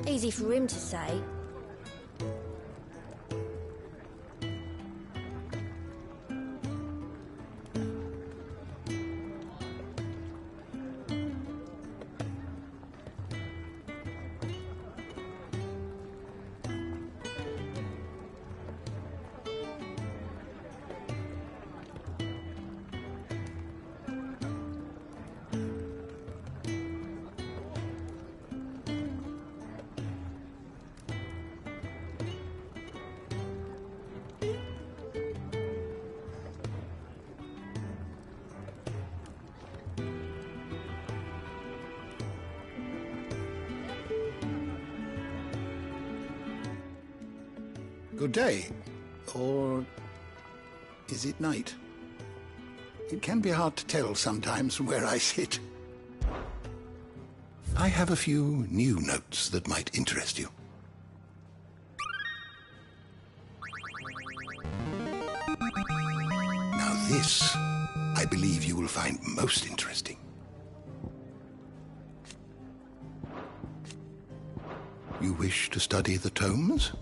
Easy for him to say. Good day. Or is it night? It can be hard to tell sometimes from where I sit. I have a few new notes that might interest you. Now this, I believe you will find most interesting. You wish to study the tomes?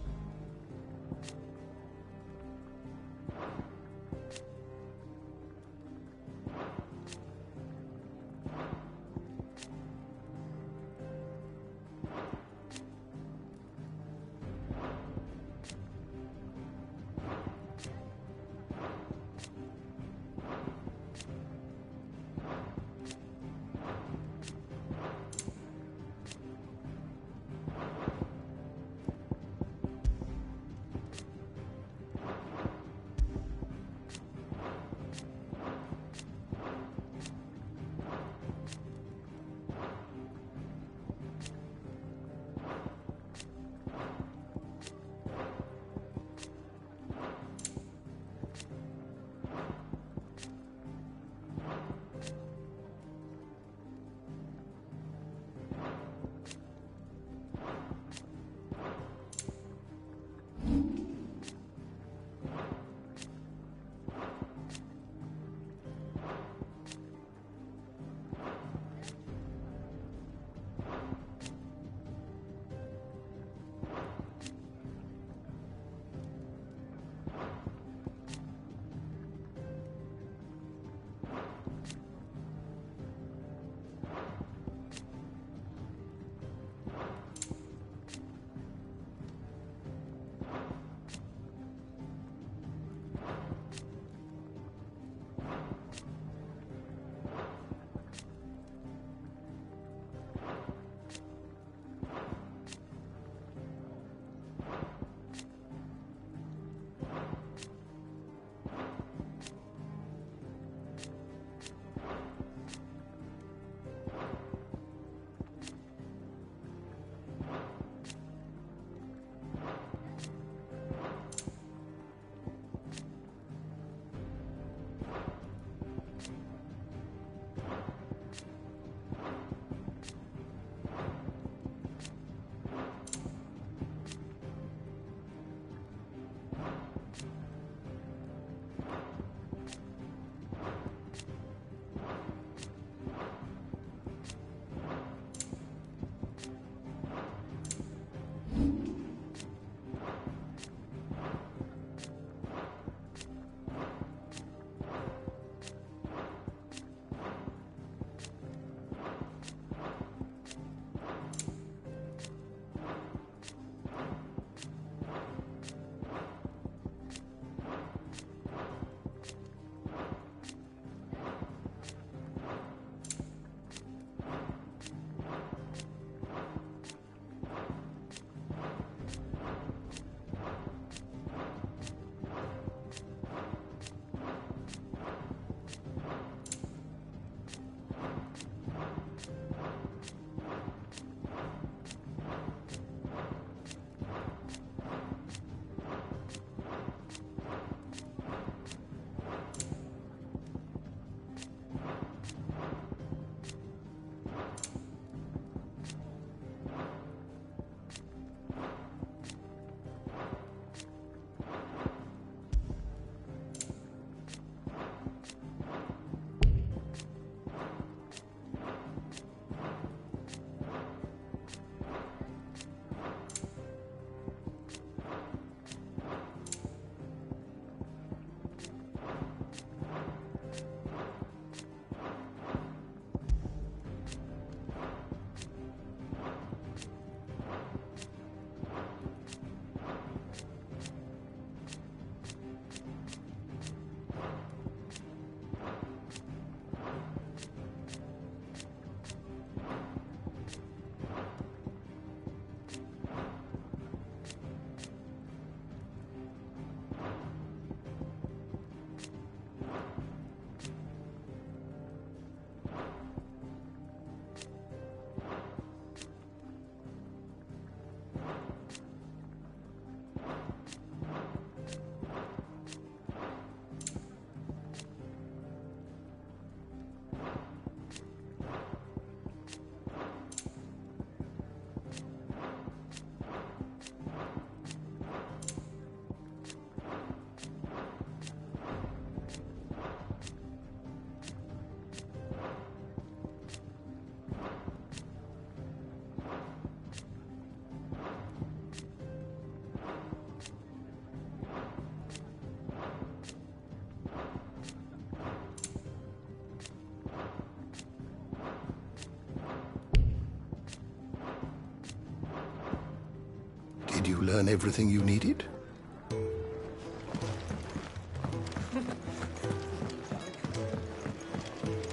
Did you learn everything you needed?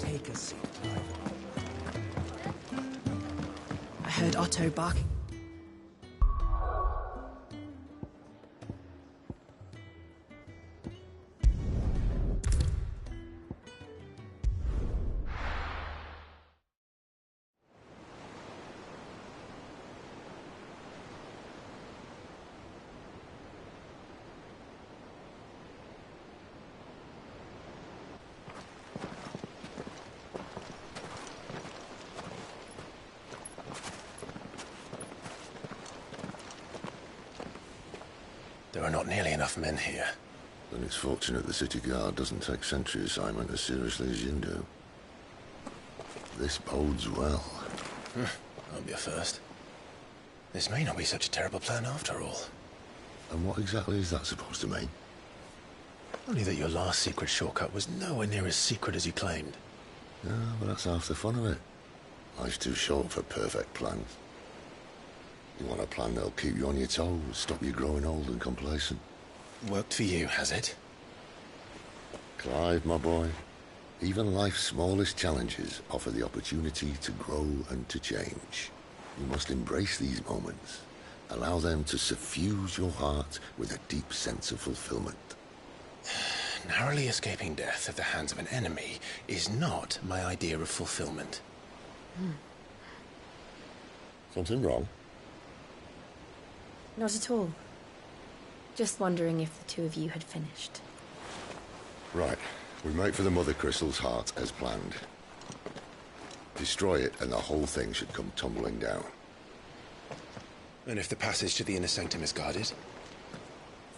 Take a seat. I heard Otto barking. There are not nearly enough men here. Then it's fortunate the city guard doesn't take sentry assignment as seriously as you do. This bodes well. Won't be a first. This may not be such a terrible plan after all. And what exactly is that supposed to mean? Only that your last secret shortcut was nowhere near as secret as you claimed. Yeah, but that's half the fun of it. Life's too short for perfect plans. You want a plan that'll keep you on your toes, stop you growing old and complacent. Worked for you, has it? Clive, my boy, even life's smallest challenges offer the opportunity to grow and to change. You must embrace these moments. Allow them to suffuse your heart with a deep sense of fulfillment. Narrowly escaping death at the hands of an enemy is not my idea of fulfillment. Something wrong? Not at all. Just wondering if the two of you had finished. Right. We make for the Mother Crystal's heart as planned. Destroy it and the whole thing should come tumbling down. And if the passage to the inner sanctum is guarded?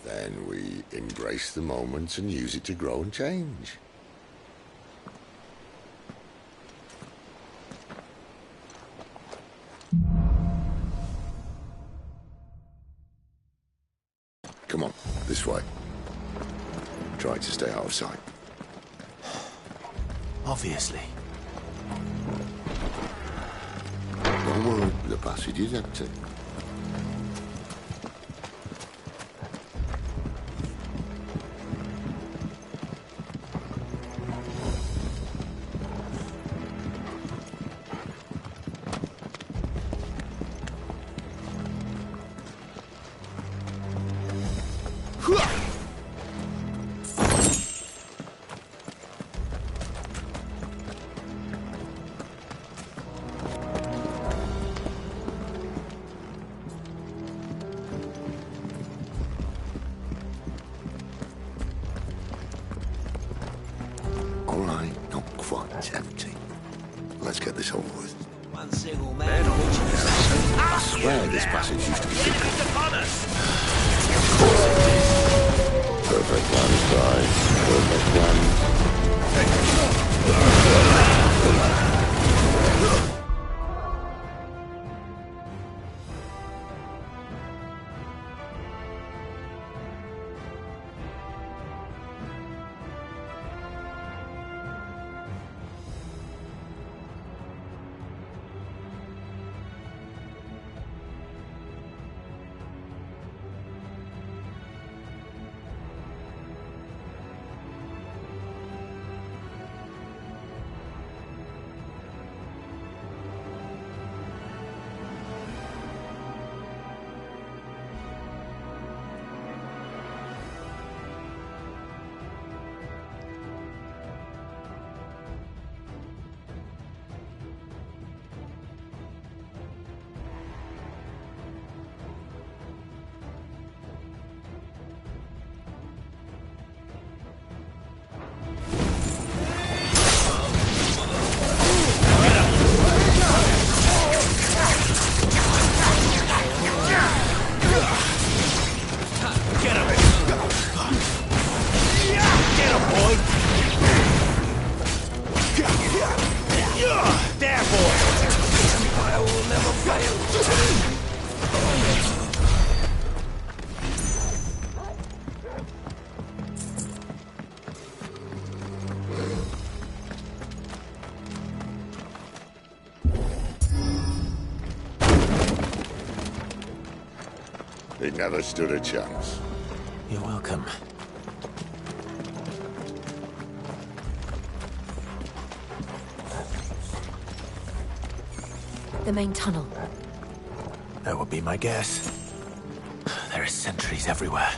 Then we embrace the moment and use it to grow and change. Come on, this way. Try to stay out of sight. Obviously. Don't worry, the passage is empty. All right, not quite empty. Let's get this over with. One single man. I swear this passage used to be simple. Perfect plans, guys. Perfect plans. They never stood a chance. You're welcome. The main tunnel. That would be my guess. There are sentries everywhere.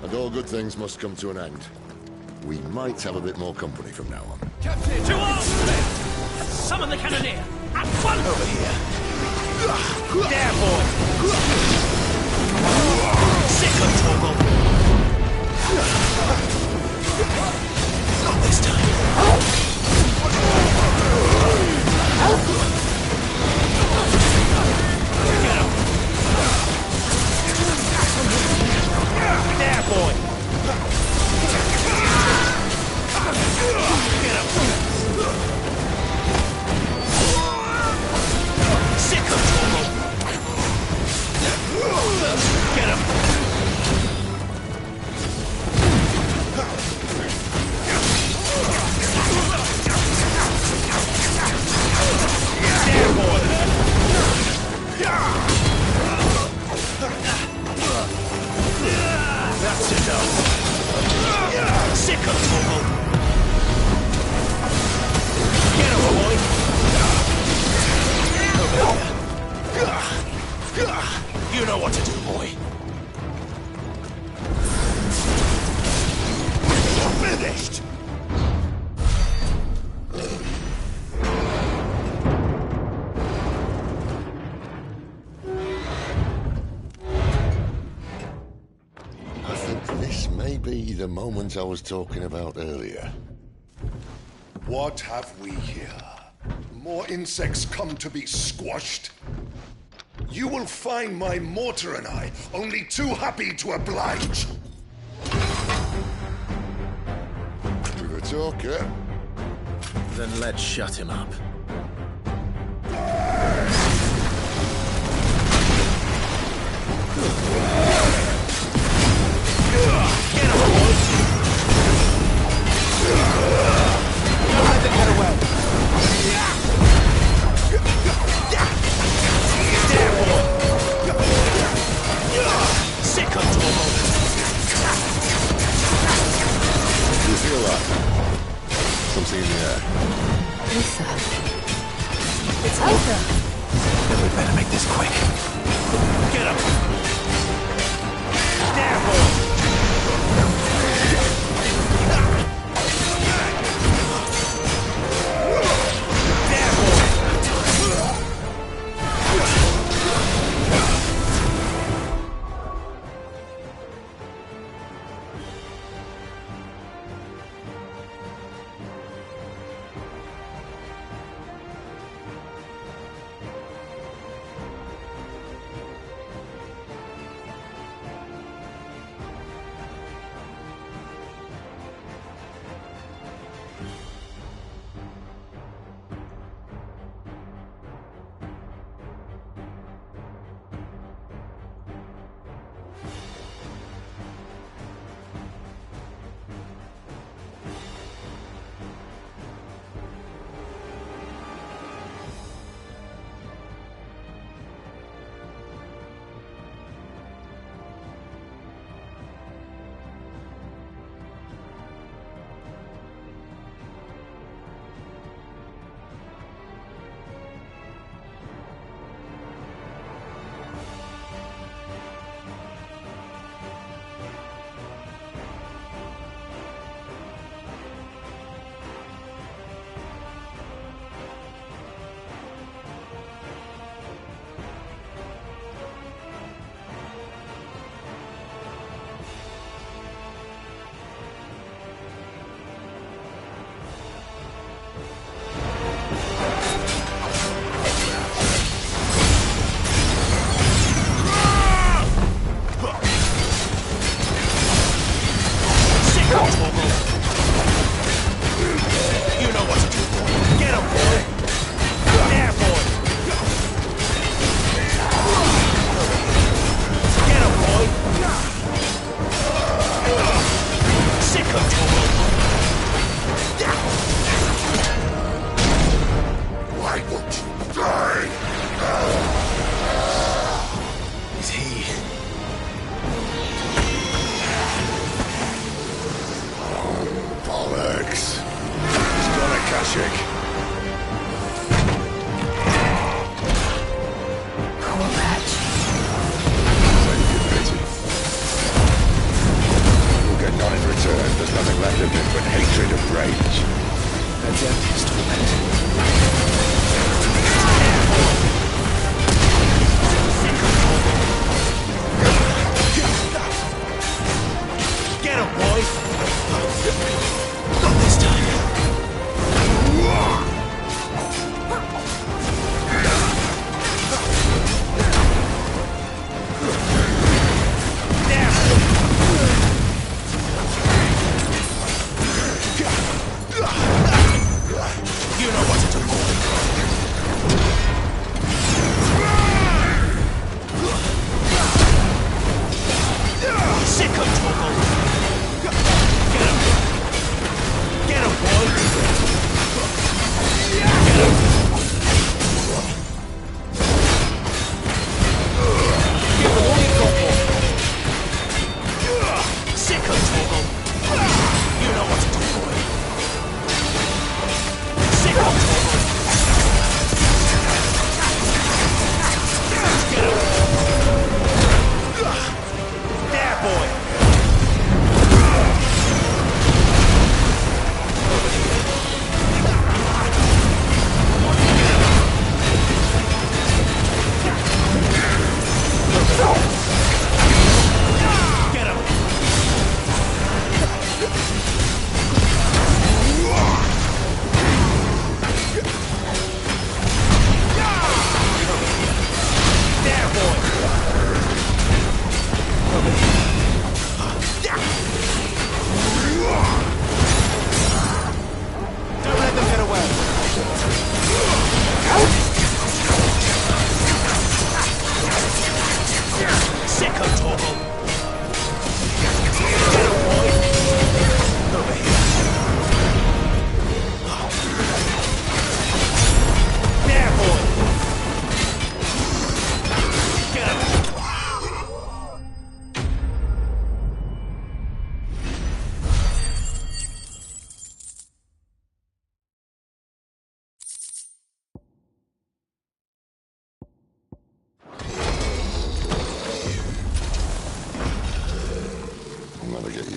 And all good things must come to an end. We might have a bit more company from now on. Captain! To arms, men! Summon the cannoneer! At once! Over here. There, boy! Sick of Torgal! Not this time. Get him! There, boy! Get him! Sick of Torgal! Get him! There, boy! That's enough! Sick of Torgal! Get him, boy! You know what to do, boy. You're finished! I think this may be the moment I was talking about earlier. What have we here? More insects come to be squashed? You will find my mortar and I only too happy to oblige. You're a talker. Then let's shut him up. Get him, boy! Don't let them get away! There, boy! Sick of Torgal! You feel that? Something in the air. Luther. It's Luther. Then we better make this quick. Get him! There, boy! There, boy!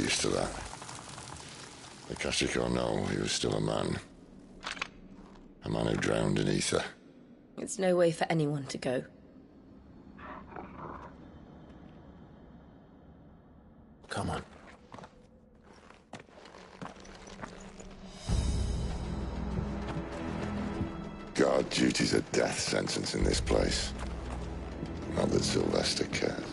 used to that. Akashic or no, he was still a man. A man who drowned in ether. It's no way for anyone to go. Come on. Guard duty's a death sentence in this place. Not that Sylvester cares.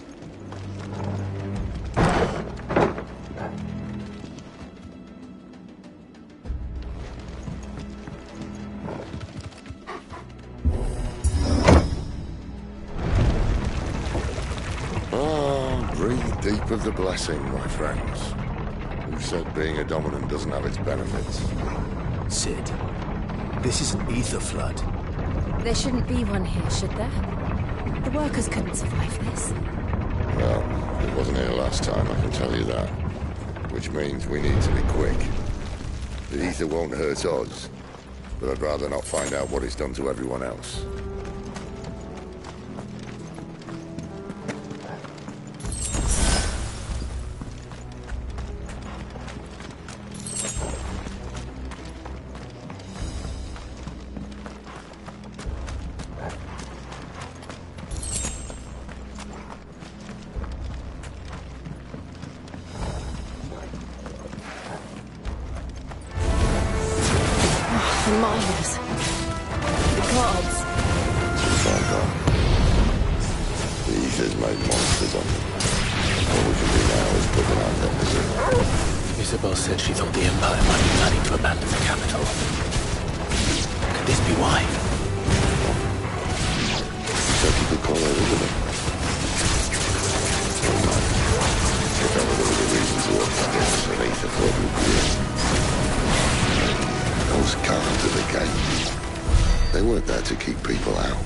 Breathe deep of the blessing, my friends. Who said being a dominant doesn't have its benefits? Sid, this is an ether flood. There shouldn't be one here, should there? The workers couldn't survive this. Well, it wasn't here last time, I can tell you that. Which means we need to be quick. The ether won't hurt us, but I'd rather not find out what it's done to everyone else. For miles. The gods. Too far gone. The ether's made monsters of them. All we can do now is put them out their misery. Isabel said she thought the Empire might be planning to abandon the capital. Could this be why? Such a good call out, isn't it? Never mind. If ever there was a reason to open this, an ether flood would be it. Those guards at the gate, they weren't there to keep people out.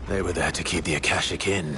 They were there to keep the Akashic in.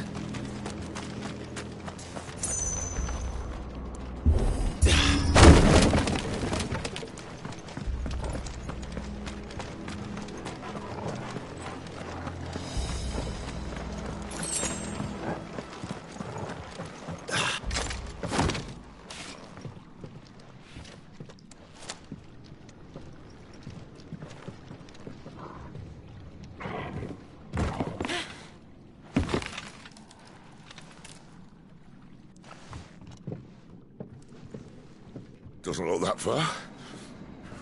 Doesn't look that far.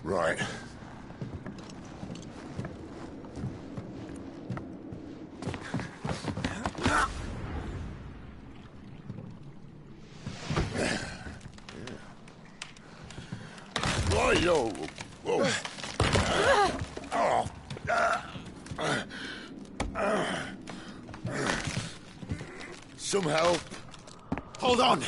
Right. Right-o. Whoa. Some help. Hold on!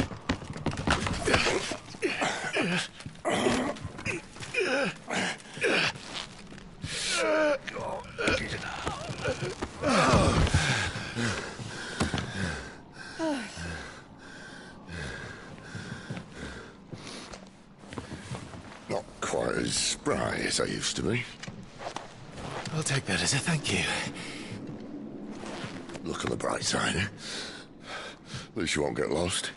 Not quite as spry as I used to be. I'll take that as a thank you. Look on the bright side, eh? At least you won't get lost.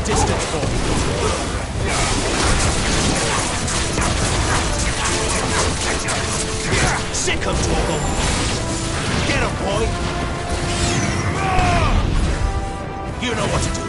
Distance, boy. You know what to do.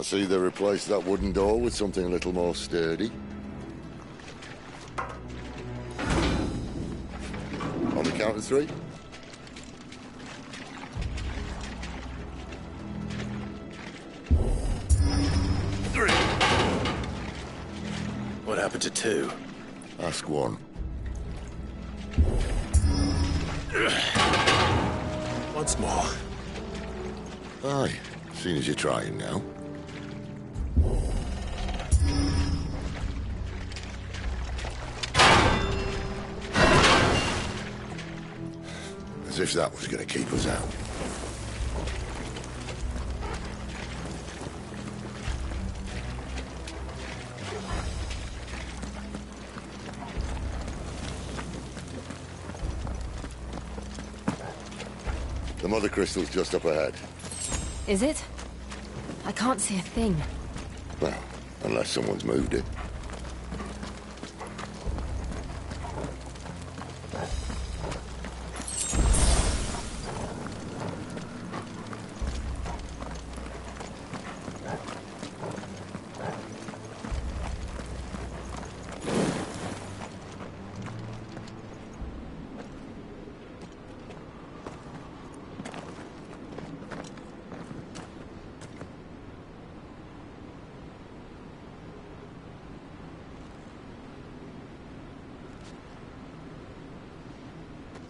I see they replaced that wooden door with something a little more sturdy. On the count of 3. What happened to 2? Ask 1. Once more. Aye, seeing as you're trying now. As if that was going to keep us out. The mother crystal's just up ahead. Is it? I can't see a thing. Well, unless someone's moved it.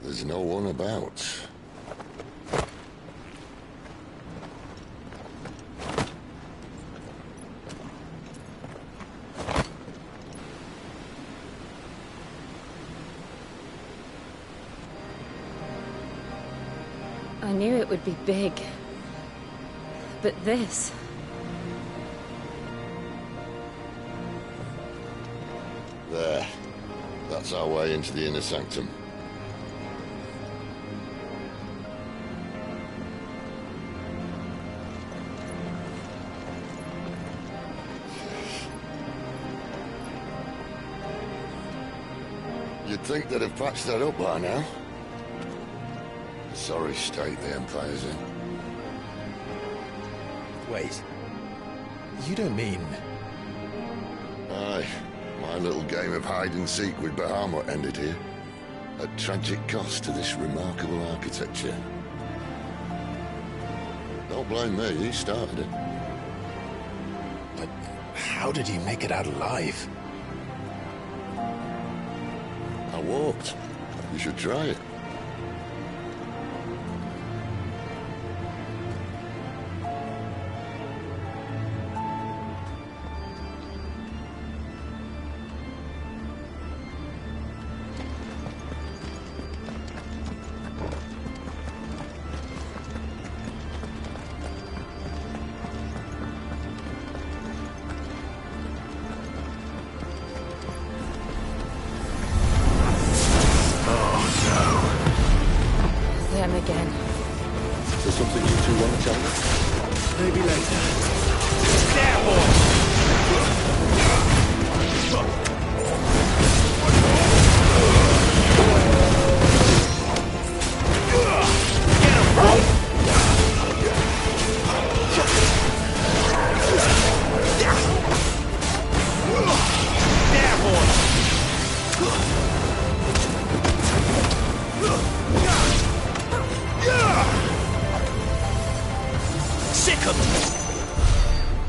There's no one about. I knew it would be big. But this... There. That's our way into the inner sanctum. You'd think they'd have patched that up by now. Sorry state the Empire's in. Wait. You don't mean... Aye. My little game of hide-and-seek with Bahamut ended here. At tragic cost to this remarkable architecture. Don't blame me, he started it. But how did he make it out alive? I walked. You should try it. Them again. Is there something you two want to tell me? Maybe later.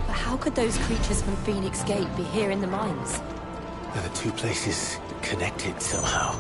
But how could those creatures from Phoenix Gate be here in the mines? Are the 2 places connected somehow?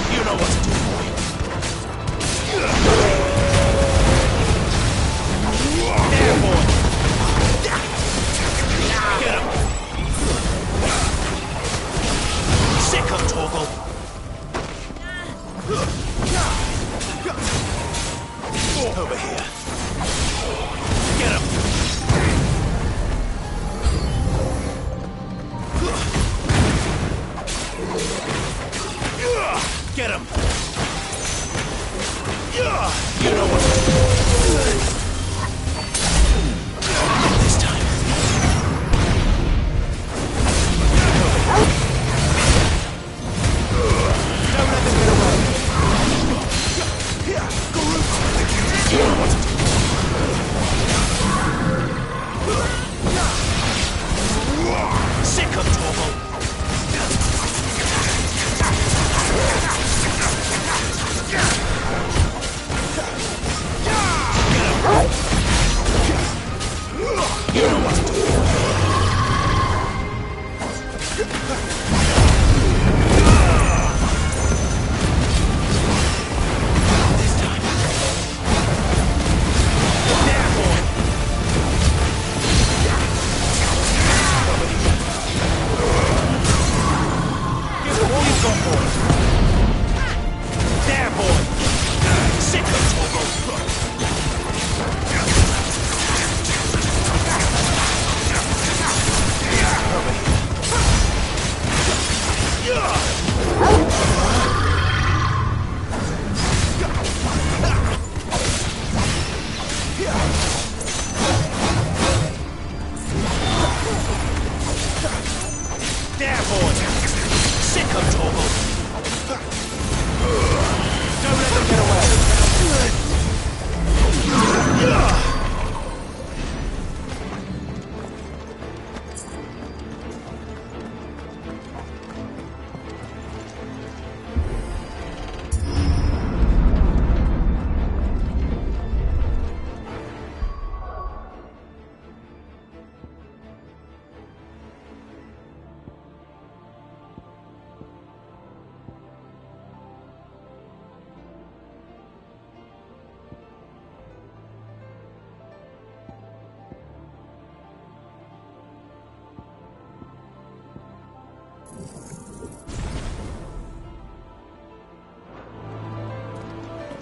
You know what to do, boy. There, boy. Get him. Sick of Torgal. Over here. Get him. Get him. You know what to do. This time. Don't let them get away. Here, Groot. You know what to do. Sick of Torgal. You know what to do. This time. There, boy. Give him all you've got, boy. There, boy. Sick of Torgal. There, boy. Sick of Torgal. Don't let them get away.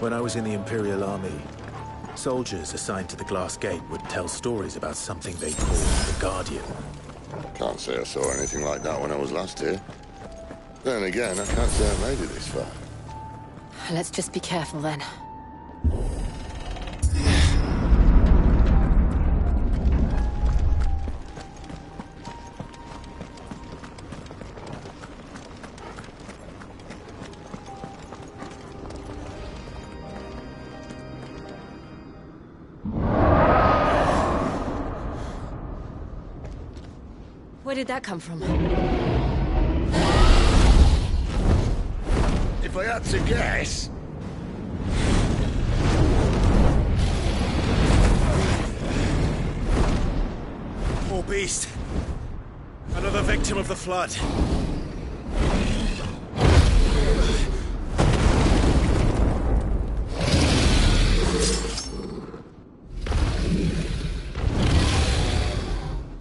When I was in the Imperial Army, soldiers assigned to the Glass Gate would tell stories about something they called the Guardian. Can't say I saw anything like that when I was last here. Then again, I can't say I made it this far. Let's just be careful then. Where did that come from? If I had to guess... Poor beast. Another victim of the Flood.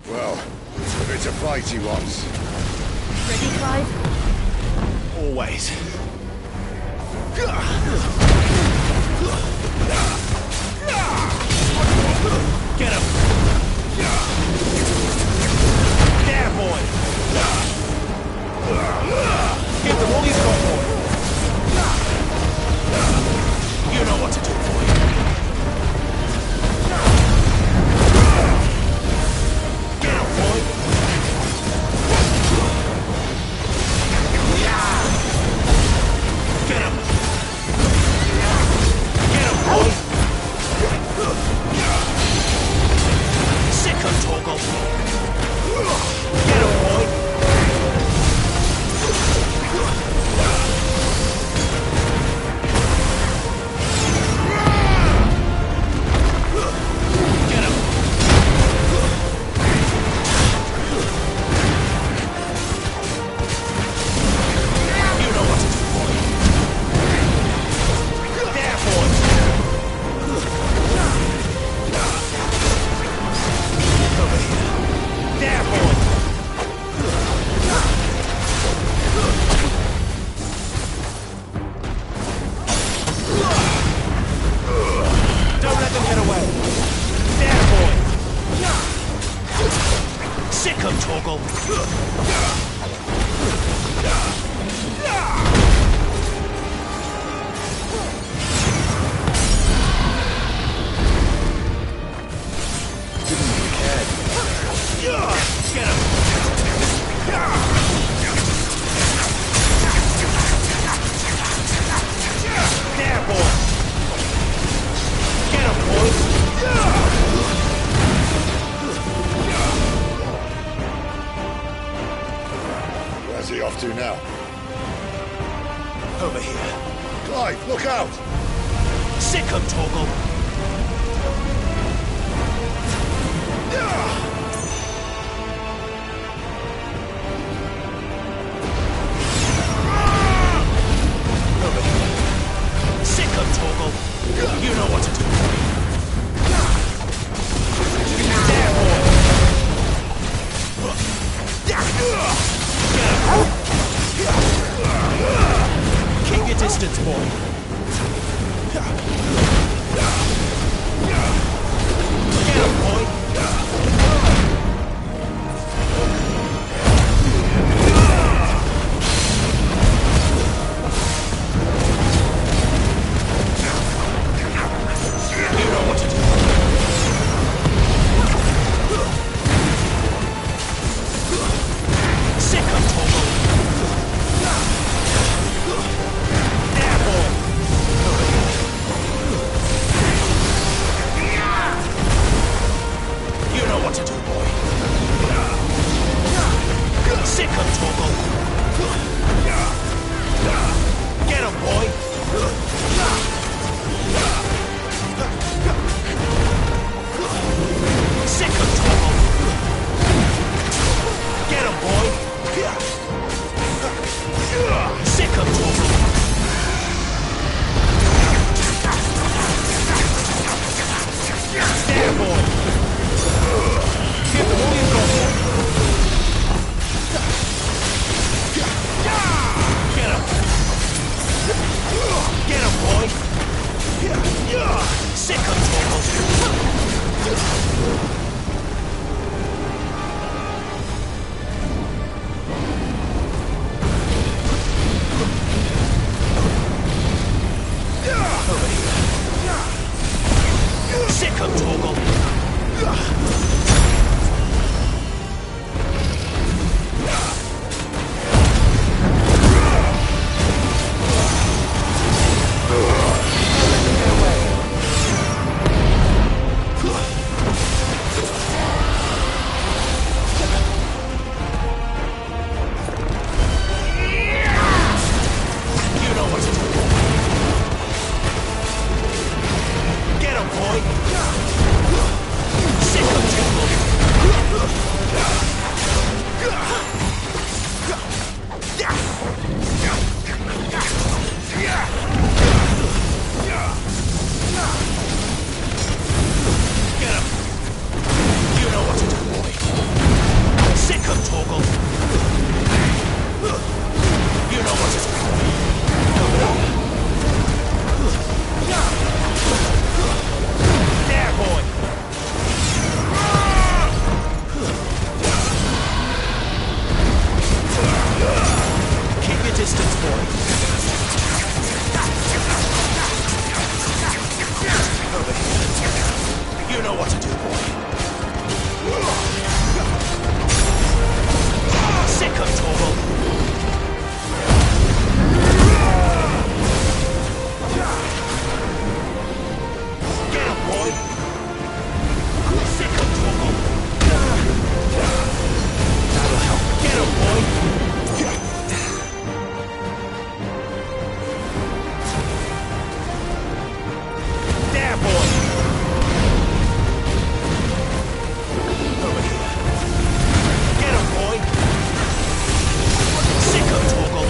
Well, a bit of fight he wants. Ready, Clive? Always. Get him. There, boy. Give them all he's got, boy. You know what to do, boy. Get him, boy. Get him. Get him, boy. Sick of Torgal. Get him, boy. Where's he off to now? Over here. Clive, look out! Sick 'em, Torgal! Over here. Sick 'em, Torgal! You know what to do. There, boy! Keep your distance, boy. Get him, boy! You know what to do. Sick 'em, Torgal! There, boy! You know what to do, boy. Sick 'em, Torgal! Get him, boy! Sick 'em, Torgal! Get him, boy! Sick 'em, Torgal! There, boy! Give them all you got, boy! Get him! Get him, boy! Sick 'em, Torgal! Over here. Sick 'em, Torgal! You know what to do. Get him, boy! Sick 'em, Torgal! Get him! You know what to do, boy! Sick 'em, Torgal! You know what to do, boy! There, boy! Keep your distance, boy. Over here. You know what to do, boy. Sick 'em, Torgal! Get him, boy! Sick 'em, Torgal! That'll help. Get him, boy! There, boy! Over here. Get him, boy! Sick 'em, Torgal!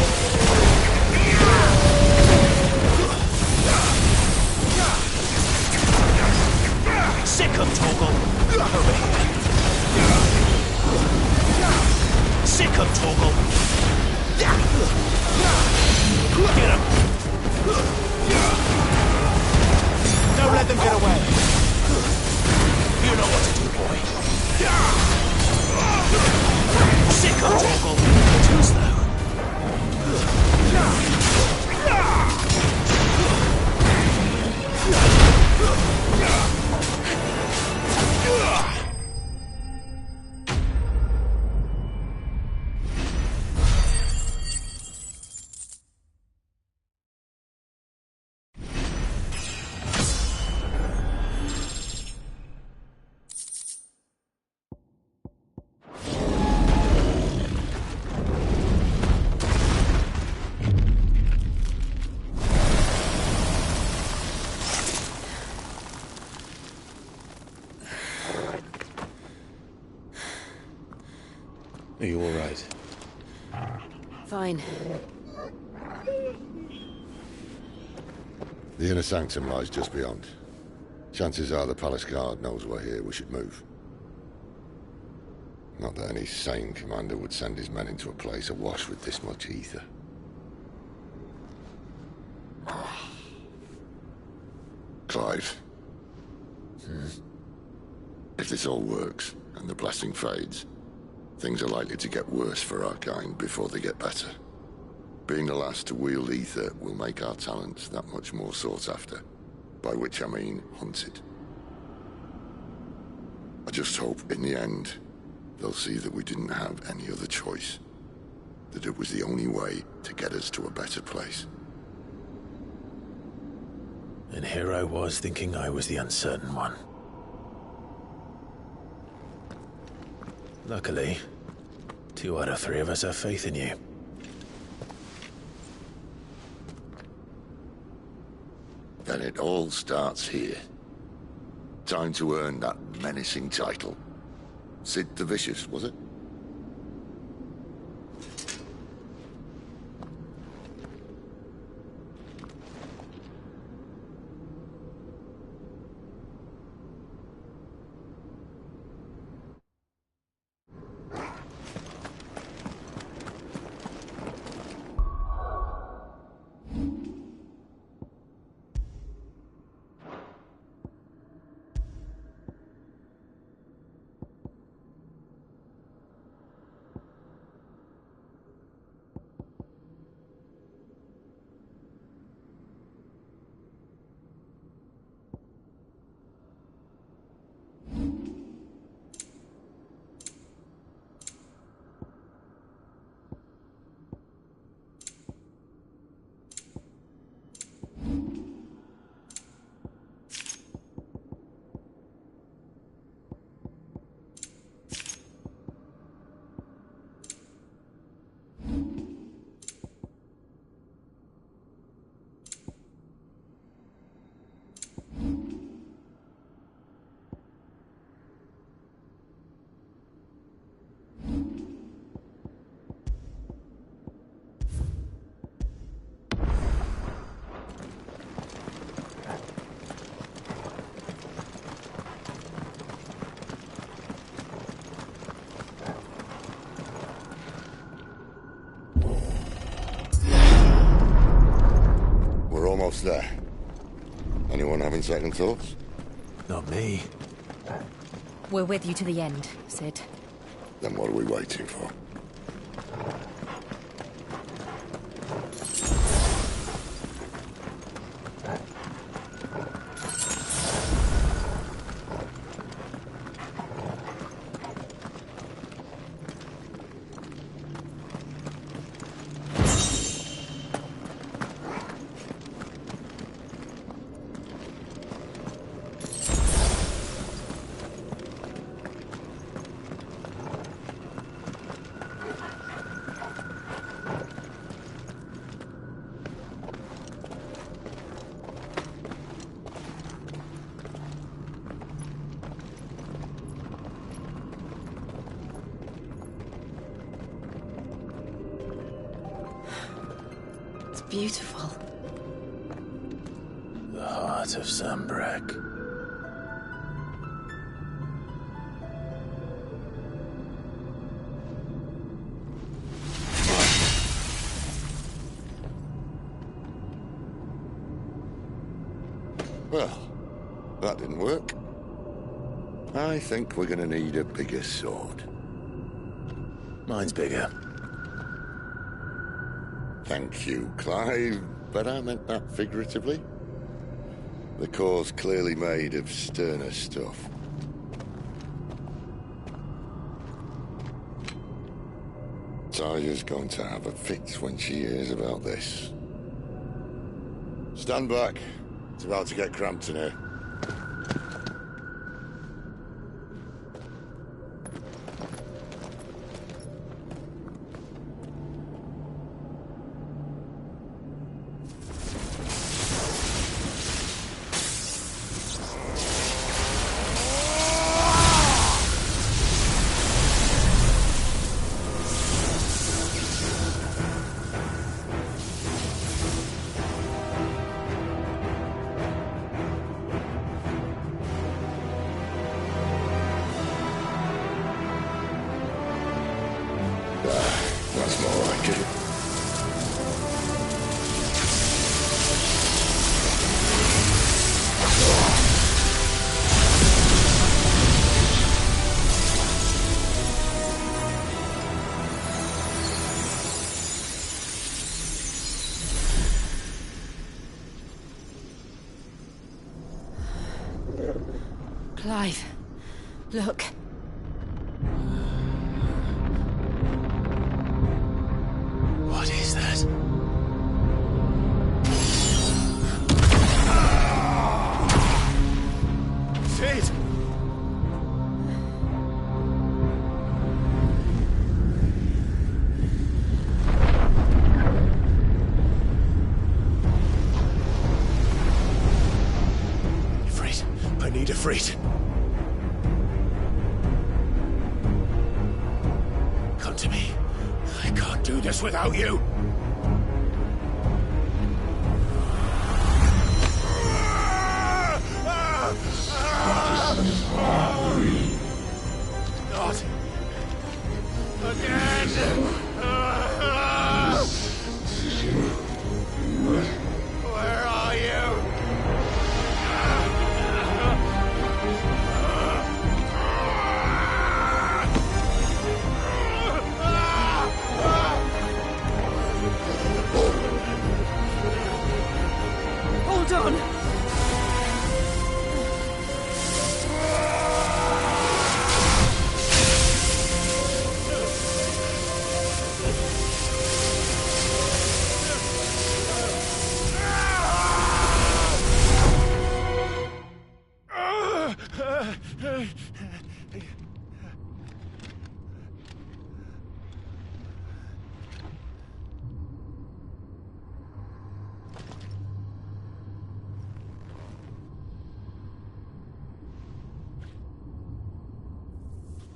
Sick 'em, Torgal! Over here. Sick 'em, Torgal! Get him! Don't let them get away! You know what to do, boy! Sick 'em, Torgal! Too slow. Are you all right? Fine. The inner sanctum lies just beyond. Chances are the palace guard knows we're here. We should move. Not that any sane commander would send his men into a place awash with this much ether. Clive. If this all works, and the blessing fades, things are likely to get worse for our kind before they get better. Being the last to wield ether will make our talents that much more sought after, by which I mean hunted. I just hope, in the end, they'll see that we didn't have any other choice. That it was the only way to get us to a better place. And here I was thinking I was the uncertain one. Luckily, 2 out of 3 of us have faith in you. Then it all starts here. Time to earn that menacing title. Sid the Vicious, was it? Almost there. Anyone having second thoughts? Not me. We're with you to the end, Sid. Then what are we waiting for? Beautiful. The heart of Sambrek. Well, that didn't work. I think we're gonna need a bigger sword. Mine's bigger. Thank you, Clive, but I meant that figuratively. The core's clearly made of sterner stuff. Taya's going to have a fit when she hears about this. Stand back. It's about to get cramped in here. Clive, look. What is that? Sid! Ifrit, I need Ifrit. Come to me. I can't do this without you. Not again! Where are you? Hold on!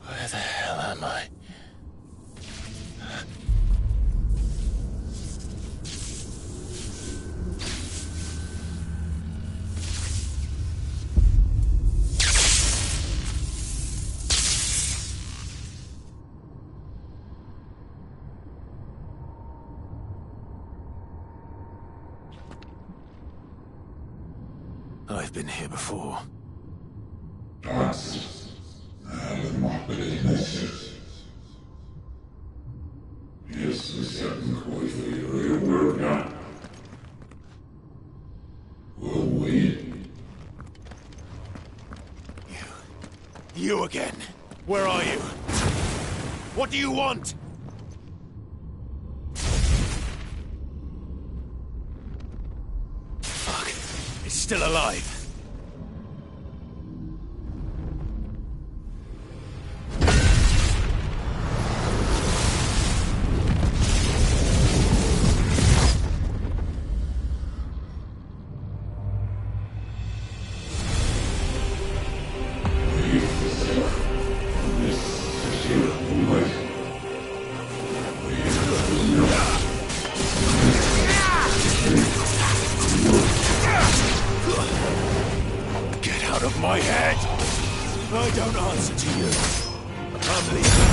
Where the hell am I? I've been here before. You again. Where are you? What do you want? Fuck. It's still alive. Out of my head! I don't answer to you. I'm leaving,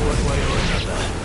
one way or another.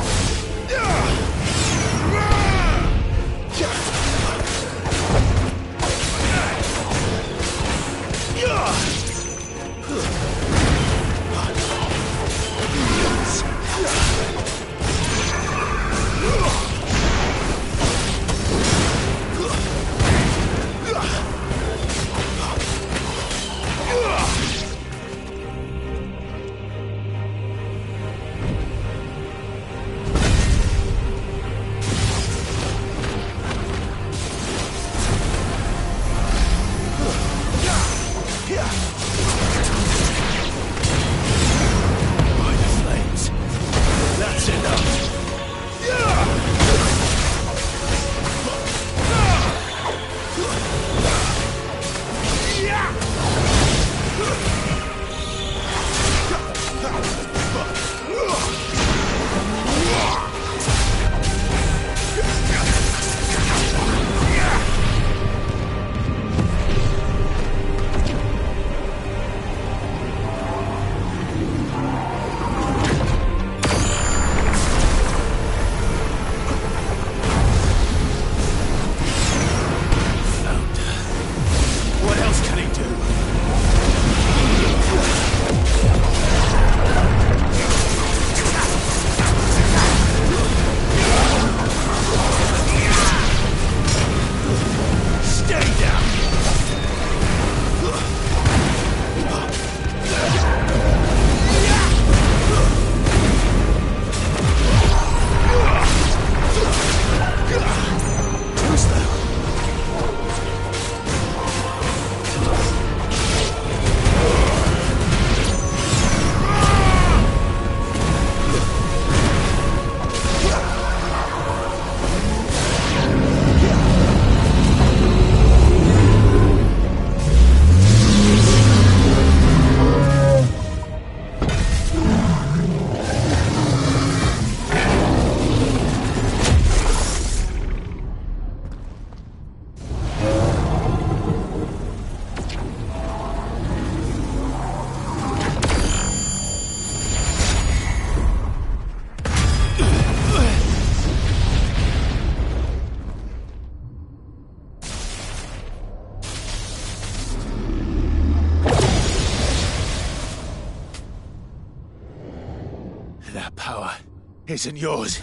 isn't yours.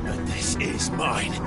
But this is mine.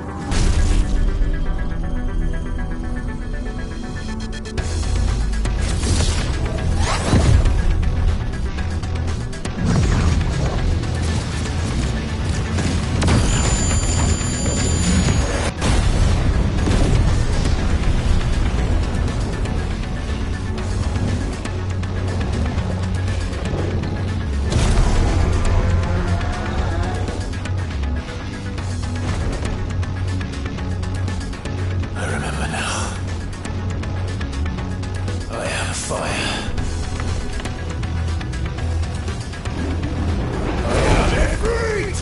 I remember now. I have fire. I have it. Breathe!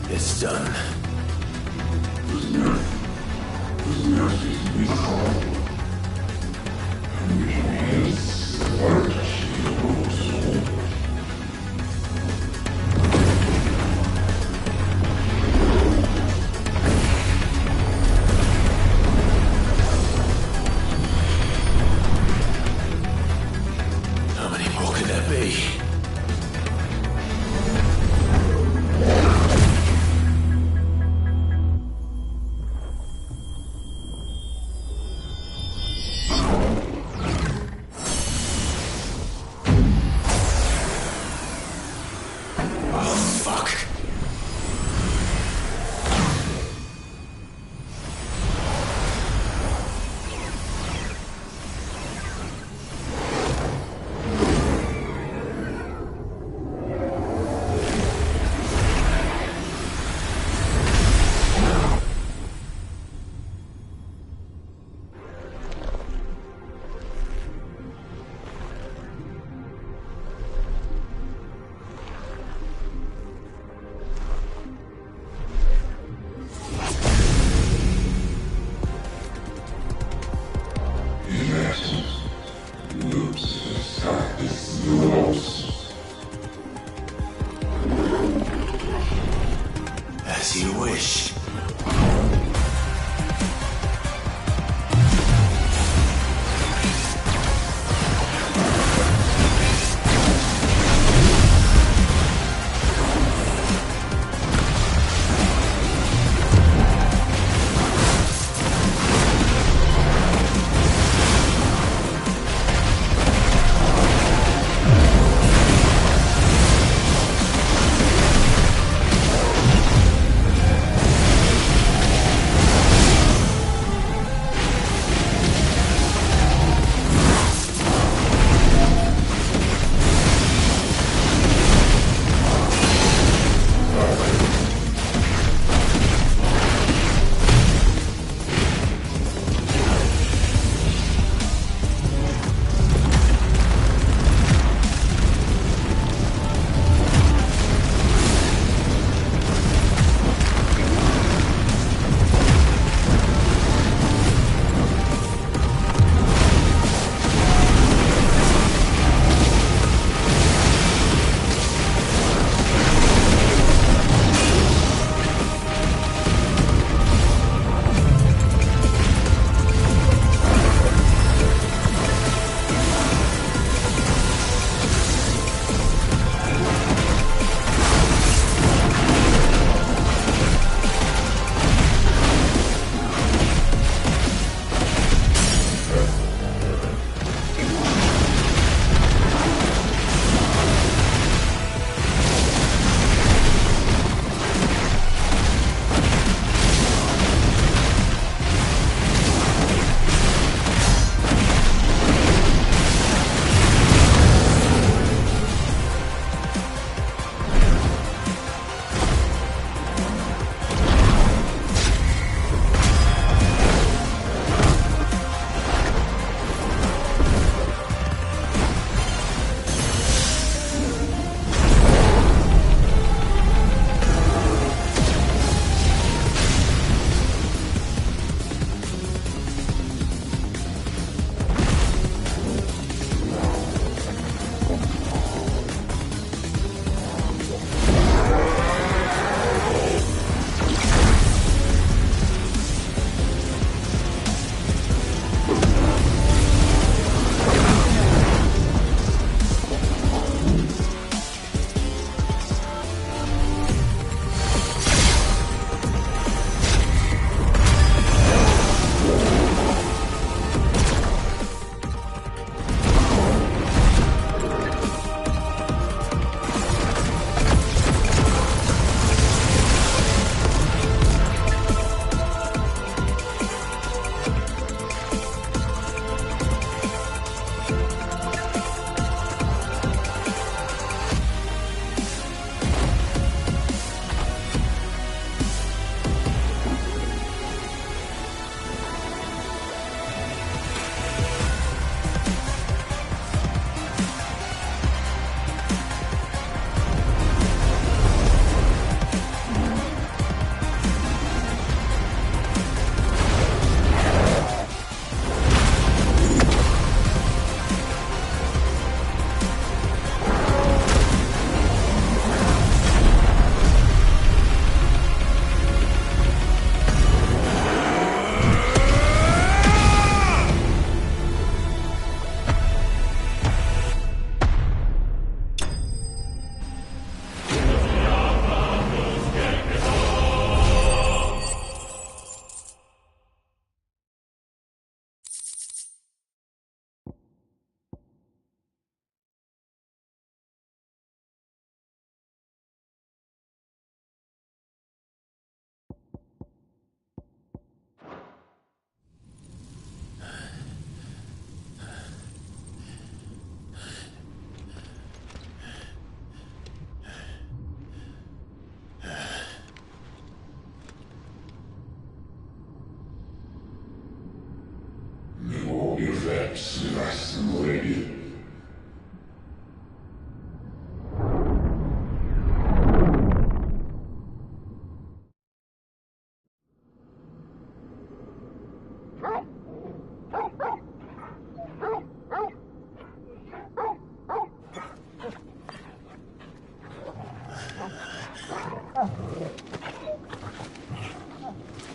It's done. How many more could there be? As you wish.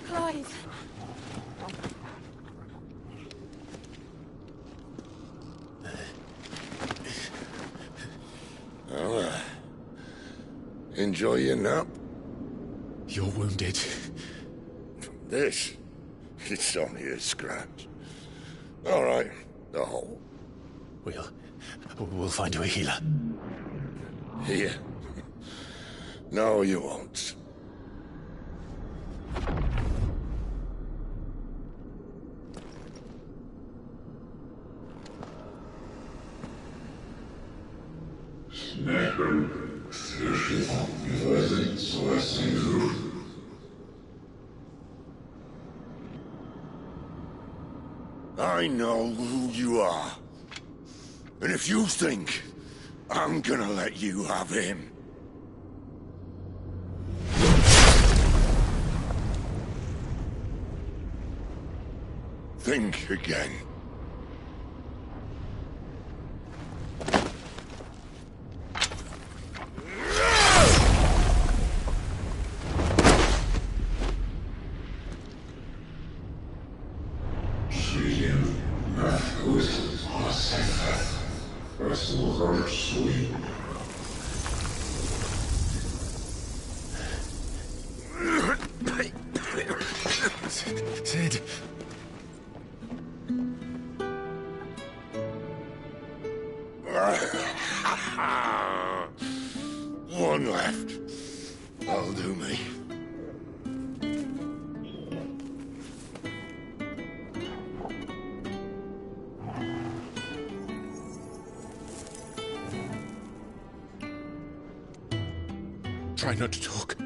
Clive. Well, enjoy your nap. You're wounded. This, it's only a scratch. All right, the hole. We'll find you a healer. Here. No, you won't. I know who you are. And if you think I'm gonna let you have him... think again. Sid. One left. That'll do me. Try not to talk.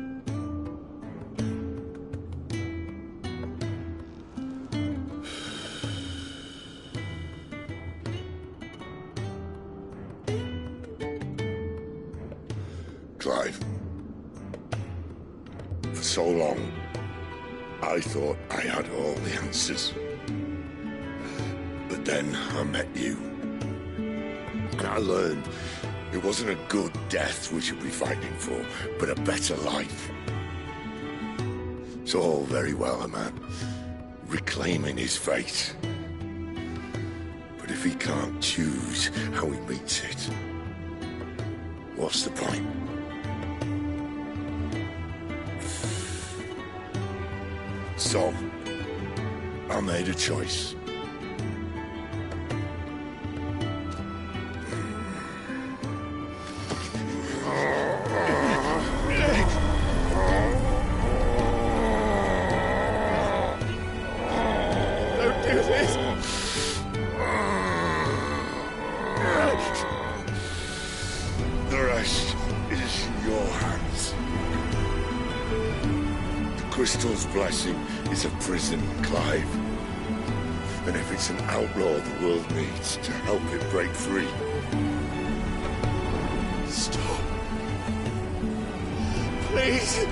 Clive. For so long, I thought I had all the answers. But then I met you. And I learned it wasn't a good death we should be fighting for, but a better life. It's all very well, a man reclaiming his fate. But if he can't choose how he meets it, what's the point? So, I made a choice. Don't do this! The rest is in your hands. The crystal's blessing is a prison, Clive. And if it's an outlaw the world needs to help it break free... Stop. Please!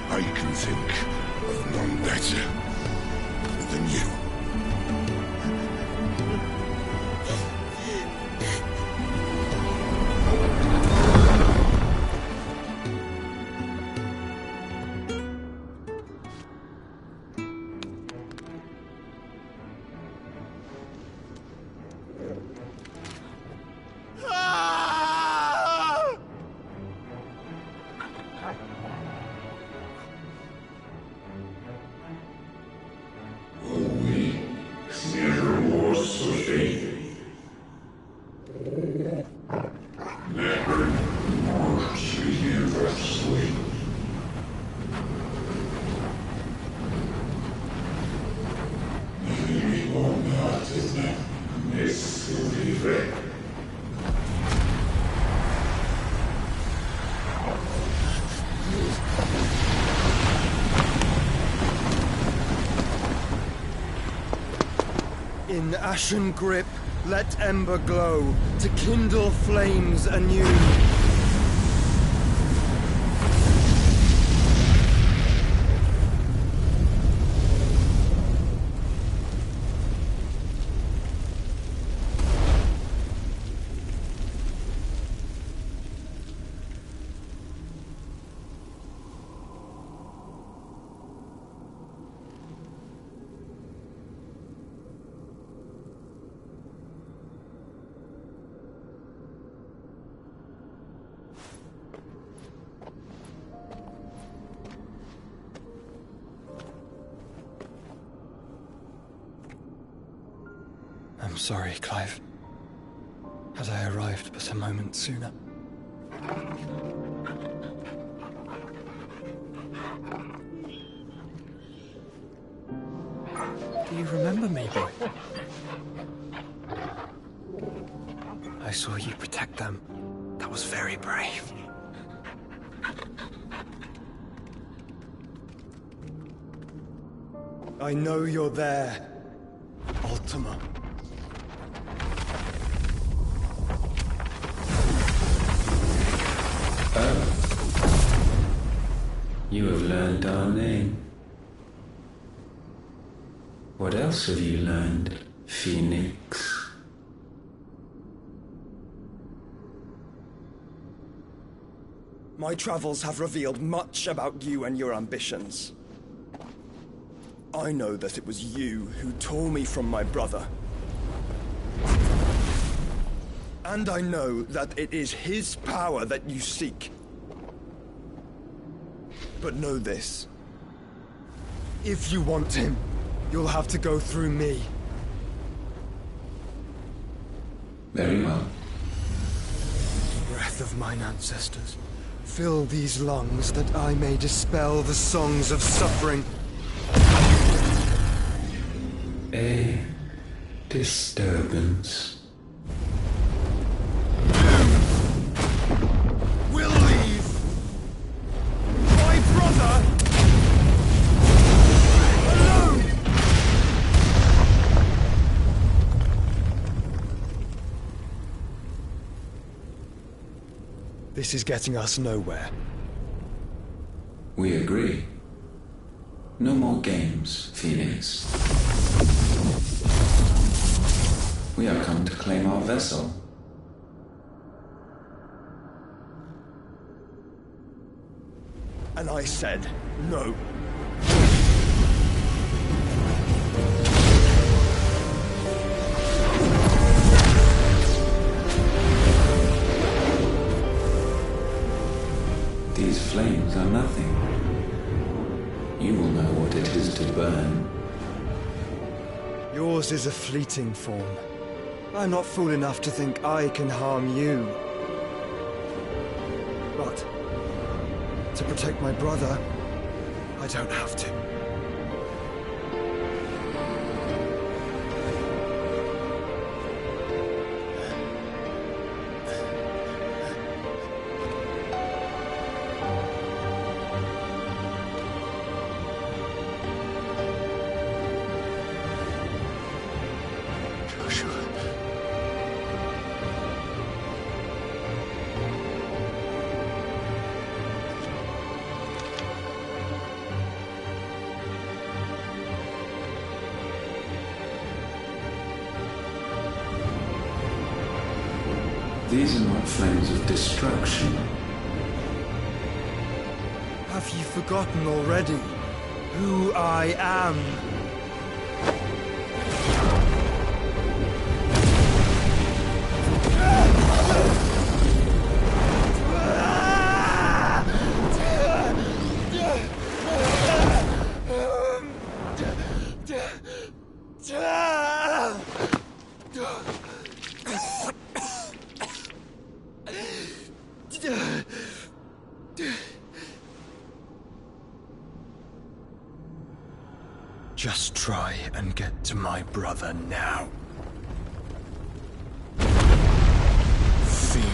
I can think of none better than you. In ashen grip, let ember glow, to kindle flames anew. I'm sorry, Clive. Had I arrived but a moment sooner. Do you remember me, boy? I saw you protect them. That was very brave. I know you're there, Ultima. You have learned our name. What else have you learned, Phoenix? My travels have revealed much about you and your ambitions. I know that it was you who tore me from my brother. And I know that it is his power that you seek. But know this. If you want him, you'll have to go through me. Very well. Breath of mine ancestors, fill these lungs that I may dispel the songs of suffering. A disturbance. We'll leave! My brother! Alone! This is getting us nowhere. We agree. No more games, Phoenix. We have come to claim our vessel. And I said no. These flames are nothing. You will know what it is to burn. Yours is a fleeting form. I'm not fool enough to think I can harm you. But to protect my brother, I don't have to. These are not flames of destruction. Have you forgotten already who I am? Just try and get to my brother now. Fiend.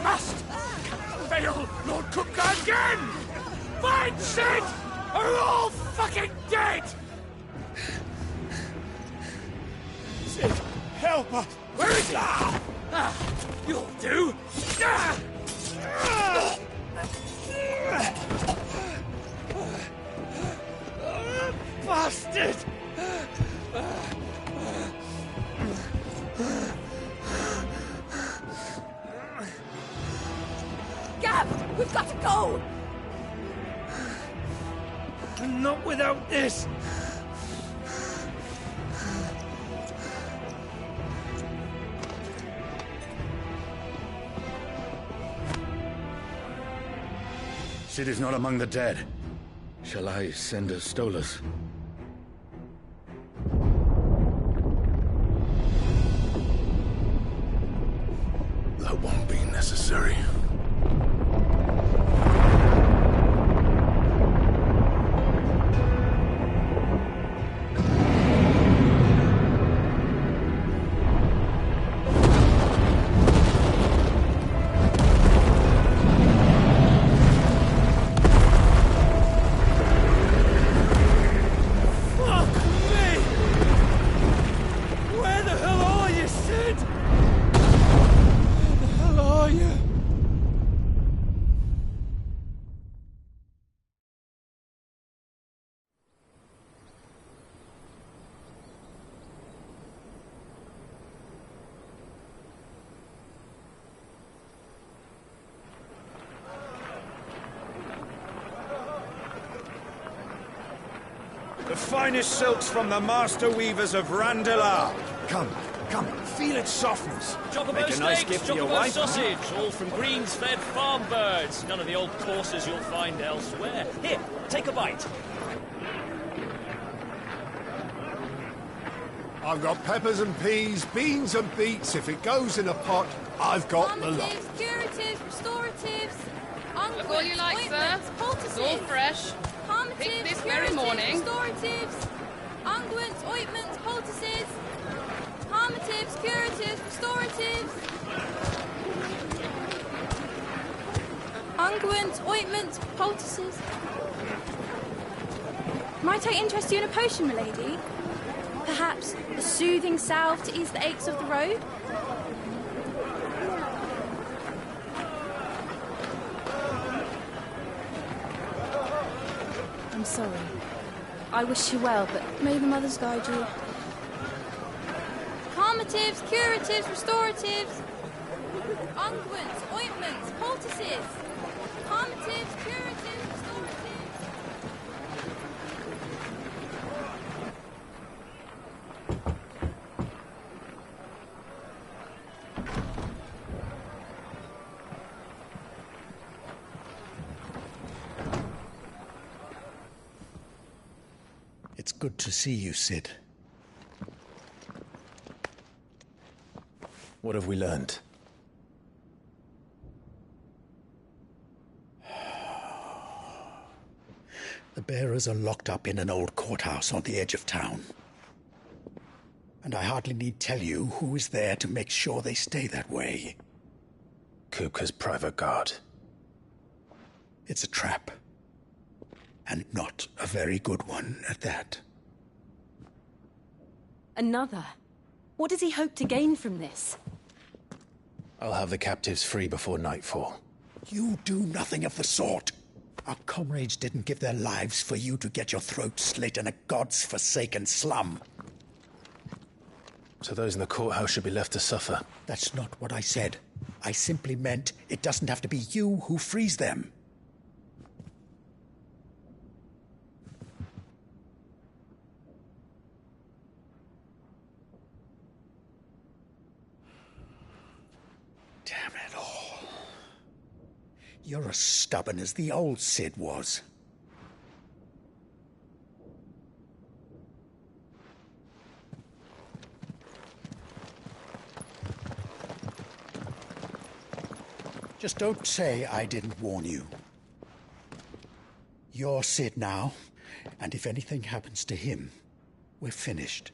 Must fail Lord Cook again! Mine, Sid, are all fucking dead! Sid, help us! Where is he? You'll do! Bastard! Gav, we've got to go! Not without this! Sid is not among the dead. Shall I send a Stolas? That won't be necessary. The finest silks from the master weavers of Randalar. Come, feel its softness. Chocobo Make a nice steaks, gift for your chocobo wife. sausage, all from greens-fed farm birds. None of the old courses you'll find elsewhere. Here, take a bite. I've got peppers and peas, beans and beets. If it goes in a pot, I've got the lot. Calmatives, curatives, restoratives, Look all you like, sir. It's all fresh. Pick this very morning. Restoratives, unguents, ointments, poultices, calmatives, curatives, restoratives, unguents, ointments, poultices. Might I interest you in a potion, milady? Perhaps a soothing salve to ease the aches of the road? I'm sorry. I wish you well, but may the mothers guide you. Calmatives, curatives, restoratives, unguents, ointments, poultices, calmatives, curatives, restoratives. It's good to see you, Sid. What have we learned? The bearers are locked up in an old courthouse on the edge of town. And I hardly need tell you who is there to make sure they stay that way. Kupka's private guard. It's a trap. And not a very good one at that. Another? What does he hope to gain from this? I'll have the captives free before nightfall. You do nothing of the sort. Our comrades didn't give their lives for you to get your throat slit in a god's forsaken slum. So those in the courthouse should be left to suffer. That's not what I said. I simply meant it doesn't have to be you who frees them. Damn it all. You're as stubborn as the old Sid was. Just don't say I didn't warn you. You're Sid now, and if anything happens to him, we're finished.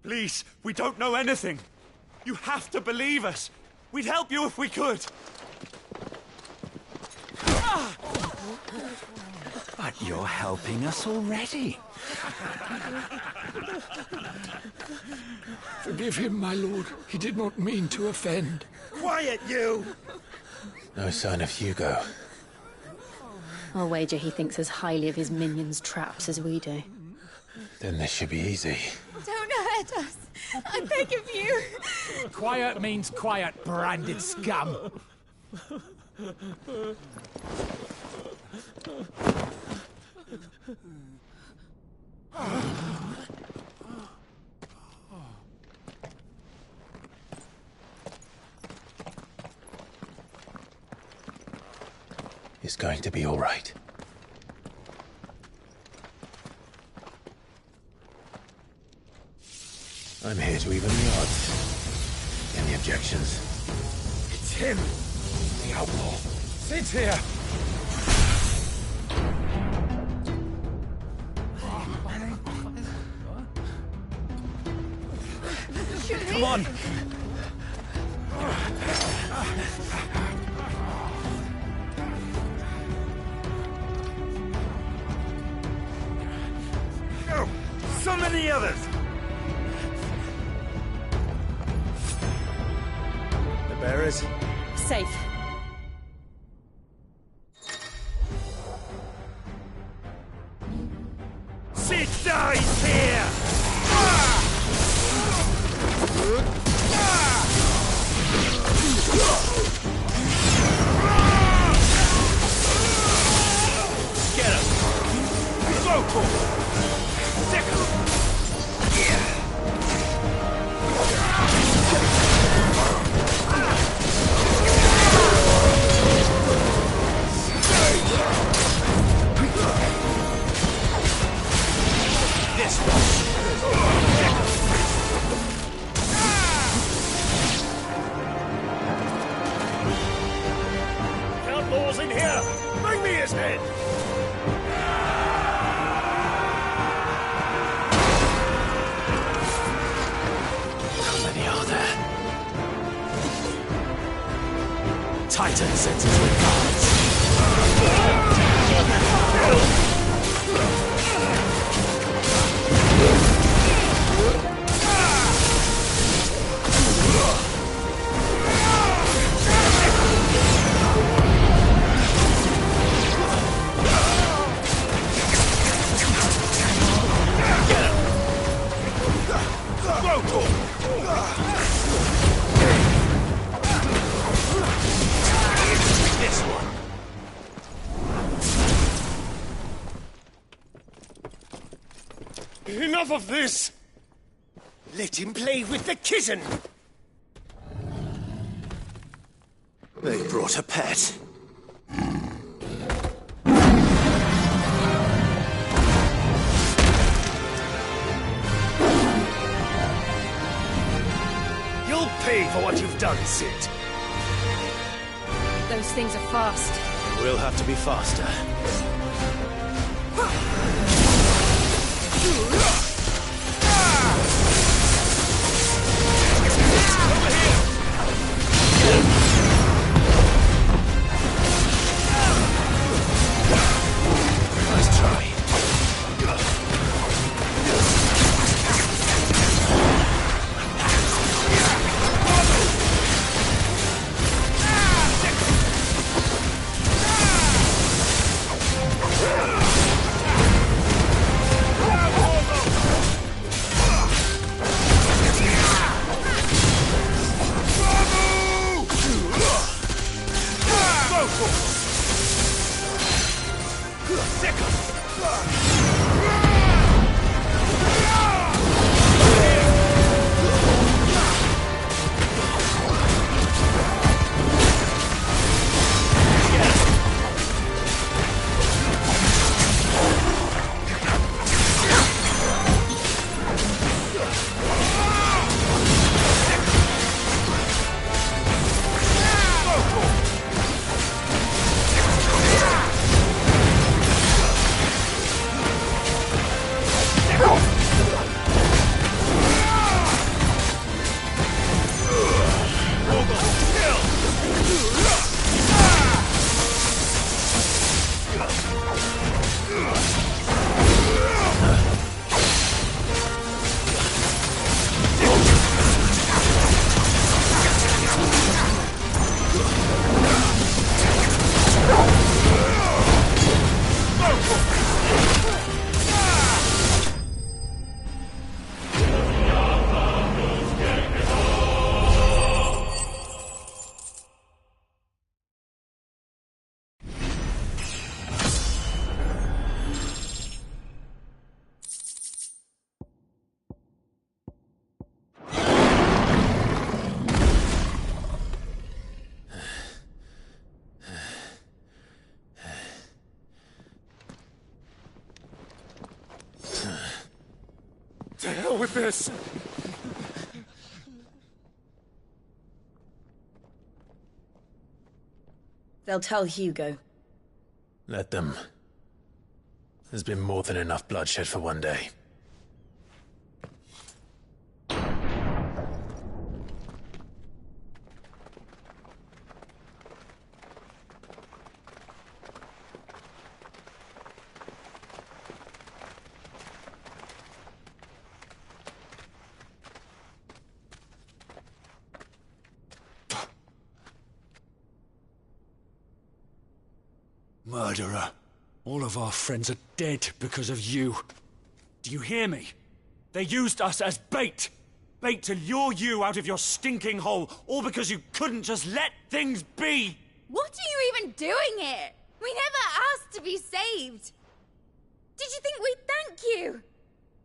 Please, we don't know anything. You have to believe us. We'd help you if we could. But you're helping us already. Forgive him, my lord. He did not mean to offend. Quiet, you! No sign of Hugo. I'll wager he thinks as highly of his minions' traps as we do. Then this should be easy. Don't hurt us. I beg of you. Quiet means quiet, branded scum. It's going to be all right. I'm here to even the odds. Any objections? It's him, the outlaw. Sit here. Come on. No! Summon the others! The bearers? Safe. Sid dies here! Get him! Vocal! Sick him! This one! Sick him! Outlaws in here! Bring me his head! How many are there? Titan sends his regards. This one! Enough of this! Let him play with the kitten! They brought a pet. You'll pay for what you've done, Sid. Those things are fast. We'll have to be faster. Nice try. with this? They'll tell Hugo. Let them. There's been more than enough bloodshed for one day. Murderer. All of our friends are dead because of you. Do you hear me? They used us as bait. Bait to lure you out of your stinking hole, all because you couldn't just let things be. What are you even doing here? We never asked to be saved. Did you think we'd thank you?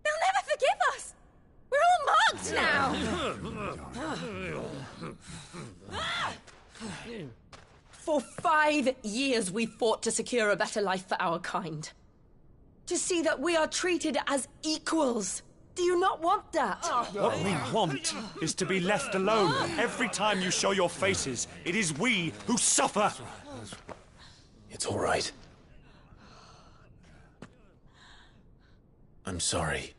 They'll never forgive us. We're all marked now. For 5 years we fought to secure a better life for our kind. To see that we are treated as equals. Do you not want that? What we want is to be left alone. Every time you show your faces, it is we who suffer. It's all right. I'm sorry.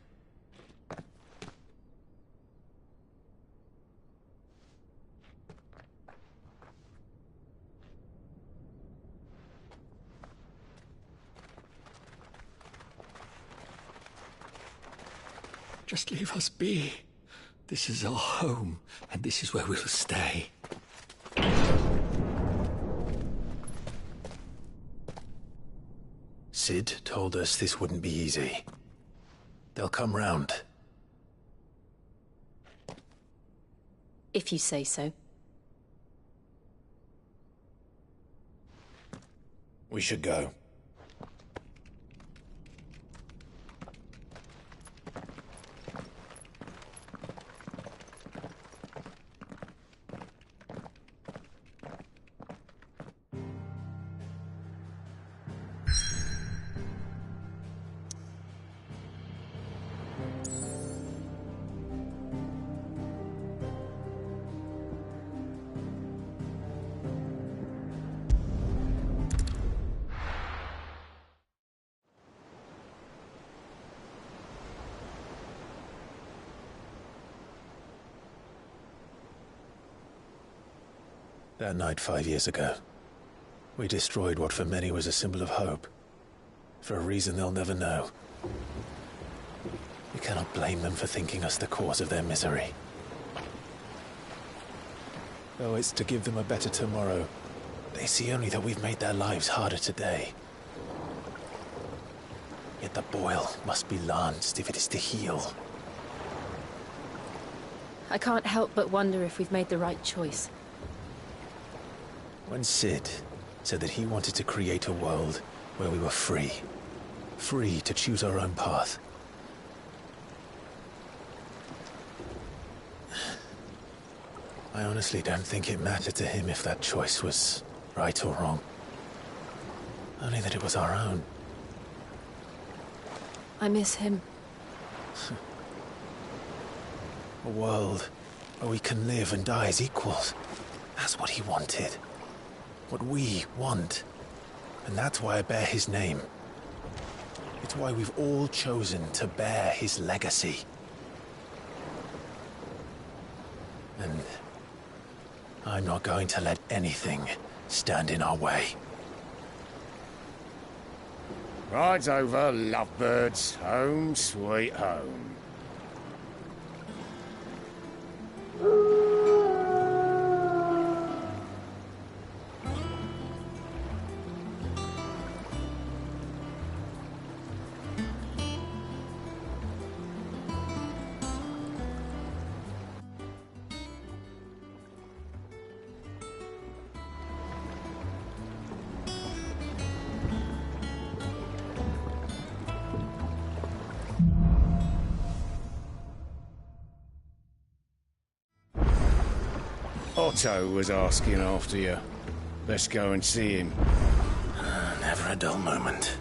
Just leave us be. This is our home, and this is where we'll stay. Sid told us this wouldn't be easy. They'll come round. If you say so. We should go. That night 5 years ago, we destroyed what for many was a symbol of hope. For a reason they'll never know. We cannot blame them for thinking us the cause of their misery. Though it's to give them a better tomorrow, they see only that we've made their lives harder today. Yet the boil must be lanced if it is to heal. I can't help but wonder if we've made the right choice. When Sid said that he wanted to create a world where we were free. Free to choose our own path. I honestly don't think it mattered to him if that choice was right or wrong. Only that it was our own. I miss him. A world where we can live and die as equals. That's what he wanted. What we want. And that's why I bear his name. It's why we've all chosen to bear his legacy. And I'm not going to let anything stand in our way. Rides over, lovebirds. Home, sweet home. Otto was asking after you. Let's go and see him. Never a dull moment.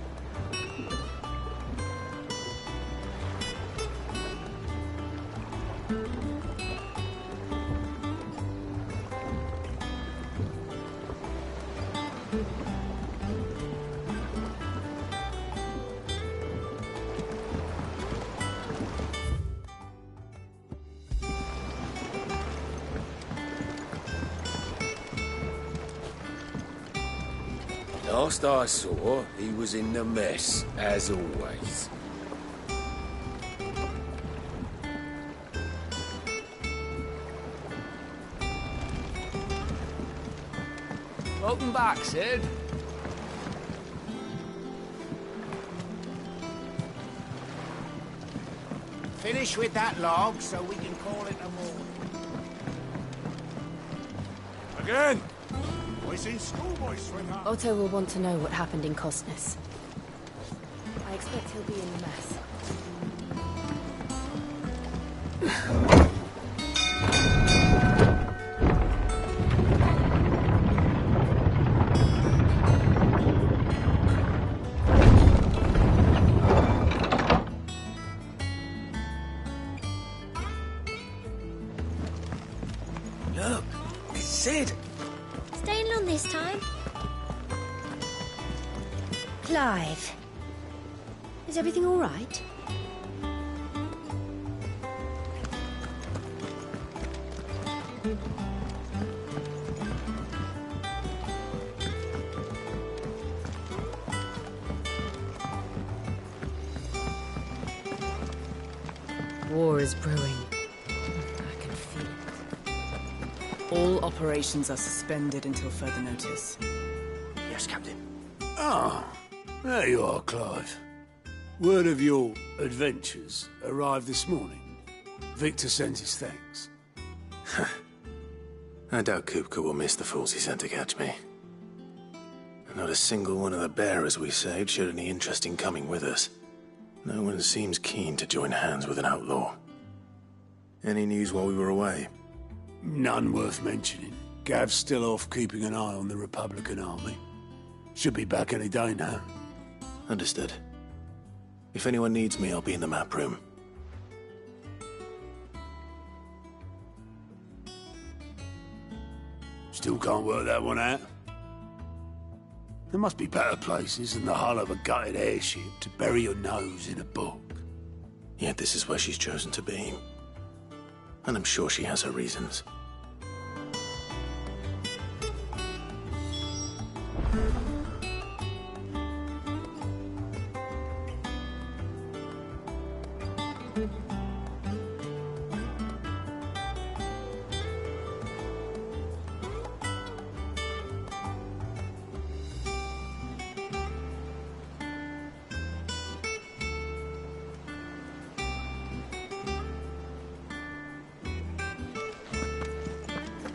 Last I saw, he was in the mess, as always. Welcome back, Sid. Finish with that log so we can call it a morning. Again! Boys in school, boys, sweetheart. Otto will want to know what happened in Costness. I expect he'll be in the mess. Look, it's Sid. Staying long this time? Clive. Is everything all right? War is brewing. I can feel it. All operations are suspended until further notice. Yes, Captain. Ah, there you are, Clive. Word of your adventures arrived this morning. Victor sends his thanks. I doubt Kupka will miss the fools he sent to catch me. And not a single one of the bearers we saved showed any interest in coming with us. No one seems keen to join hands with an outlaw. Any news while we were away? None worth mentioning. Gav's still off keeping an eye on the Republican army. Should be back any day now. Understood. If anyone needs me, I'll be in the map room. Still can't work that one out. There must be better places than the hull of a gutted airship to bury your nose in a book. Yet this is where she's chosen to be. And I'm sure she has her reasons.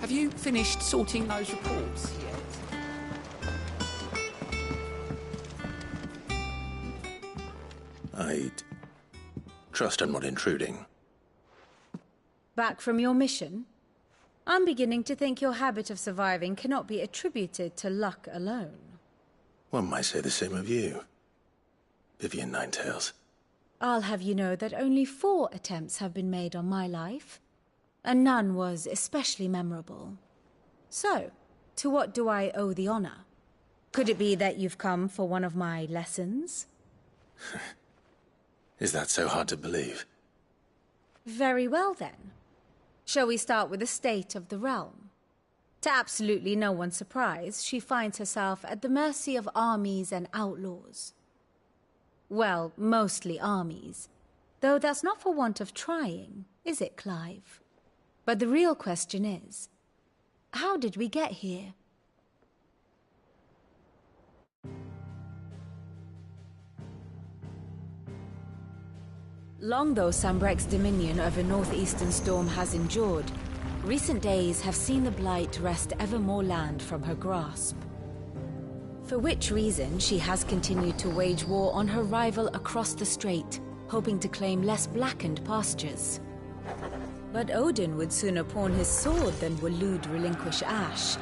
Have you finished sorting those reports yet? I'd trust I'm not intruding. Back from your mission? I'm beginning to think your habit of surviving cannot be attributed to luck alone. One might say the same of you, Vivian Ninetails. I'll have you know that only 4 attempts have been made on my life, and none was especially memorable. So, to what do I owe the honor? Could it be that you've come for one of my lessons? Is that so hard to believe? Very well then. Shall we start with the state of the realm? To absolutely no one's surprise, she finds herself at the mercy of armies and outlaws. Well, mostly armies. Though that's not for want of trying, is it, Clive? But the real question is, how did we get here? Long though Sambrek's dominion over northeastern Storm has endured, recent days have seen the Blight wrest ever more land from her grasp. For which reason she has continued to wage war on her rival across the strait, hoping to claim less blackened pastures. But Odin would sooner pawn his sword than Waloed relinquish Ash.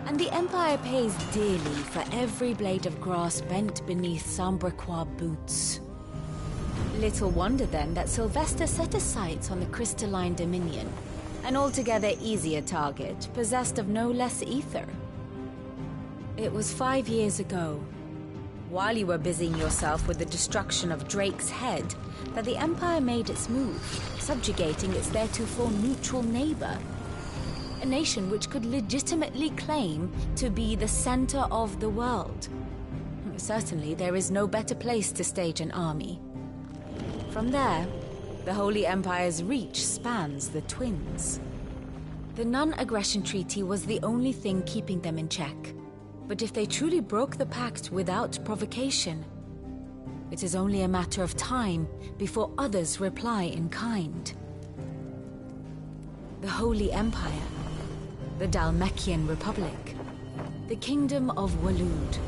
And the Empire pays dearly for every blade of grass bent beneath Sambrequois boots. Little wonder then that Sylvester set his sights on the crystalline dominion, an altogether easier target, possessed of no less ether. It was 5 years ago, while you were busying yourself with the destruction of Drake's head, that the Empire made its move, subjugating its theretofore neutral neighbor. a nation which could legitimately claim to be the center of the world. Certainly, there is no better place to stage an army. From there, the Holy Empire's reach spans the Twins. The non-aggression treaty was the only thing keeping them in check. But if they truly broke the pact without provocation, it is only a matter of time before others reply in kind. The Holy Empire, the Dalmekian Republic, the Kingdom of Waloed,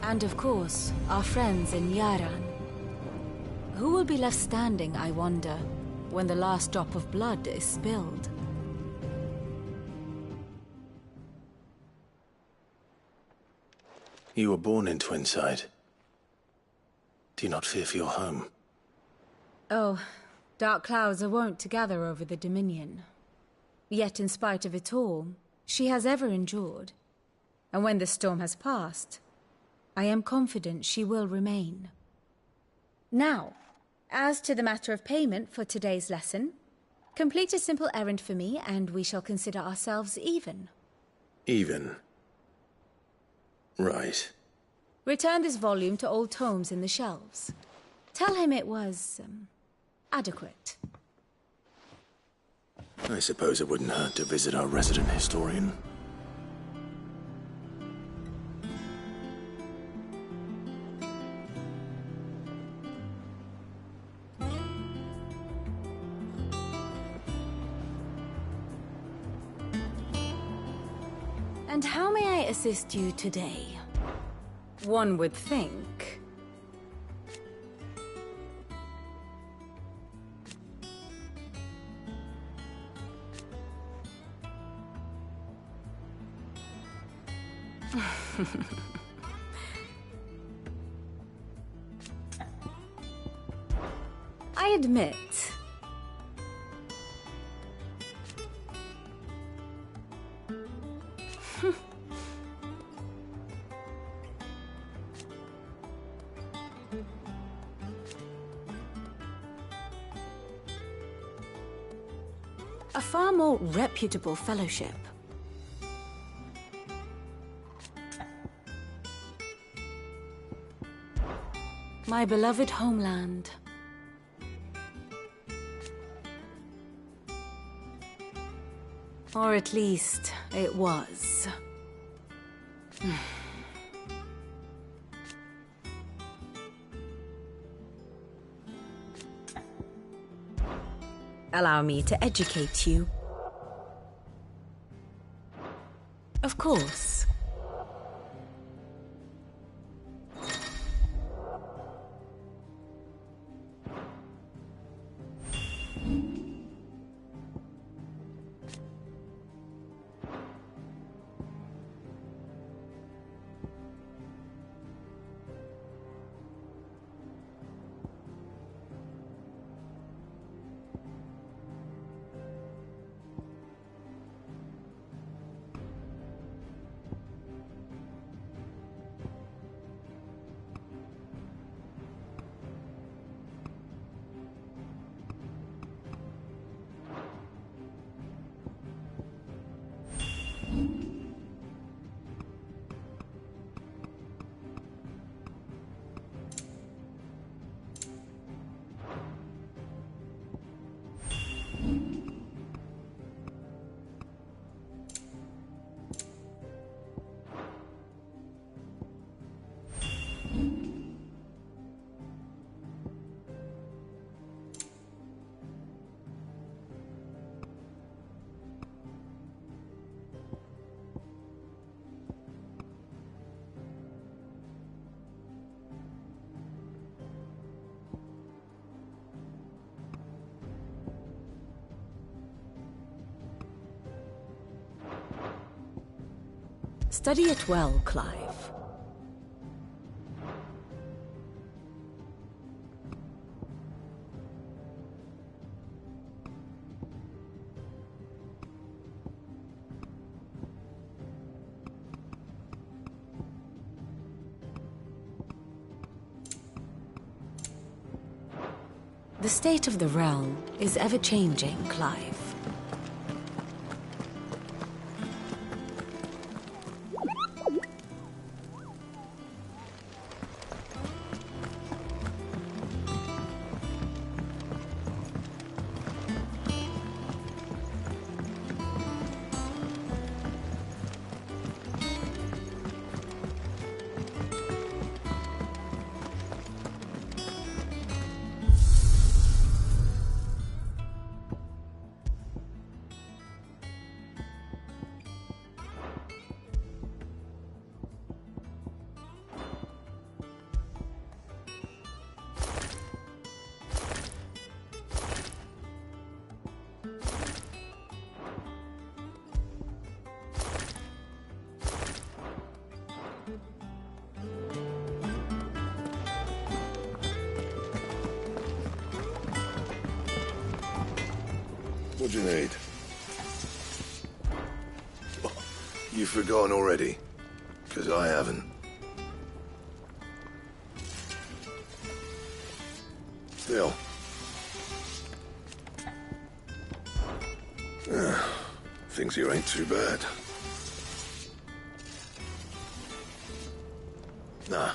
and of course, our friends in Yaran. Who will be left standing, I wonder, when the last drop of blood is spilled? You were born in Twinside. Do you not fear for your home? Oh, dark clouds are wont to gather over the Dominion. Yet in spite of it all, she has ever endured. And when the storm has passed, I am confident she will remain. Now, as to the matter of payment for today's lesson, complete a simple errand for me and we shall consider ourselves even. Even? Right. Return this volume to old tomes in the shelves. Tell him it was, adequate. I suppose it wouldn't hurt to visit our resident historian. And how may I assist you today? One would think. I admit. A far more reputable fellowship. My beloved homeland. Or at least, it was. Allow me to educate you. Of course. Study it well, Clive. The state of the realm is ever-changing, Clive. What do you need? You've forgotten already? Because I haven't. Still. Things here ain't too bad. Nah.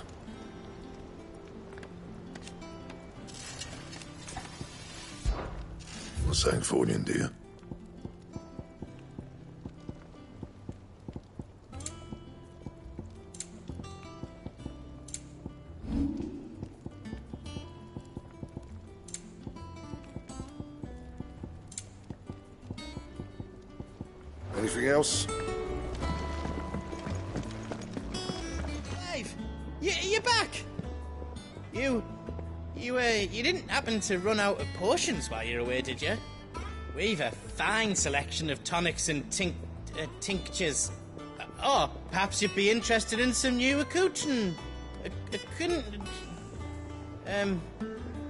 Not saying fortune, do you? Anything else? Clive! You're back! You didn't happen to run out of potions while you're away, did you? We've a fine selection of tonics and tinctures. Oh, perhaps you'd be interested in some new accoutrement.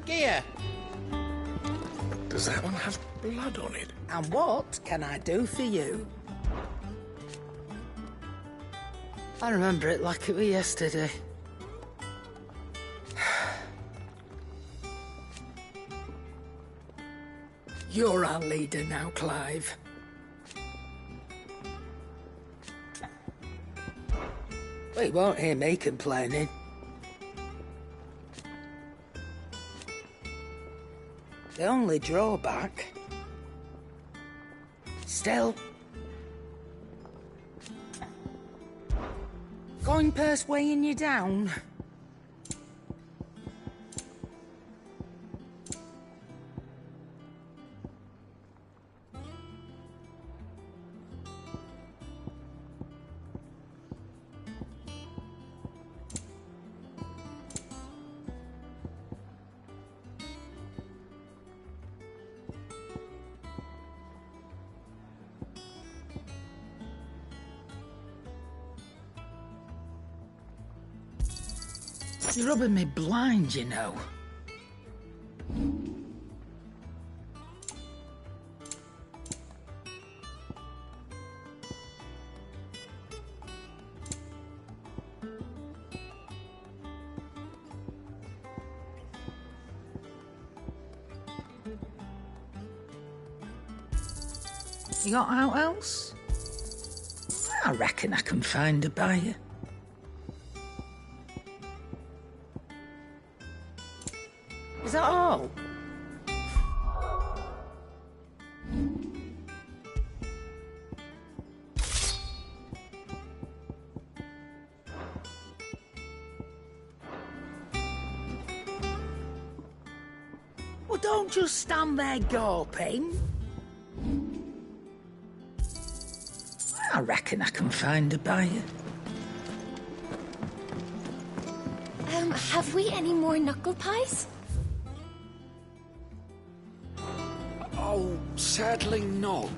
Gear. Does that one have blood on it? And what can I do for you? I remember it like it was yesterday. You're our leader now, Clive. Well, you won't hear me complaining. The only drawback... Still... Coin purse weighing you down? You're rubbing me blind, you know. You got out else? I reckon I can find a buyer. Is that all? Well, don't just stand there gawping. I reckon I can find a buyer. Have we any more knuckle pies? Oh, sadly not.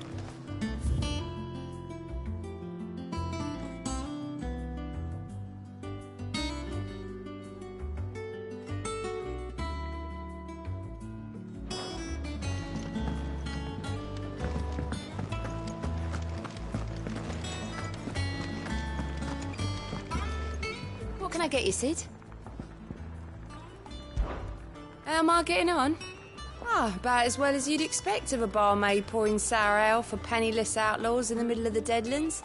What can I get you, Sid? How am I getting on? Ah, about as well as you'd expect of a barmaid pouring sour ale for penniless outlaws in the middle of the Deadlands.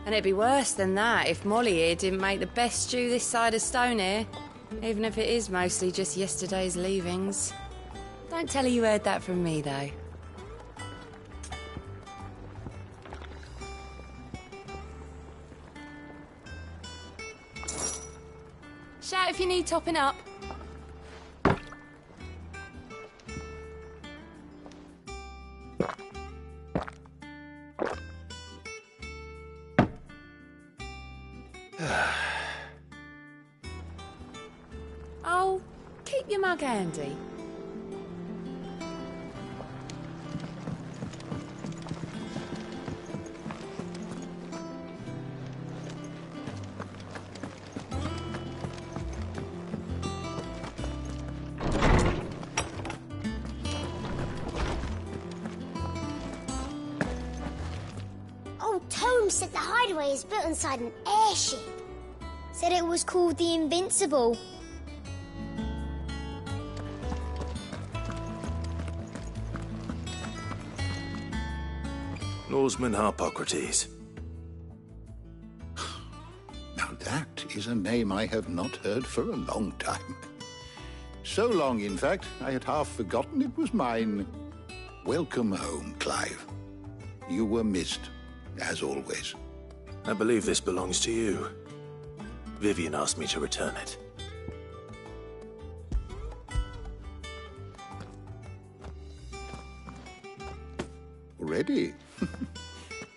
And it'd be worse than that if Molly here didn't make the best stew this side of Stonehair, even if it is mostly just yesterday's leavings. Don't tell her you heard that from me, though. Shout if you need topping up. Oh, keep your mug handy. said the hideaway is built inside an airship. Said it was called the Invincible. Norseman Harpocrates. Now that is a name I have not heard for a long time. So long, in fact, I had half forgotten it was mine. Welcome home, Clive. You were missed, as always. I believe this belongs to you. Vivian asked me to return it. Already?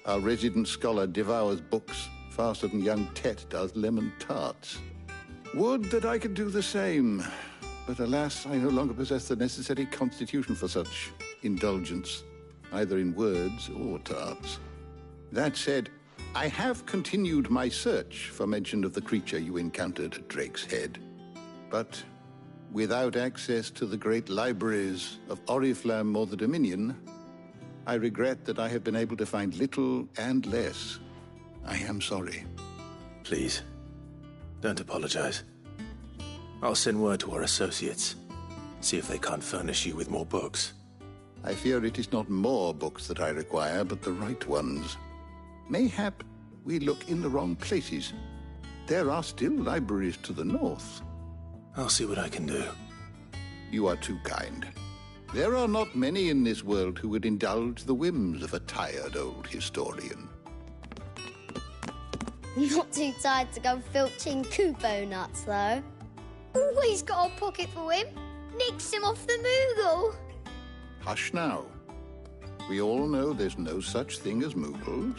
Our resident scholar devours books faster than young Tet does lemon tarts. Would that I could do the same. But alas, I no longer possess the necessary constitution for such indulgence, either in words or tarts. That said, I have continued my search for mention of the creature you encountered at Drake's Head. But without access to the great libraries of Oriflamme or the Dominion, I regret that I have been able to find little and less. I am sorry. Please, don't apologize. I'll send word to our associates. See if they can't furnish you with more books. I fear it is not more books that I require, but the right ones. Mayhap we look in the wrong places. There are still libraries to the north. I'll see what I can do. You are too kind. There are not many in this world who would indulge the whims of a tired old historian. Not too tired to go filching Kupo nuts, though. Always got a pocket for him. Nicks him off the Moogle. Hush now. We all know there's no such thing as Moogles.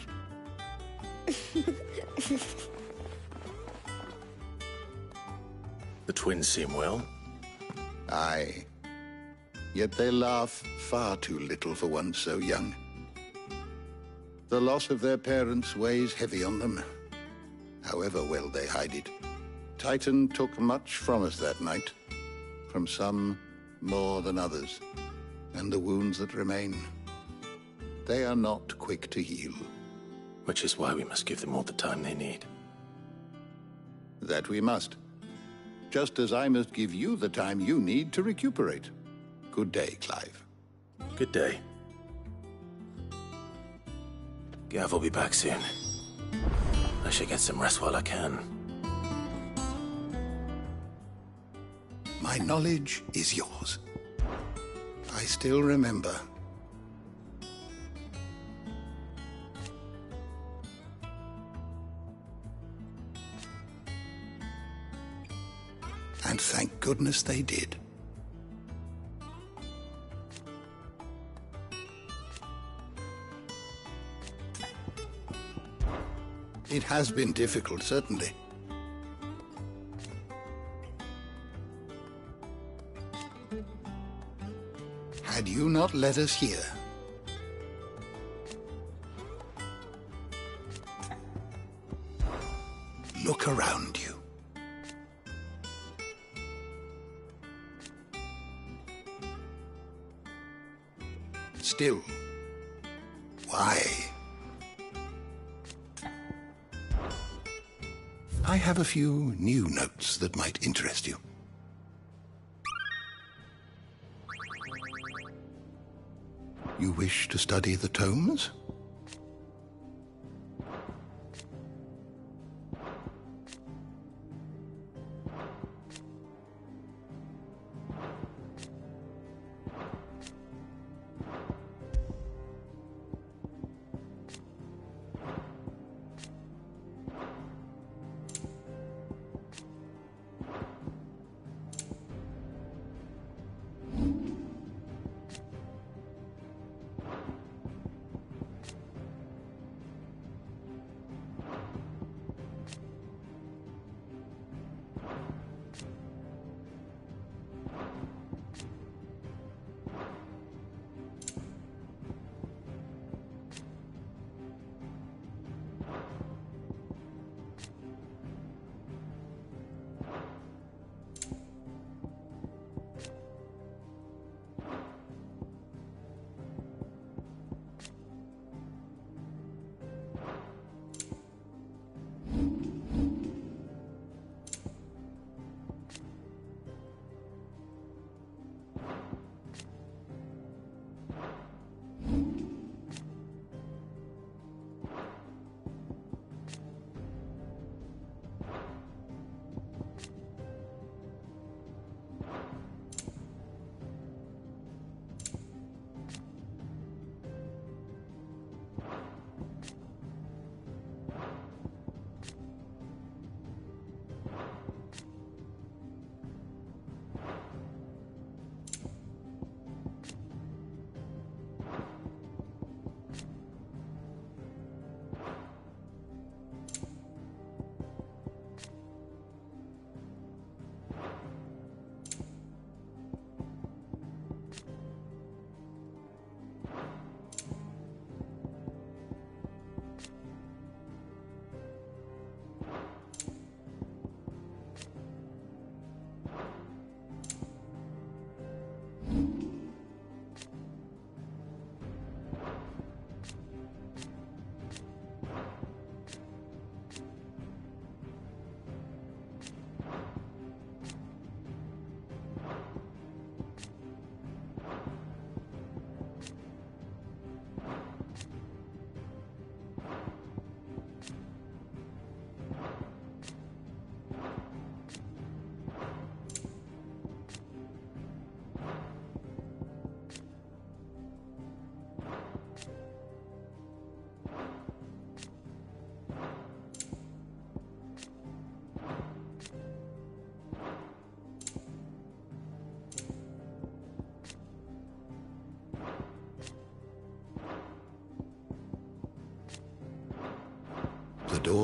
The twins seem well. Aye. Yet they laugh far too little for one so young. The loss of their parents weighs heavy on them, however well they hide it. Titan took much from us that night, from some more than others, and the wounds that remain, they are not quick to heal. Which is why we must give them all the time they need. That we must. Just as I must give you the time you need to recuperate. Good day, Clive. Good day. Gav will be back soon. I should get some rest while I can. My knowledge is yours. I still remember. And thank goodness they did. It has been difficult, certainly. Had you not led us here, look around you. Still, why? I have a few new notes that might interest you. You wish to study the tomes?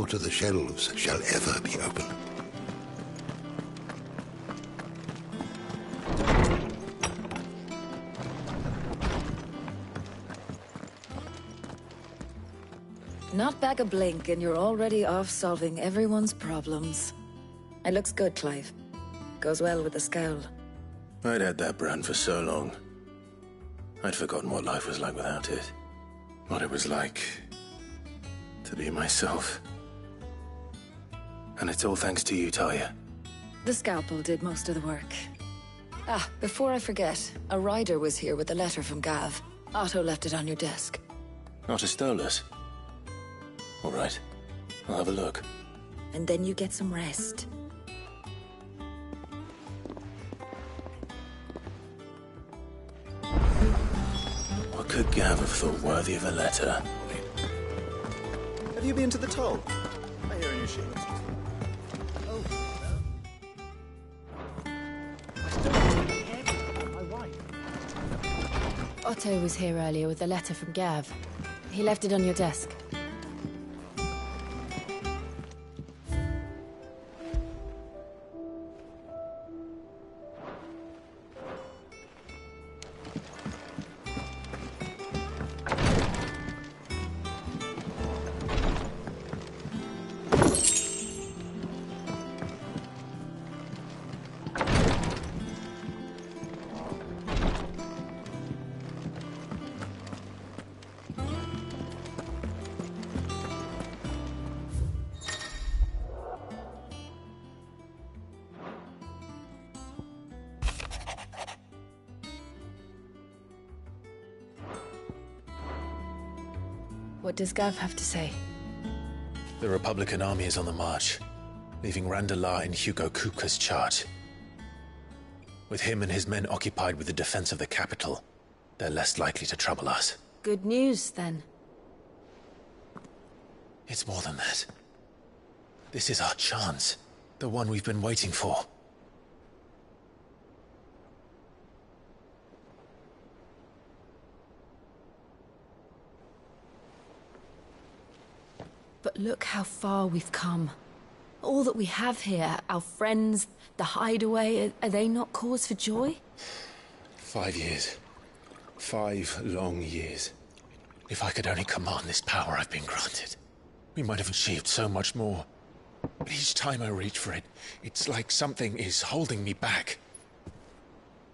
door to the shelves shall ever be open. Not back a blink, and you're already off solving everyone's problems. It looks good, Clive. Goes well with the scowl. I'd had that brand for so long. I'd forgotten what life was like without it. What it was like to be myself. And it's all thanks to you, Talia. The scalpel did most of the work. Ah, before I forget, a rider was here with a letter from Gav. Otto left it on your desk. Otto stole it. All right. I'll have a look. And then you get some rest. What could Gav have thought worthy of a letter? Have you been to the toll? I hear a new ship. Otto was here earlier with a letter from Gav. He left it on your desk. What does Gav have to say? The Republican army is on the march, leaving Randalar in Hugo Kuka's charge. With him and his men occupied with the defense of the capital, they're less likely to trouble us. Good news, then. It's more than that. This is our chance. The one we've been waiting for. But look how far we've come. All that we have here, our friends, the hideaway, are they not cause for joy? 5 years. 5 long years. If I could only command this power I've been granted, we might have achieved so much more. But each time I reach for it, it's like something is holding me back.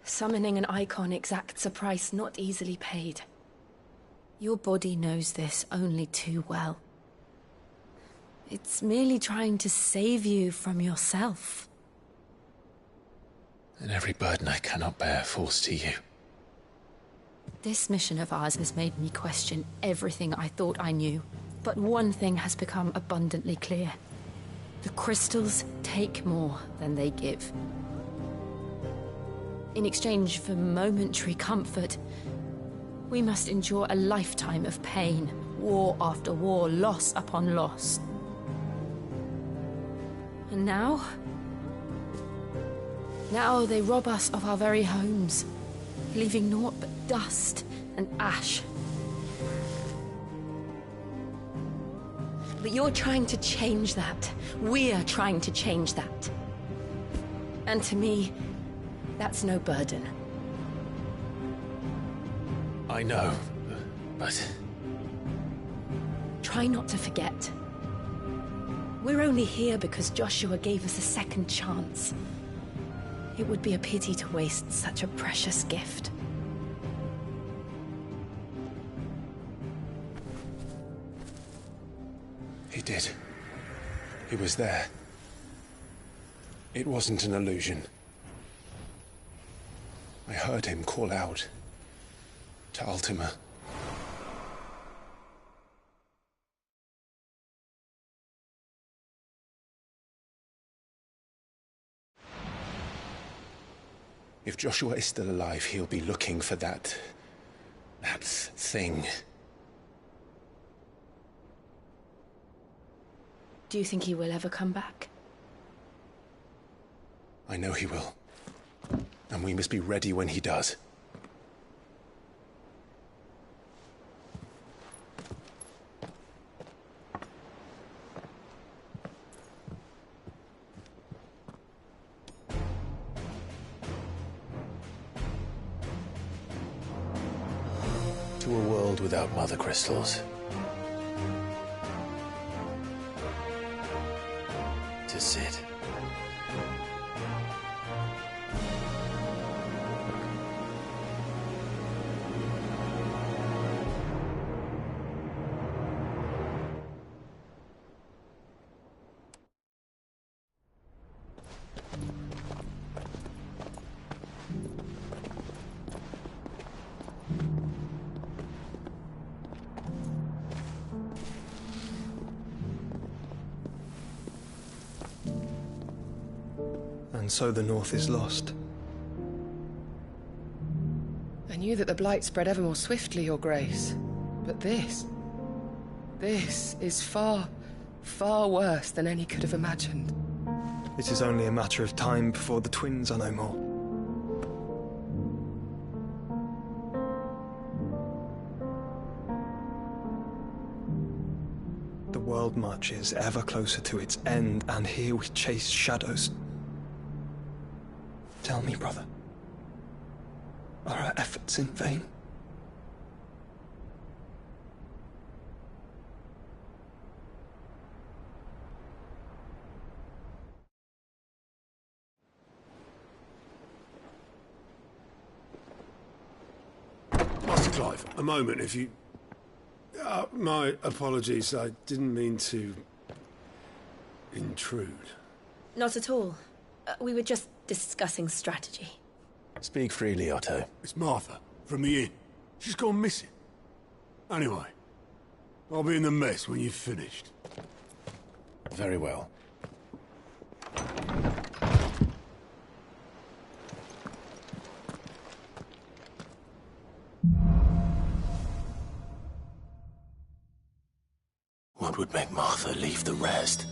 Summoning an icon exacts a price not easily paid. Your body knows this only too well. It's merely trying to save you from yourself. And every burden I cannot bear falls to you. This mission of ours has made me question everything I thought I knew. But one thing has become abundantly clear. The crystals take more than they give. In exchange for momentary comfort, we must endure a lifetime of pain, war after war, loss upon loss. And now? Now they rob us of our very homes, leaving naught but dust and ash. But you're trying to change that. We're trying to change that. And to me, that's no burden. I know, but... Try not to forget. We're only here because Joshua gave us a second chance. It would be a pity to waste such a precious gift. He did. He was there. It wasn't an illusion. I heard him call out to Ultima. If Joshua is still alive, he'll be looking for that thing. Do you think he will ever come back? I know he will. And we must be ready when he does. to a world without mother crystals. To sit. And so the North is lost. I knew that the Blight spread ever more swiftly, Your Grace. But this is far, far worse than any could have imagined. It is only a matter of time before the twins are no more. The world marches ever closer to its end, and here we chase shadows. Tell me, brother, are our efforts in vain? Master Clive, a moment, if you... my apologies, I didn't mean to... intrude. Not at all. We were just discussing strategy. Speak freely, Otto. It's Martha, from the inn. She's gone missing. Anyway, I'll be in the mess when you've finished. Very well. What would make Martha leave the rest?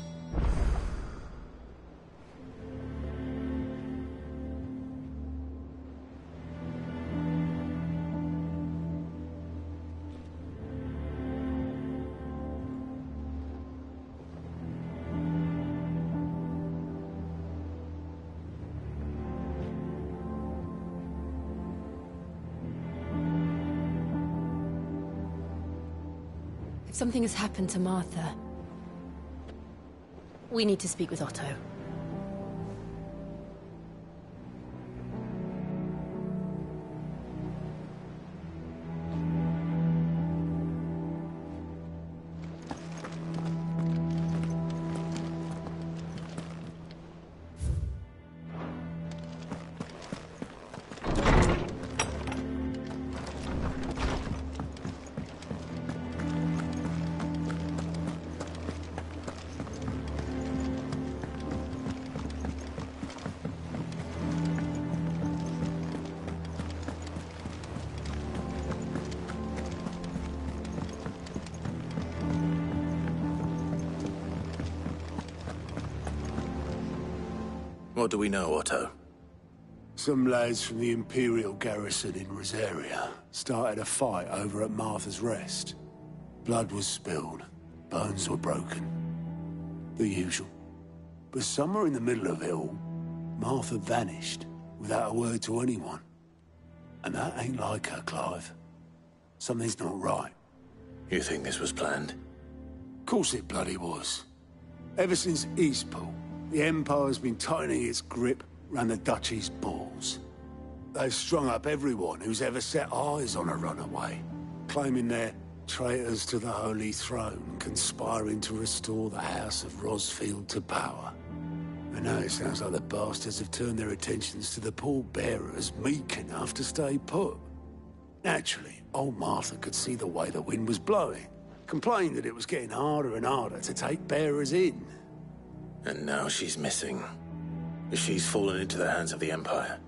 If something has happened to Martha, we need to speak with Otto. What do we know, Otto? Some lads from the Imperial garrison in Rosaria started a fight over at Martha's Rest. Blood was spilled, bones were broken. The usual. But somewhere in the middle of it all, Martha vanished without a word to anyone. And that ain't like her, Clive. Something's not right. You think this was planned? Course it bloody was. Ever since Eastpool, the Empire's been tightening its grip round the Duchy's balls. They've strung up everyone who's ever set eyes on a runaway, claiming they're traitors to the Holy Throne, conspiring to restore the House of Rosfield to power. And now it sounds like the bastards have turned their attentions to the pallbearers meek enough to stay put. Naturally, old Martha could see the way the wind was blowing, complained that it was getting harder and harder to take bearers in. And now she's missing. She's fallen into the hands of the Empire.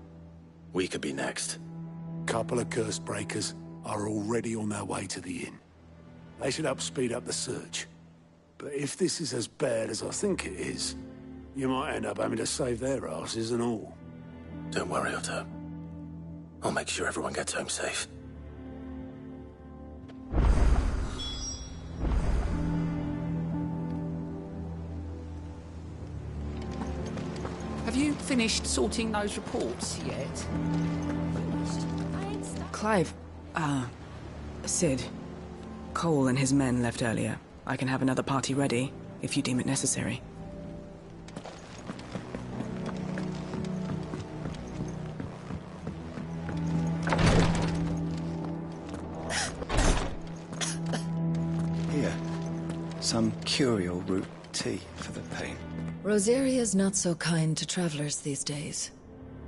We could be next. Couple of curse breakers are already on their way to the inn. They should help speed up the search. But if this is as bad as I think it is, you might end up having to save their asses and all. Don't worry, Otto. I'll make sure everyone gets home safe. Have you finished sorting those reports yet? Clive, Sid, Cole and his men left earlier. I can have another party ready, if you deem it necessary. Here, some curial root tea for the pain. Rosaria's not so kind to travelers these days.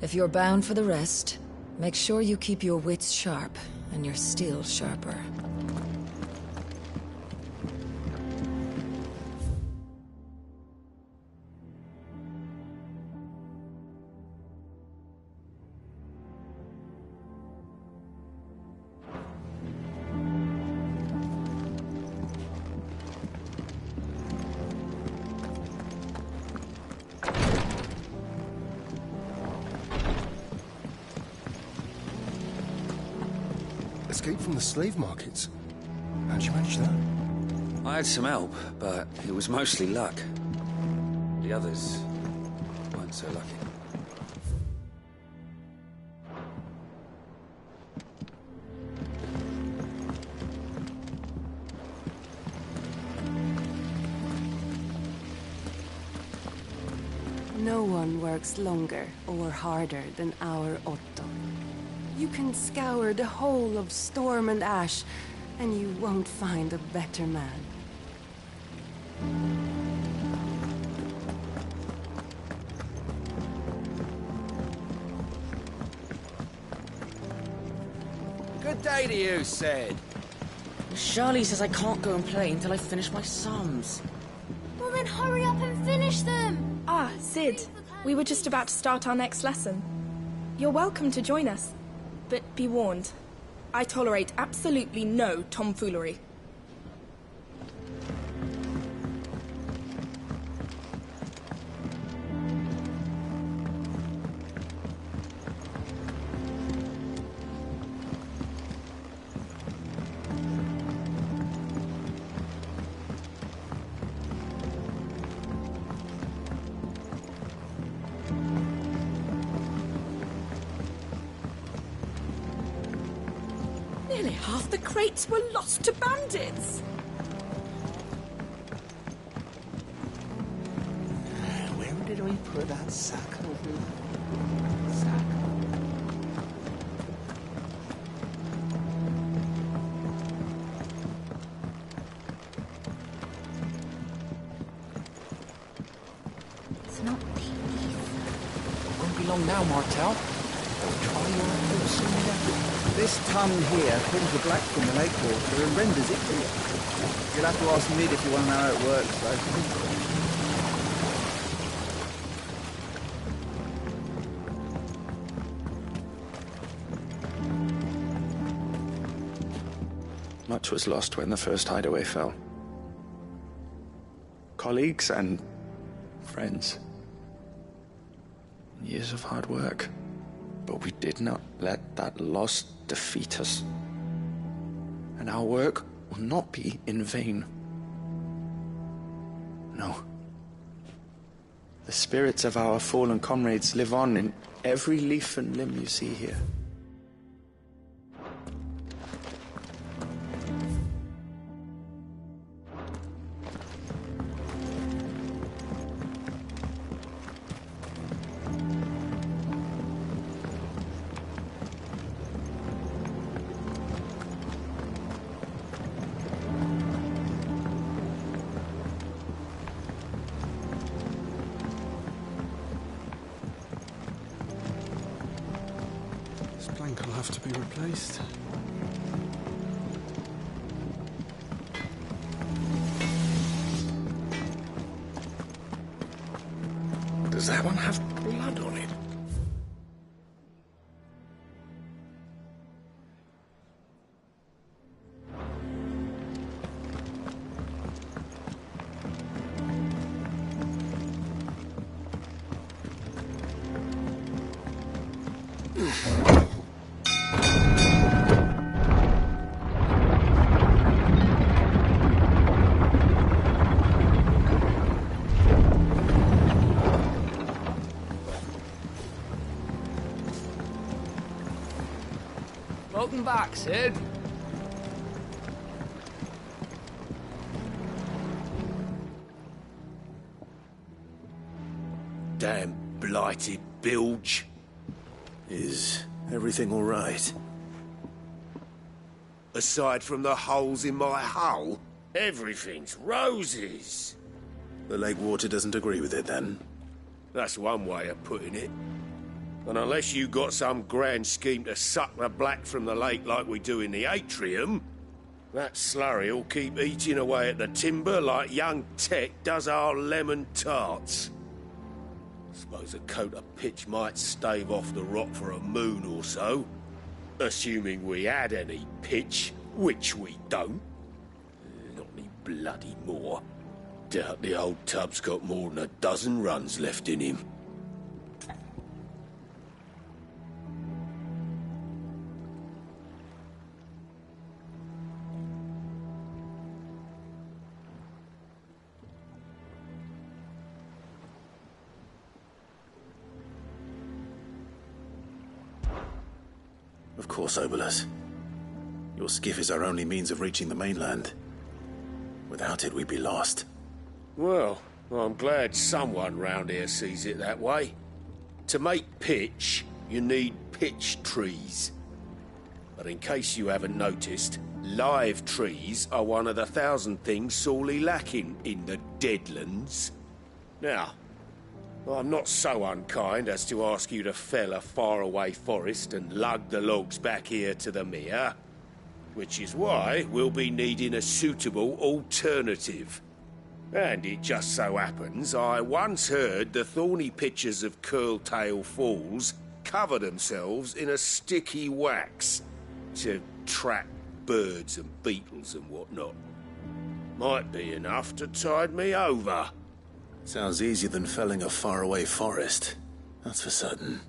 If you're bound for the rest, make sure you keep your wits sharp and your steel sharper. Escape from the slave markets. How'd you manage that? I had some help, but it was mostly luck. The others weren't so lucky. No one works longer or harder than our Otto. You can scour the whole of Storm and Ash, and you won't find a better man. Good day to you, Sid. Charlie says I can't go and play until I finish my sums. Well then hurry up and finish them! Ah, Sid. We were just about to start our next lesson. You're welcome to join us. But be warned, I tolerate absolutely no tomfoolery. Nearly half the crates were lost to bandits. Where did we put that sack of It's not the ether. Won't be long now, Martel. Try your efforts soon. This tongue here pulls the black from the lake water and renders it clear. You'll have to ask Mid if you want to know how it works, though. Much was lost when the first hideaway fell. Colleagues and friends. Years of hard work. But we did not let that loss defeat us. And our work will not be in vain. No. The spirits of our fallen comrades live on in every leaf and limb you see here. Plank will have to be replaced. Does that one have blood on it? Welcome back, Sid. blighted bilge. Is everything all right? Aside from the holes in my hull, everything's roses. The lake water doesn't agree with it, then? That's one way of putting it. And unless you got some grand scheme to suck the black from the lake like we do in the atrium, that slurry'll keep eating away at the timber like young Tech does our lemon tarts. Suppose a coat of pitch might stave off the rot for a moon or so. Assuming we had any pitch, which we don't. Not any bloody more. Doubt the old tub's got more than a dozen runs left in him. Of course, Obolus. Your skiff is our only means of reaching the mainland. Without it, we'd be lost. Well, I'm glad someone round here sees it that way. To make pitch, you need pitch trees. But in case you haven't noticed, live trees are one of the 1,000 things sorely lacking in the Deadlands. Now, I'm not so unkind as to ask you to fell a faraway forest and lug the logs back here to the mere, which is why we'll be needing a suitable alternative. And it just so happens I once heard the thorny pitchers of Curltail Falls cover themselves in a sticky wax to trap birds and beetles and whatnot. Might be enough to tide me over. Sounds easier than felling a faraway forest. That's for certain.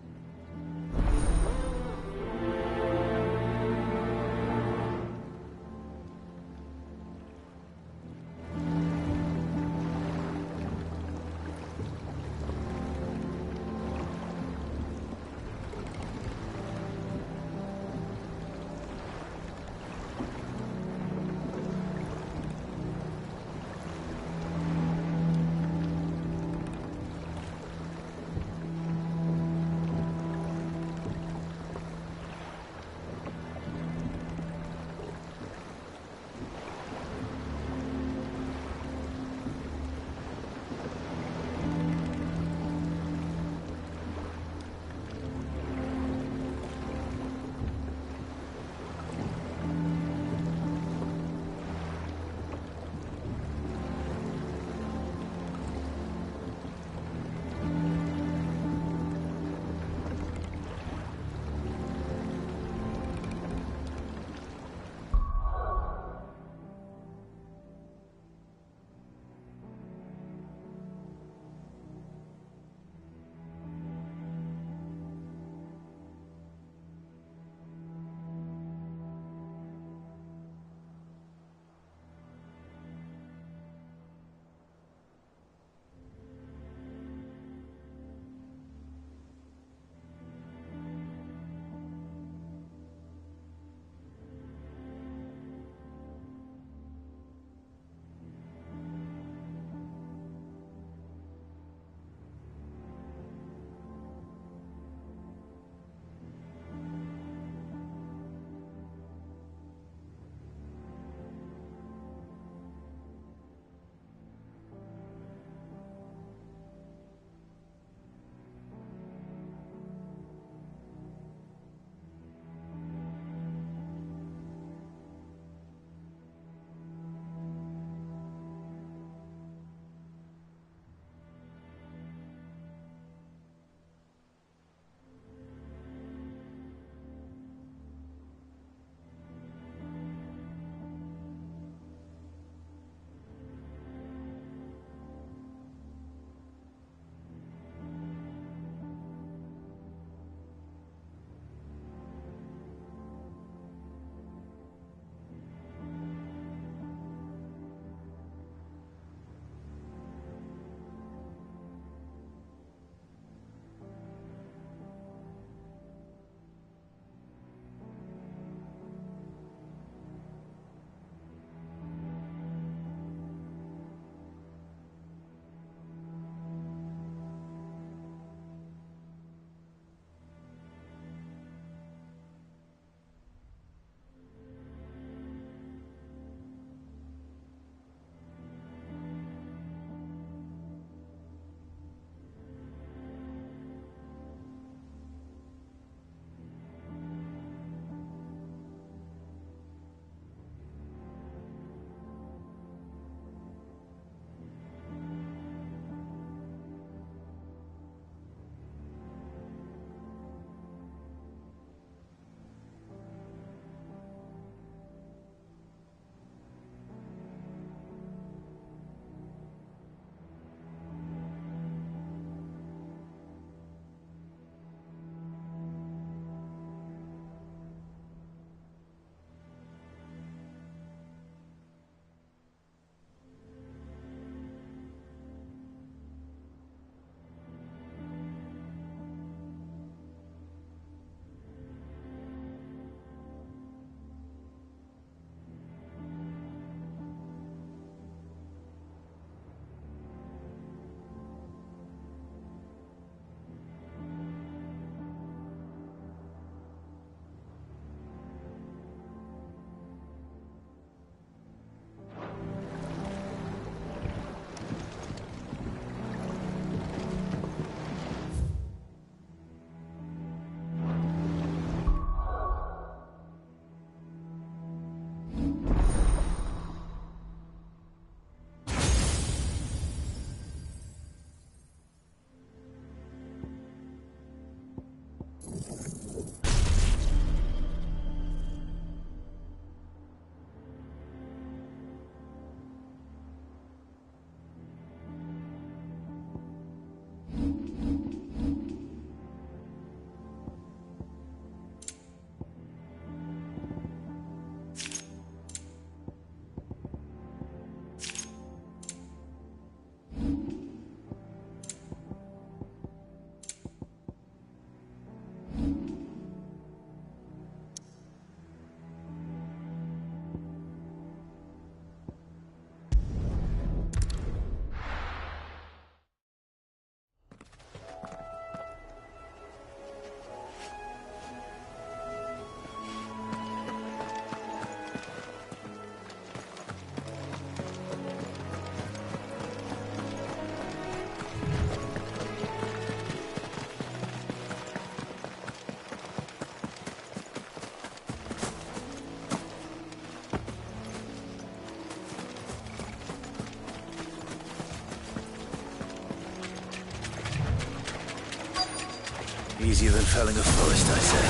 Easier than felling a forest, I said.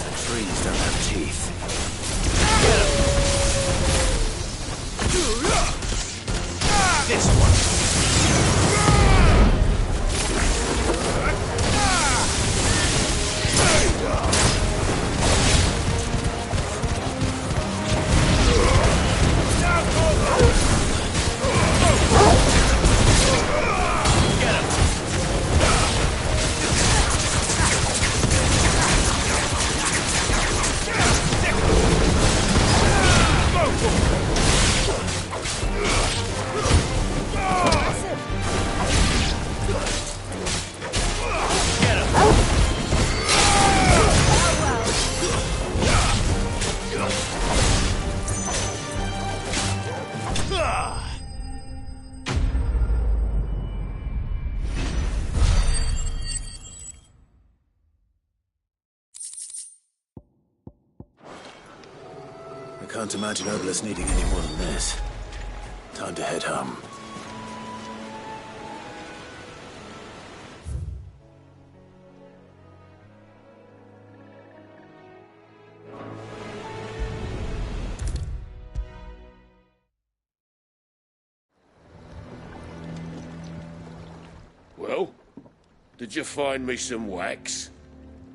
The trees don't have teeth. This one. I can't imagine Obelus needing any more than this. Time to head home. Well, did you find me some wax?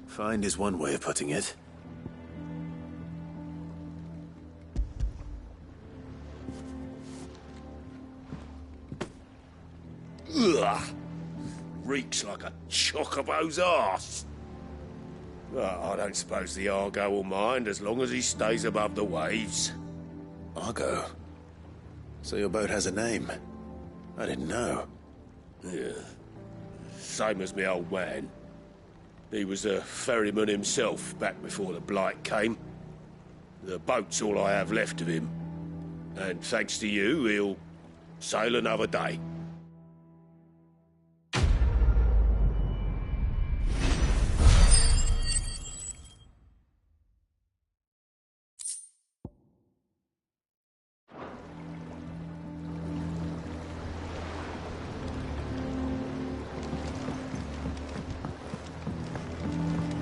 Find is one way of putting it. Ugh! Reeks like a chocobo's arse. Well, I don't suppose the Argo will mind as long as he stays above the waves. Argo? So your boat has a name? I didn't know. Yeah. Same as my old man. He was a ferryman himself back before the Blight came. The boat's all I have left of him. And thanks to you, he'll sail another day.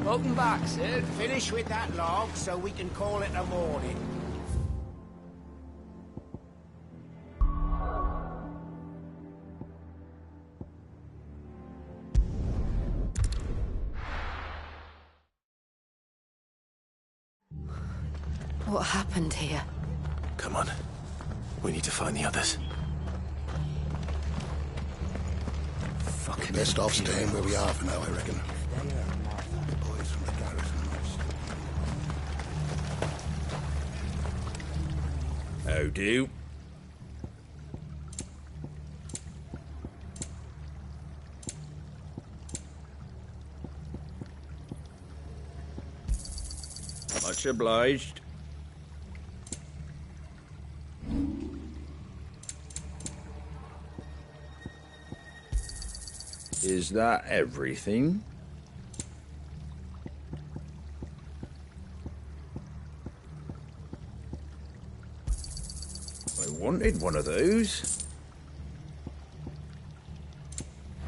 Welcome back, sir. Finish with that log so we can call it a morning. What happened here? Come on. We need to find the others. Fucking best off staying where we are for now, I reckon. The boys from the garrison must. How do? Much obliged. Is that everything? I wanted one of those.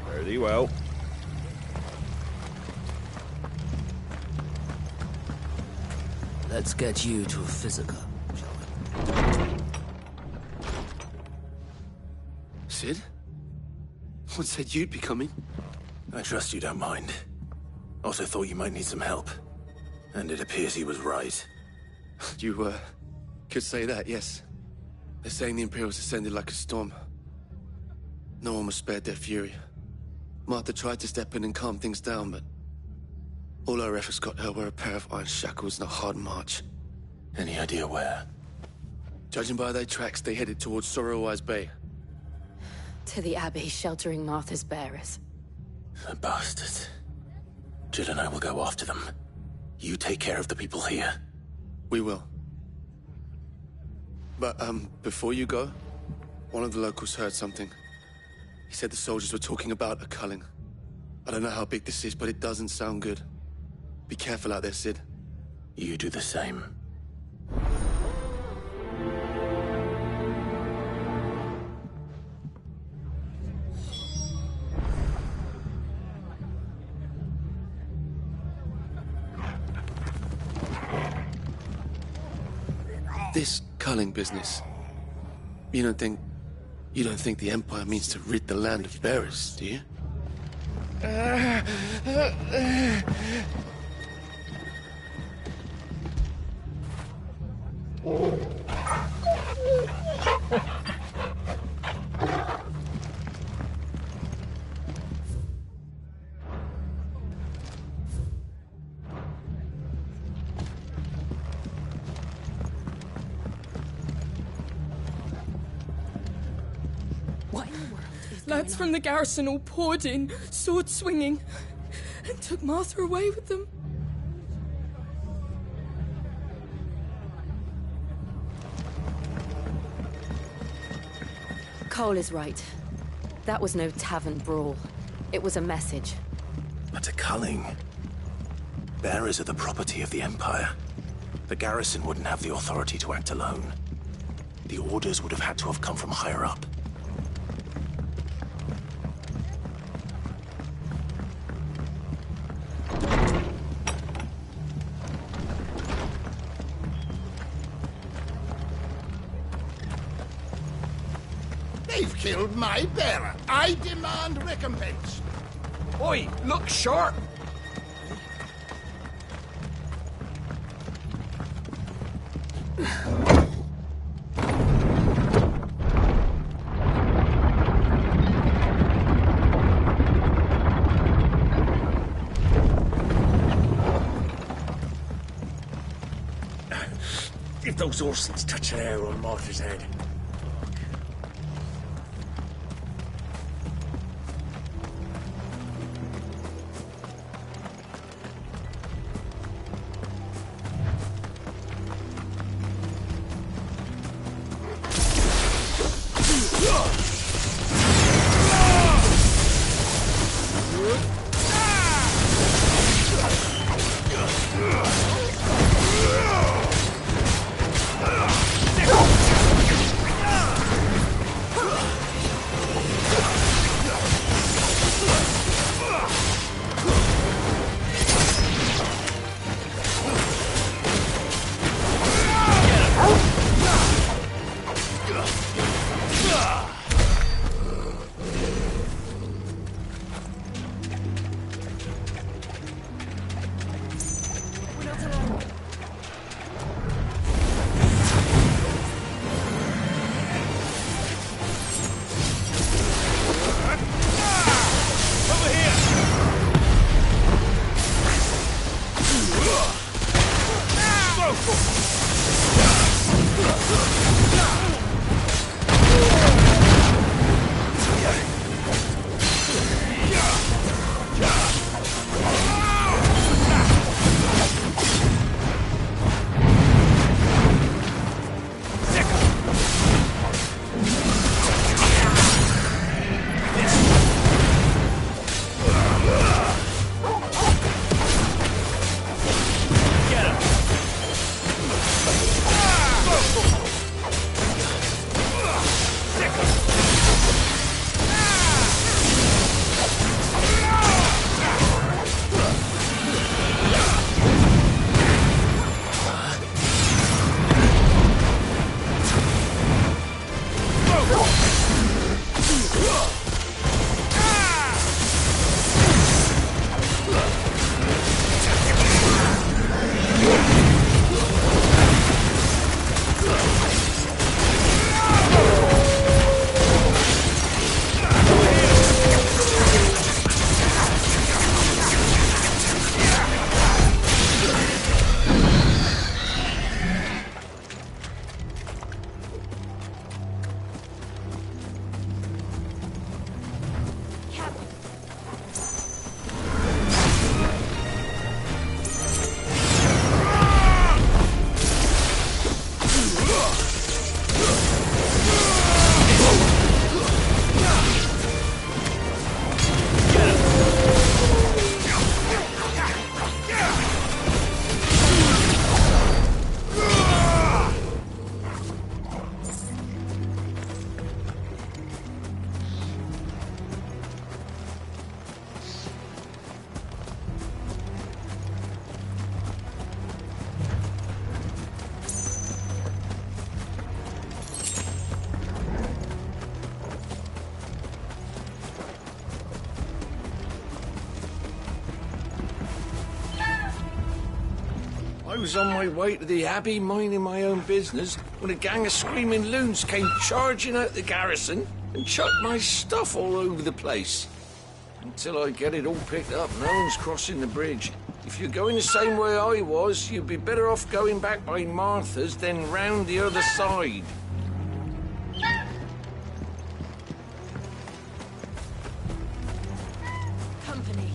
Fairly well. Let's get you to a physical, shall we? Sid? What said you'd be coming? I trust you don't mind. Also thought you might need some help. And it appears he was right. You, could say that, yes. They're saying the Imperials ascended like a storm. No one was spared their fury. Martha tried to step in and calm things down, but all our efforts got her were a pair of iron shackles and a hard march. Any idea where? Judging by their tracks, they headed towards Sorrowwise Bay. To the Abbey, sheltering Martha's bearers. The bastards. Jill and I will go after them. You take care of the people here. We will. But, before you go, one of the locals heard something. He said the soldiers were talking about a culling. I don't know how big this is, but it doesn't sound good. Be careful out there, Sid. You do the same. This culling business. You don't think the Empire means to rid the land of bearers, do you? Lads from the garrison all poured in, sword swinging, and took Martha away with them. Cole is right. That was no tavern brawl. It was a message. But a culling. Bearers are the property of the Empire. The garrison wouldn't have the authority to act alone. The orders would have had to have come from higher up. They've killed my bearer. I demand recompense. Oi, look sharp. If those horses touch an arrow on Martha's head. I was on my way to the Abbey, minding my own business, when a gang of screaming loons came charging out the garrison and chucked my stuff all over the place. Until I get it all picked up, no one's crossing the bridge. If you're going the same way I was, you'd be better off going back by Martha's than round the other side. Company.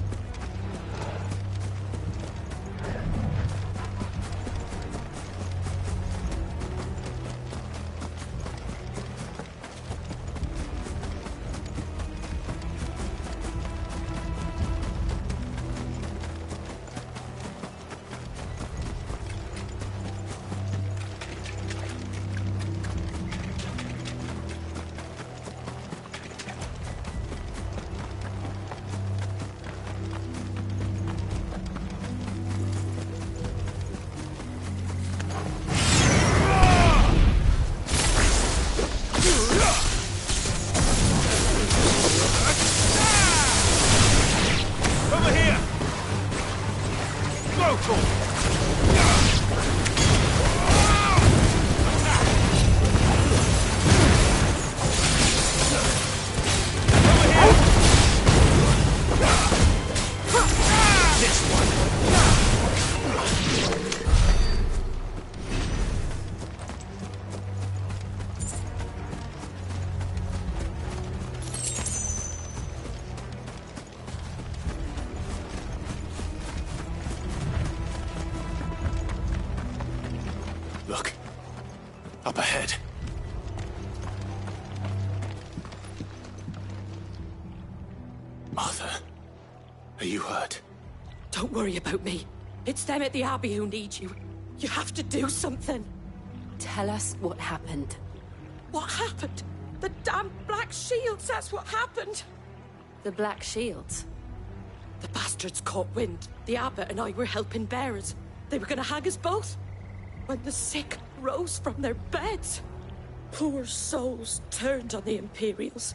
Look. Up ahead. Martha, are you hurt? Don't worry about me. It's them at the Abbey who need you. You have to do something. Tell us what happened. What happened? The damn Black Shields, that's what happened. The Black Shields? The bastards caught wind. The Abbot and I were helping bearers. They were gonna hang us both. When the sick rose from their beds, poor souls turned on the Imperials.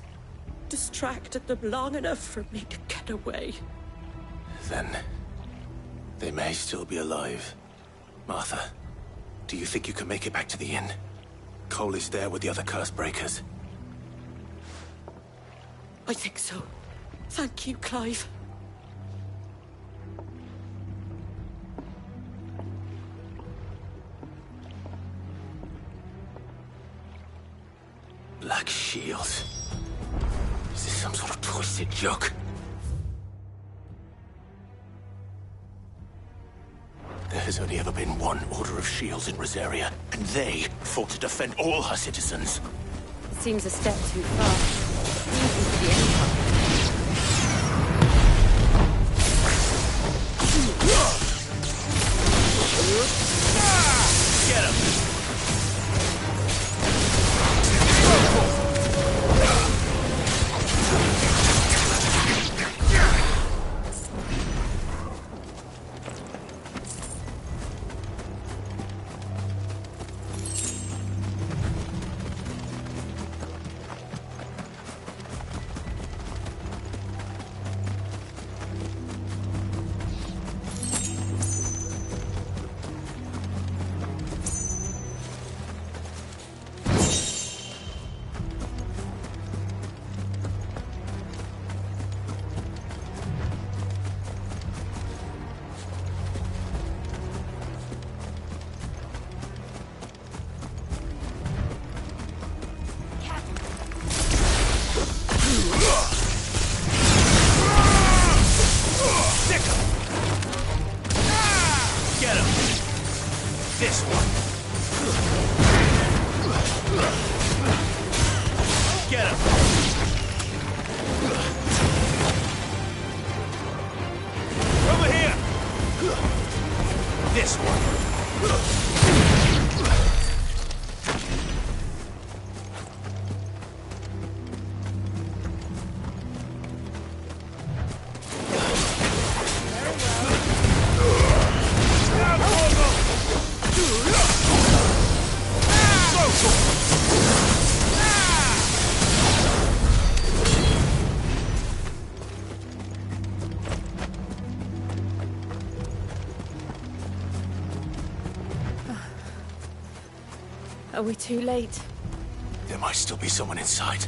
Distracted them long enough for me to get away. Then they may still be alive. Martha, do you think you can make it back to the inn? Cole is there with the other curse breakers. I think so. Thank you, Clive. Black Shields. Is this some sort of twisted joke? There has only ever been one Order of Shields in Rosaria, and they fought to defend all her citizens. It seems a step too far. Easy to the Empire. Get him! Are we too late? There might still be someone inside.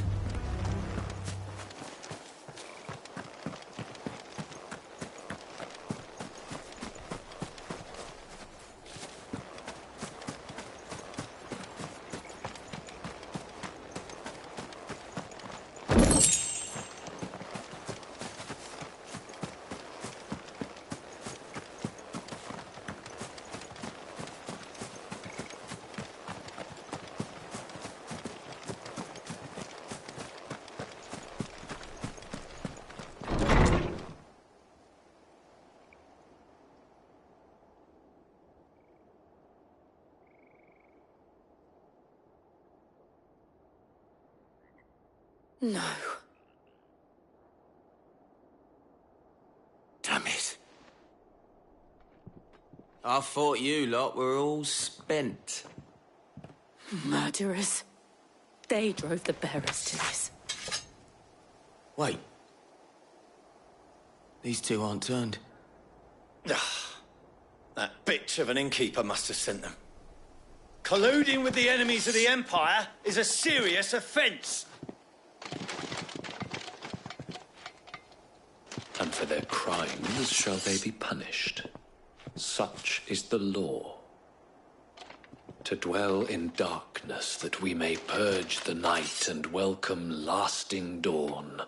No. Damn it. I thought you lot were all spent. Murderers. They drove the bearers to this. Wait. These two aren't turned. That bitch of an innkeeper must have sent them. Colluding with the enemies of the Empire is a serious offence. And for their crimes shall they be punished. Such is the law. To dwell in darkness that we may purge the night and welcome lasting dawn.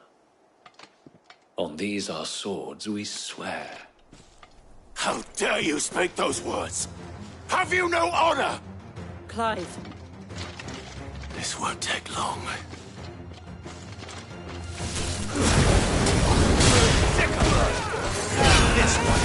On these our swords we swear. How dare you speak those words? Have you no honor? Clive. This won't take long. This one.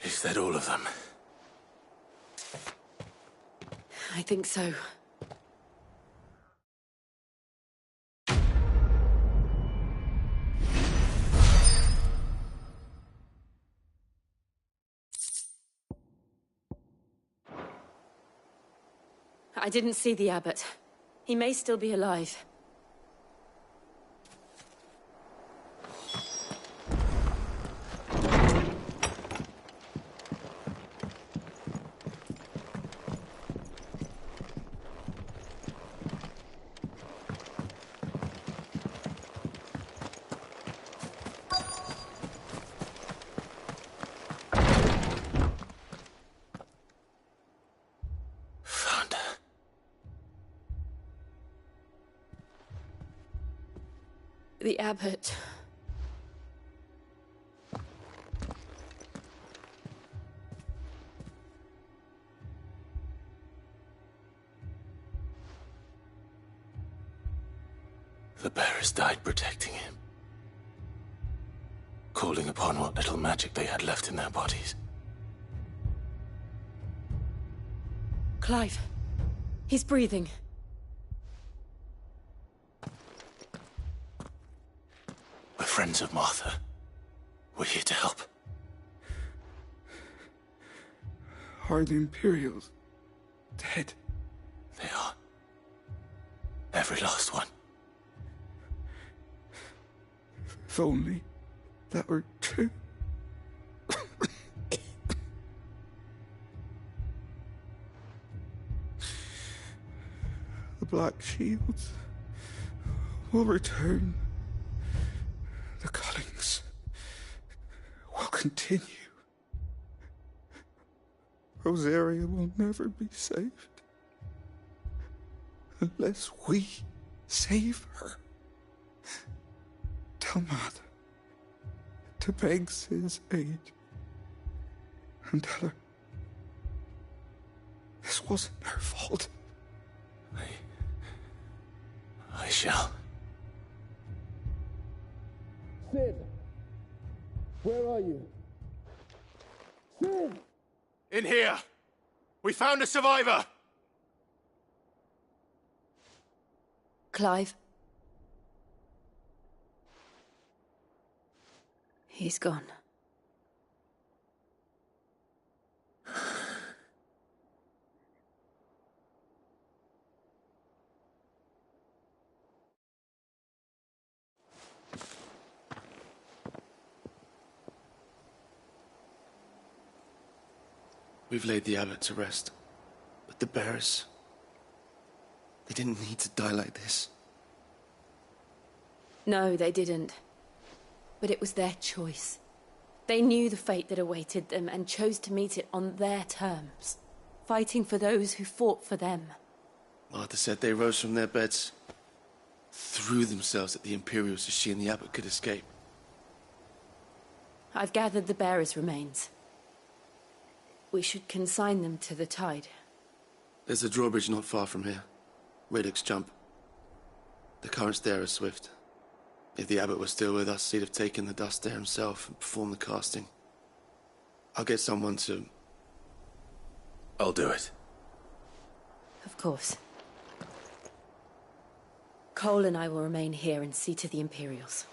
Is that all of them? I think so. I didn't see the abbot. He may still be alive. The abbot. The bearers died protecting him. Calling upon what little magic they had left in their bodies. Clive. He's breathing. We're friends of Martha. We're here to help. Are the Imperials dead? They are. Every last one. If only that were true. The Black Shields will return. The cullings will continue. Rosaria will never be saved. unless we save her. Tell Mother to beg Cid's aid. And tell her this wasn't her fault. I shall. Cid! Where are you? Cid! In here! We found a survivor! Clive. He's gone. We've laid the abbot to rest. But the bearers... they didn't need to die like this. No, they didn't. But it was their choice. They knew the fate that awaited them and chose to meet it on their terms, fighting for those who fought for them. Martha said they rose from their beds, threw themselves at the Imperials so she and the abbot could escape. I've gathered the bearers' remains. We should consign them to the tide. There's a drawbridge not far from here. Radix Jump. The currents there are swift. If the abbot was still with us, he'd have taken the dust there himself and performed the casting. I'll get someone to... I'll do it. Of course. Cole and I will remain here and see to the Imperials.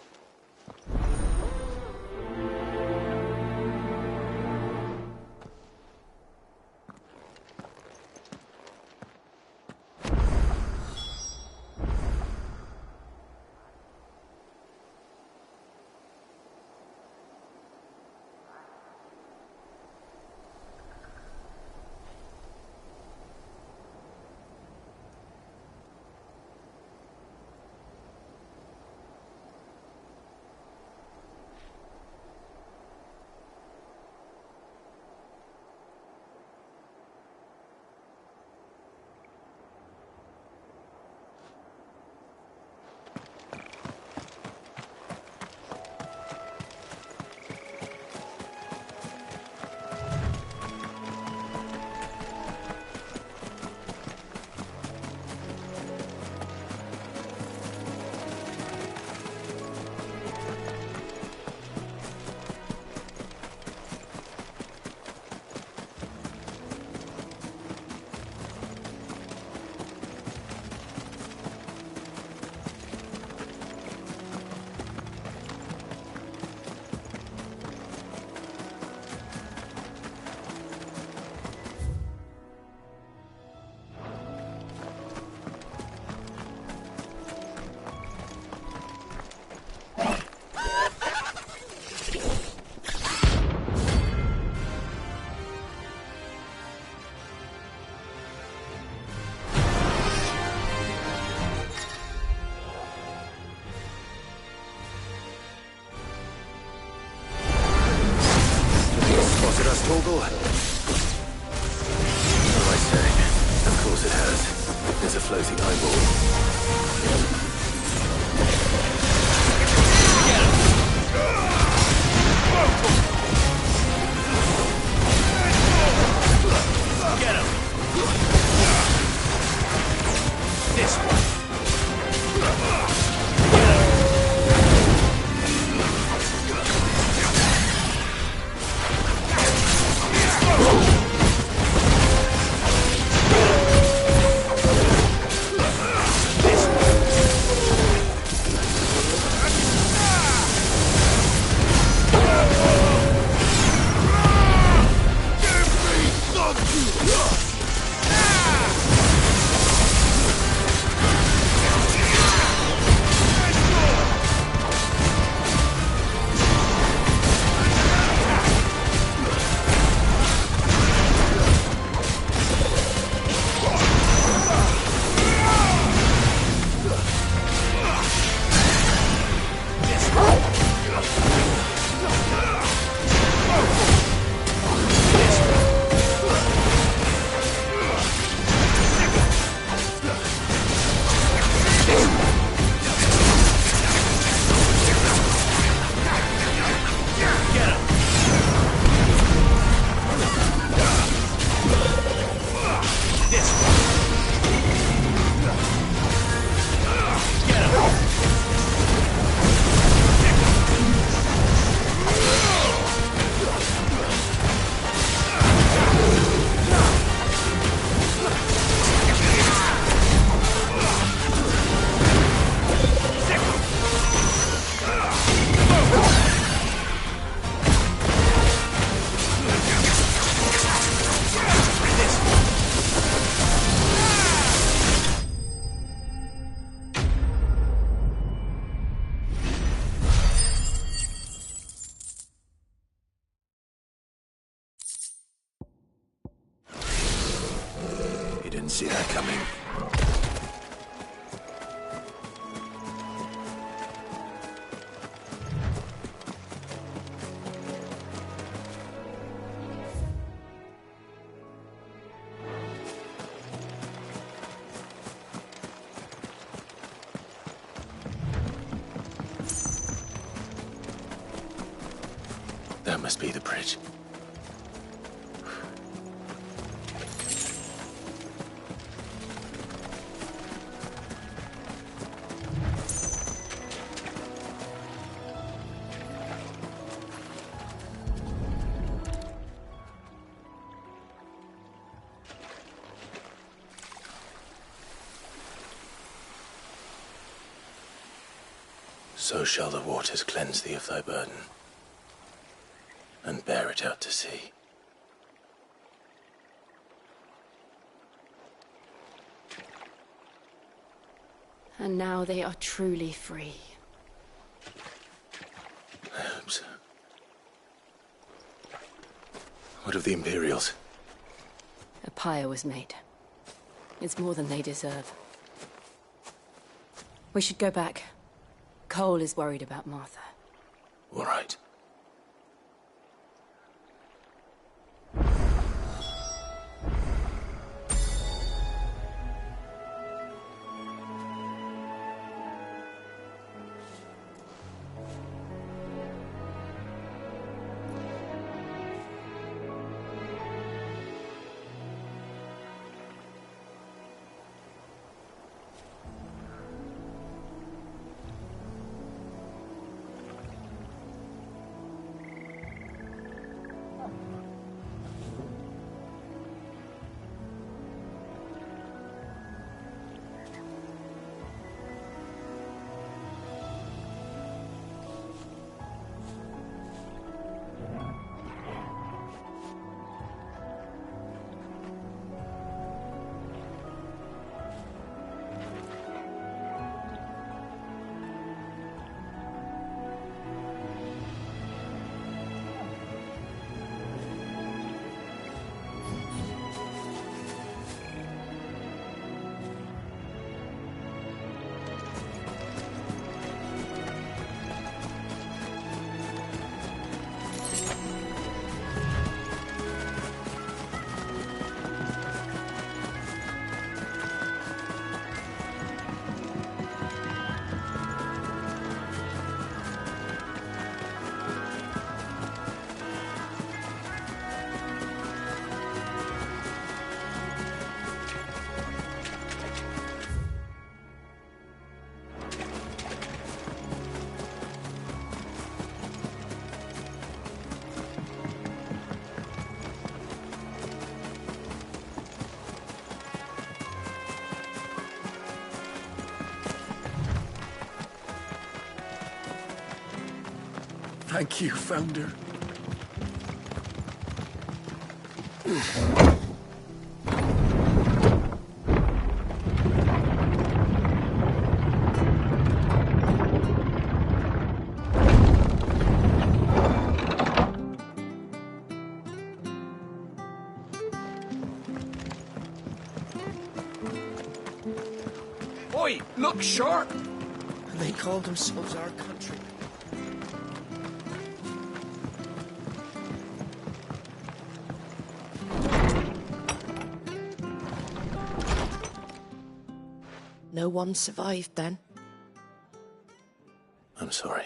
Torgal? What am I saying? Of course it has. There's a floating eyeball. Get him! This one! This one! Didn't see that coming. That must be the bridge. So shall the waters cleanse thee of thy burden, and bear it out to sea. And now they are truly free. I hope so. What of the Imperials? A pyre was made. It's more than they deserve. We should go back. Cole is worried about Martha. All right. Thank you, Founder. Oi, look sharp! And they call themselves our country. No one survived then? I'm sorry.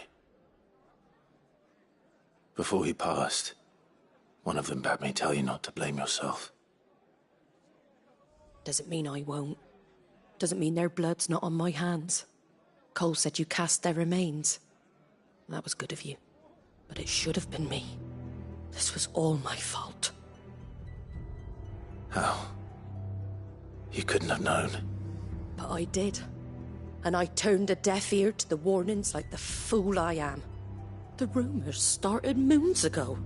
Before he passed, one of them bade me tell you not to blame yourself. Doesn't mean I won't. Doesn't mean their blood's not on my hands. Cole said you cast their remains. That was good of you. But it should have been me. This was all my fault. How? You couldn't have known. But I did. And I turned a deaf ear to the warnings like the fool I am. The rumours started moons ago.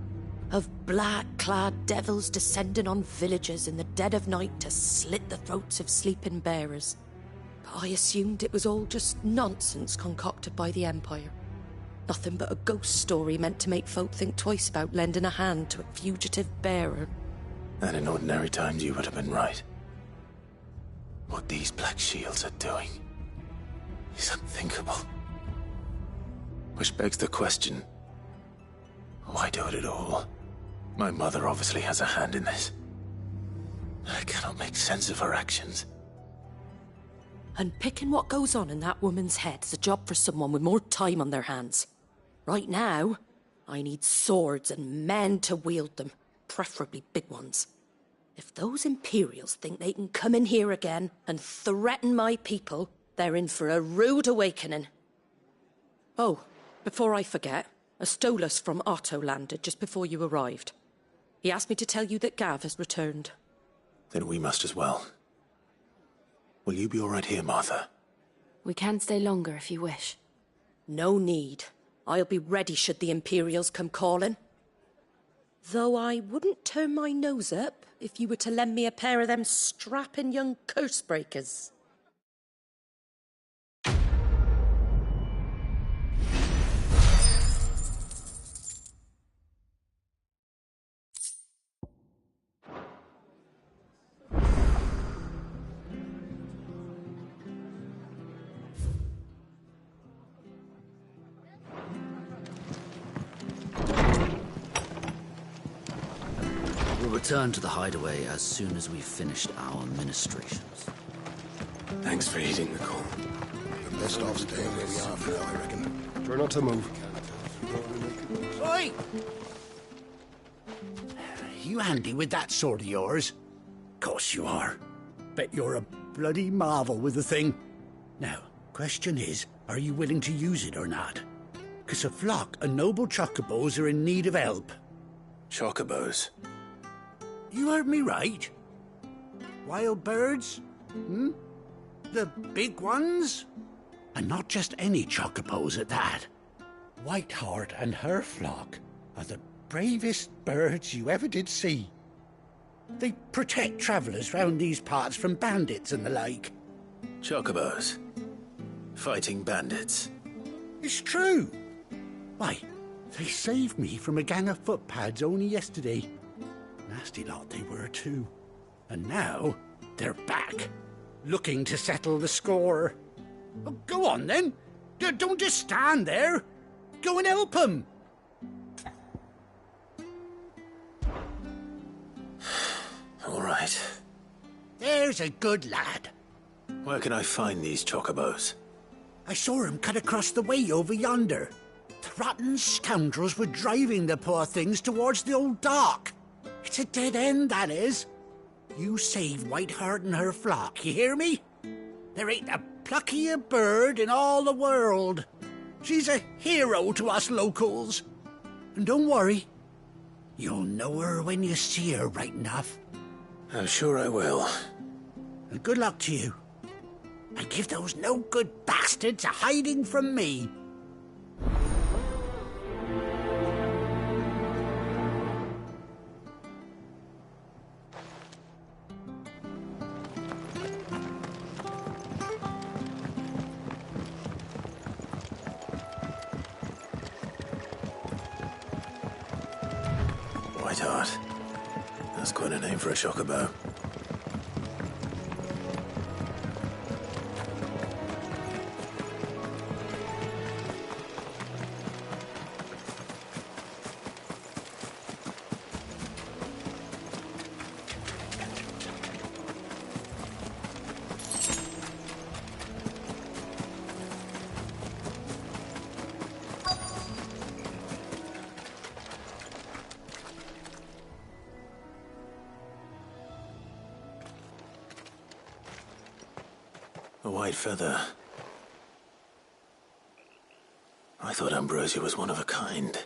Of black-clad devils descending on villages in the dead of night to slit the throats of sleeping bearers. But I assumed it was all just nonsense concocted by the Empire. Nothing but a ghost story meant to make folk think twice about lending a hand to a fugitive bearer. And in ordinary times you would have been right. What these Black Shields are doing is unthinkable. Which begs the question, why do it at all? My mother obviously has a hand in this. I cannot make sense of her actions. Unpicking what goes on in that woman's head is a job for someone with more time on their hands. Right now, I need swords and men to wield them, preferably big ones. If those Imperials think they can come in here again and threaten my people, they're in for a rude awakening. Oh, before I forget, a Stolas from Otto landed just before you arrived. He asked me to tell you that Gav has returned. Then we must as well. Will you be all right here, Martha? We can stay longer if you wish. No need. I'll be ready should the Imperials come calling. Though I wouldn't turn my nose up if you were to lend me a pair of them strapping young curse-breakers. We'll return to the hideaway as soon as we've finished our ministrations. Thanks for heeding the call. The best off staying where we are for now, I reckon. Try not to move. Oi! You handy with that sword of yours? Course you are. Bet you're a bloody marvel with the thing. Now, question is, are you willing to use it or not? 'Cause a flock of noble chocobos are in need of help. Chocobos? You heard me right. Wild birds? The big ones? And not just any chocobos at that. Whiteheart and her flock are the bravest birds you ever did see. They protect travellers round these parts from bandits and the like. Chocobos? Fighting bandits? It's true. Why, they saved me from a gang of footpads only yesterday. Nasty lot they were too. And now they're back, looking to settle the score. Oh, go on then. Don't just stand there. Go and help them. All right. There's a good lad. Where can I find these chocobos? I saw him cut across the way over yonder. The rotten scoundrels were driving the poor things towards the old dock. It's a dead end, that is. You save Whiteheart and her flock, you hear me? There ain't a pluckier bird in all the world. She's a hero to us locals. And don't worry, you'll know her when you see her right enough. I'm sure I will. And good luck to you. And give those no-good bastards a hiding from me. Whiteheart. That's quite a name for a chocobo. A white feather. I thought Ambrosia was one of a kind.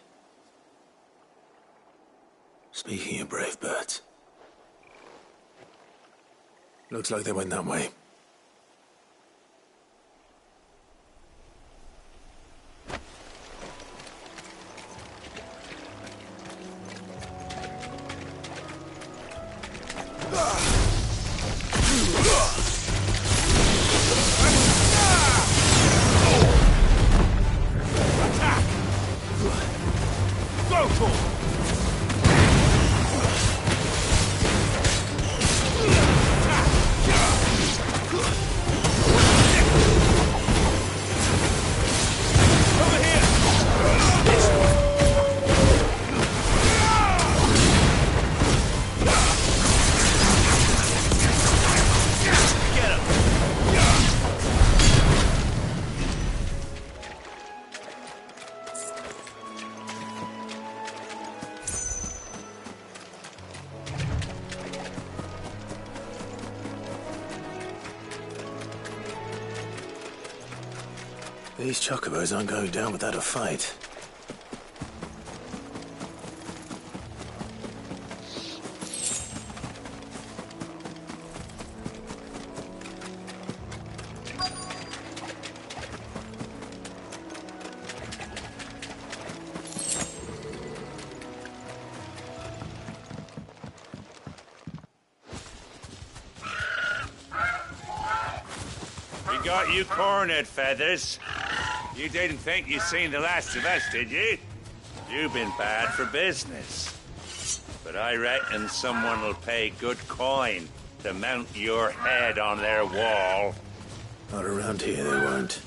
Speaking of brave birds. Looks like they went that way. These chocobos aren't going down without a fight. Got you cornered, Feathers. You didn't think you'd seen the last of us, did you? You've been bad for business. But I reckon someone will pay good coin to mount your head on their wall. Not around here, they won't.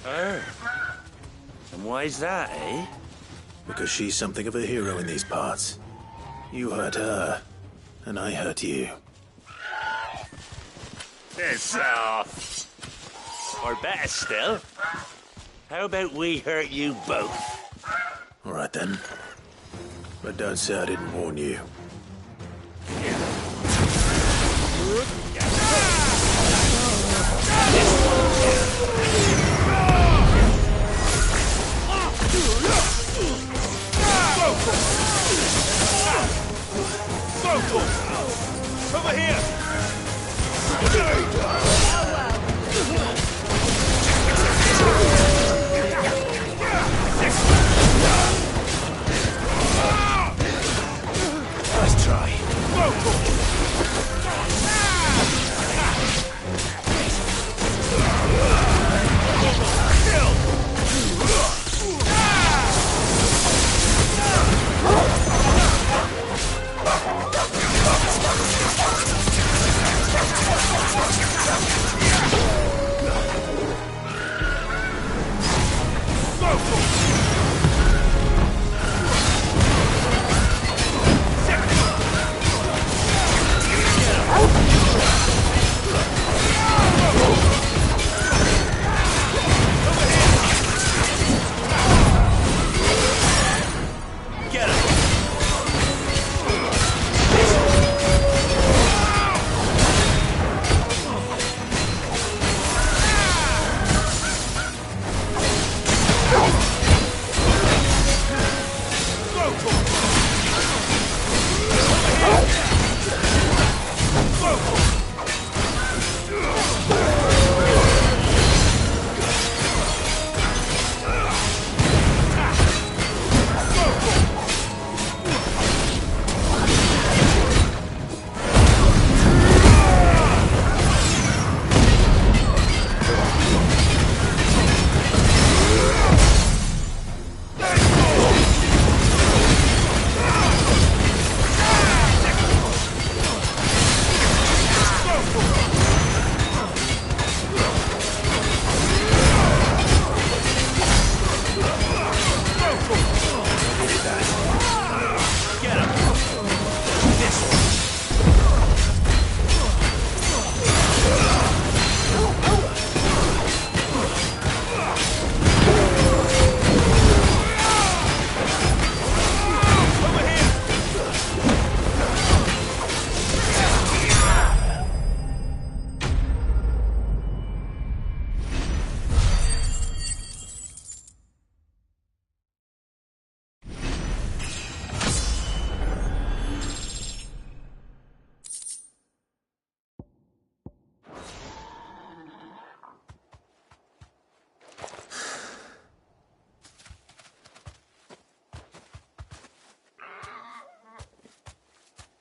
Oh. And why's that, eh? Because she's something of a hero in these parts. You hurt her, and I hurt you. Piss off. Or better still, how about we hurt you both? All right then. But don't say I didn't warn you. Over here! Nice try.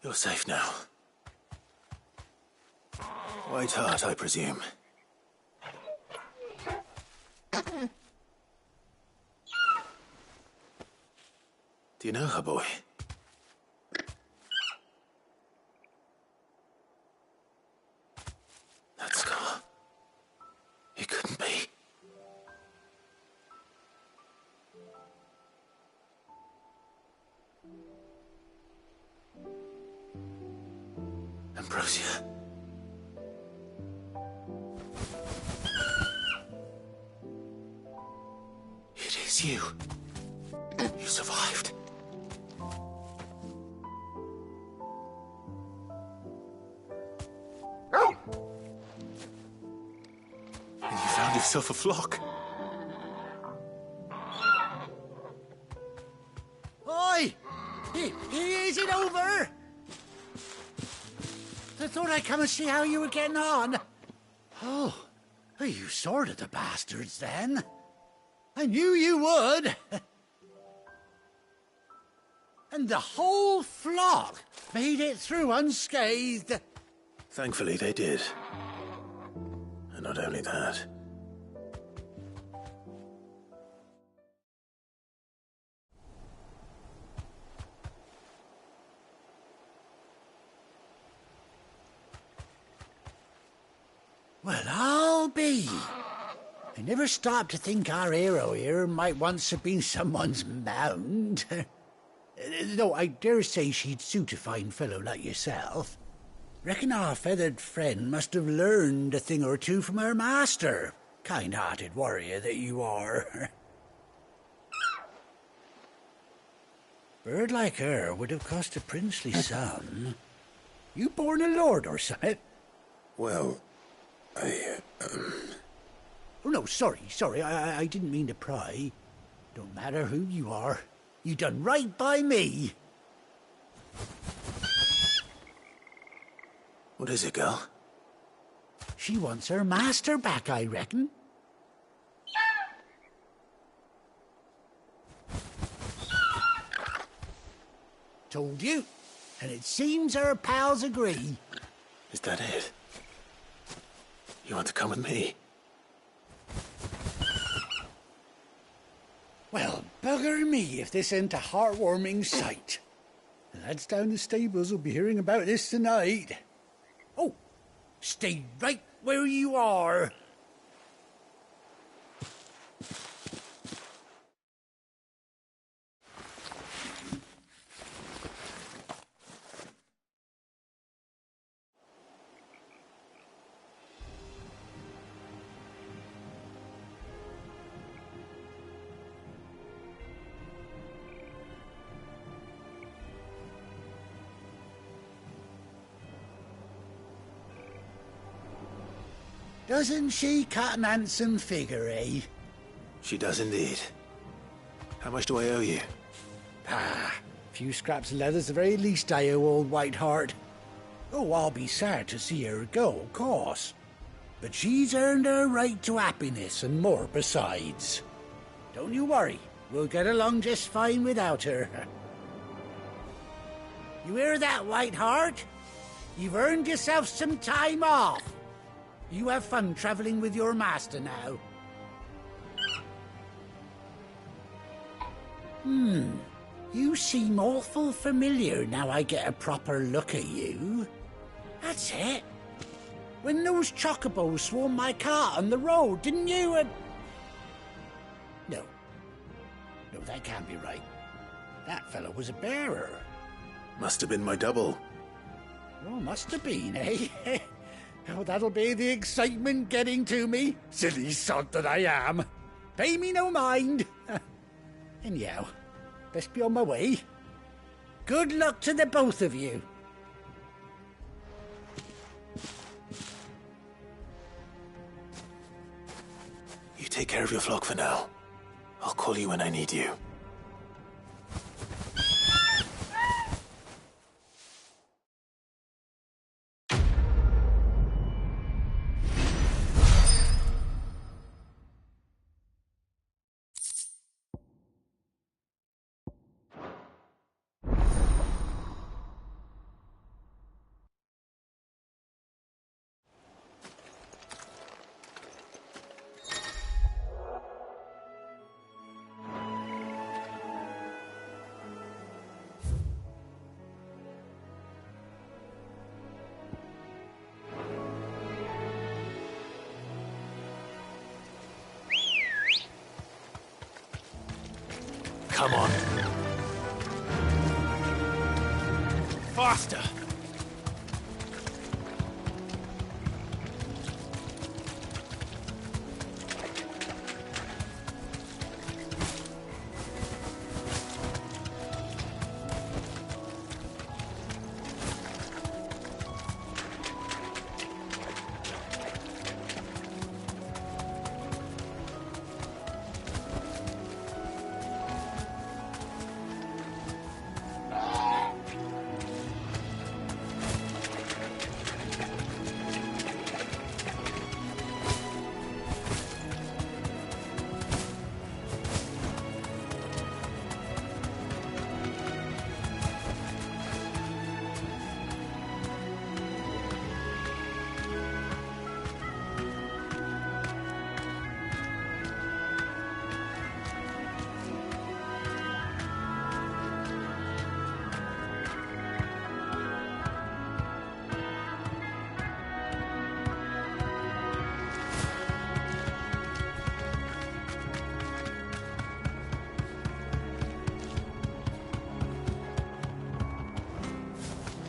You're safe now. White Heart, I presume. Do you know her, boy? That scar. It couldn't be. Ambrosia. It is you. You survived. And you found yourself a flock. Oi! Is it over? I thought I'd come and see how you were getting on. Oh, you sorted the bastards then. I knew you would. And the whole flock made it through unscathed. Thankfully, they did. And not only that. Well, I'll be. I never stopped to think our hero here might once have been someone's mount. Though I dare say she'd suit a fine fellow like yourself. Reckon our feathered friend must have learned a thing or two from her master. Kind-hearted warrior that you are. Bird like her would have cost a princely sum. You born a lord or something? Well, Oh, no, sorry. I didn't mean to pry. Don't matter who you are. You done right by me. What is it, girl? She wants her master back, I reckon. Told you. And it seems her pals agree. Is that it? You want to come with me? Well, bugger me if this ain't a heartwarming sight. The lads down the stables will be hearing about this tonight. Oh, stay right where you are. Doesn't she cut an handsome figure, eh? She does indeed. How much do I owe you? A few scraps of leather's the very least I owe old Whiteheart. Oh, I'll be sad to see her go, of course. But she's earned her right to happiness and more besides. Don't you worry, we'll get along just fine without her. You hear that, Whiteheart? You've earned yourself some time off. You have fun traveling with your master now. You seem awful familiar now I get a proper look at you. That's it. When those chocobos swarmed my cart on the road, didn't you? No, that can't be right. That fellow was a bearer. Must have been my double. Oh, must have been, eh? Oh, that'll be the excitement getting to me. Silly sod that I am. Pay me no mind. Anyhow, best be on my way. Good luck to the both of you. You take care of your flock for now. I'll call you when I need you. Come on. Faster!